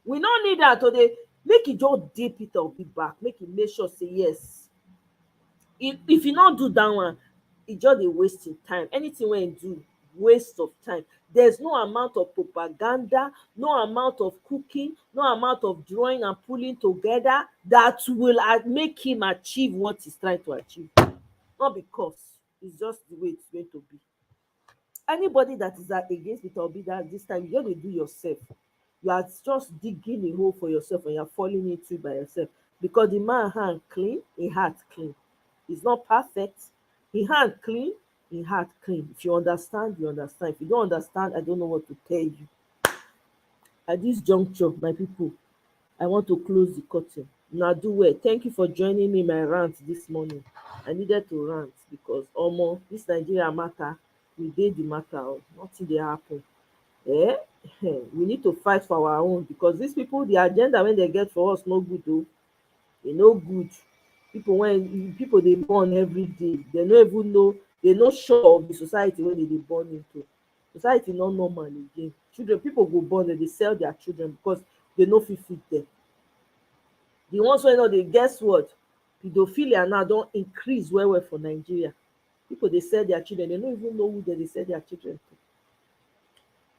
We no need am to dey make e just dey Peter Obi back. Make e make sure say yes. If e no do dat one, e just dey waste him time. Anything wey e do, waste of time. There's no amount of propaganda, no amount of cooking, no amount of drawing and pulling together that will make him achieve what he's trying to achieve. Not because it's just the way it's going to be. Anybody that is against Peter Obi that this time, you just dey do yourself. You are just digging a hole for yourself and you're falling into it by yourself. Because the man hand clean, him heart clean. He's not perfect. Him hand clean, him heart clean. If you understand, you understand. If you don't understand, I don't know what to tell you. At this juncture, my people, I want to close the curtain. Now do well. Thank you for joining me in my rant this morning. I needed to rant because this Nigeria matter, we dey the matter. Nothing dey happen. Eh? We need to fight for our own because these people, the agenda when they get for us no good though. E no good. People dey born every day, they no even know, they no sure of the society wey they dey born into. Society no normal again. Children, people go born, they dey sell their children because they no fit feed them. The ones wey no dey, guess what? Pedophilia now don increase well well for Nigeria. People dey sell their children, they no even know who dem dey sell their children to.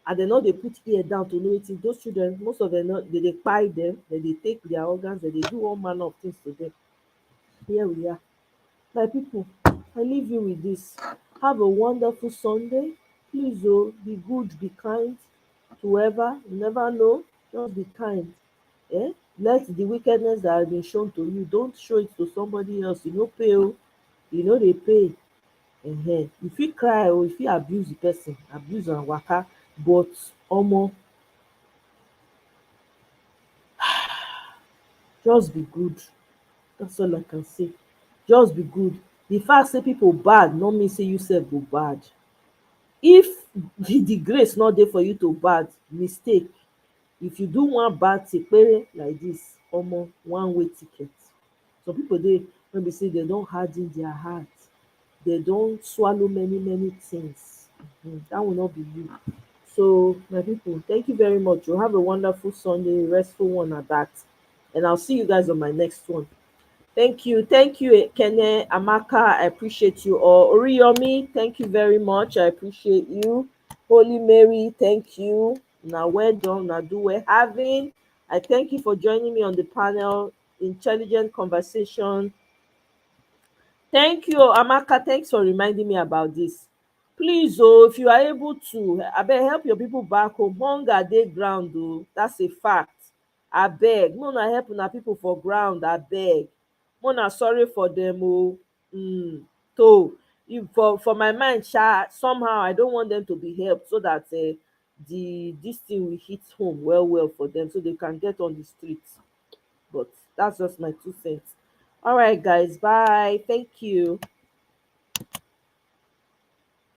And dem no dey put ear down to know wetin those children, most of them they dey kpai them, they dey take their organs, they dey do all manner of things to them. Here we are. My people, I leave you with this. Have a wonderful Sunday. Please be good, be kind to whoever. You never know, just be kind. Let the wickedness that has been shown to you, don't show it to somebody else. You no pay. You know they pay. You fit cry or you fit abuse the person, abuse and waka, but just be good. That's all I can say. Just be good. The fact say people bad no mean say you sef go bad. If the grace not there for you to bad, mistake. If you do one bad thing like this, one way ticket. Some people dey when be say they don harden their heart, they don swallow many things. That will not be you. So my people, thank you very much. You have a wonderful Sunday, restful one at that, and I'll see you guys on my next one. Thank you, Kene, Amaka. I appreciate you all. Oriyomi, thank you very much. I appreciate you. Holy Mary, thank you. Now well done. Now do well having. I thank you for joining me on the panel. Intelligent conversation. Thank you, Amaka. Thanks for reminding me about this. Please, if you are able to, I better help your people back home. Hunger dey ground, that's a fact. Abeg, make una help una people for ground, abeg. Make una sorry for dem o. To if for my mind somehow I don't want them to be helped, so that the this thing will hit home well well for them, so they can get on the streets. But that's just my 2 cents. All right, guys, bye, thank you.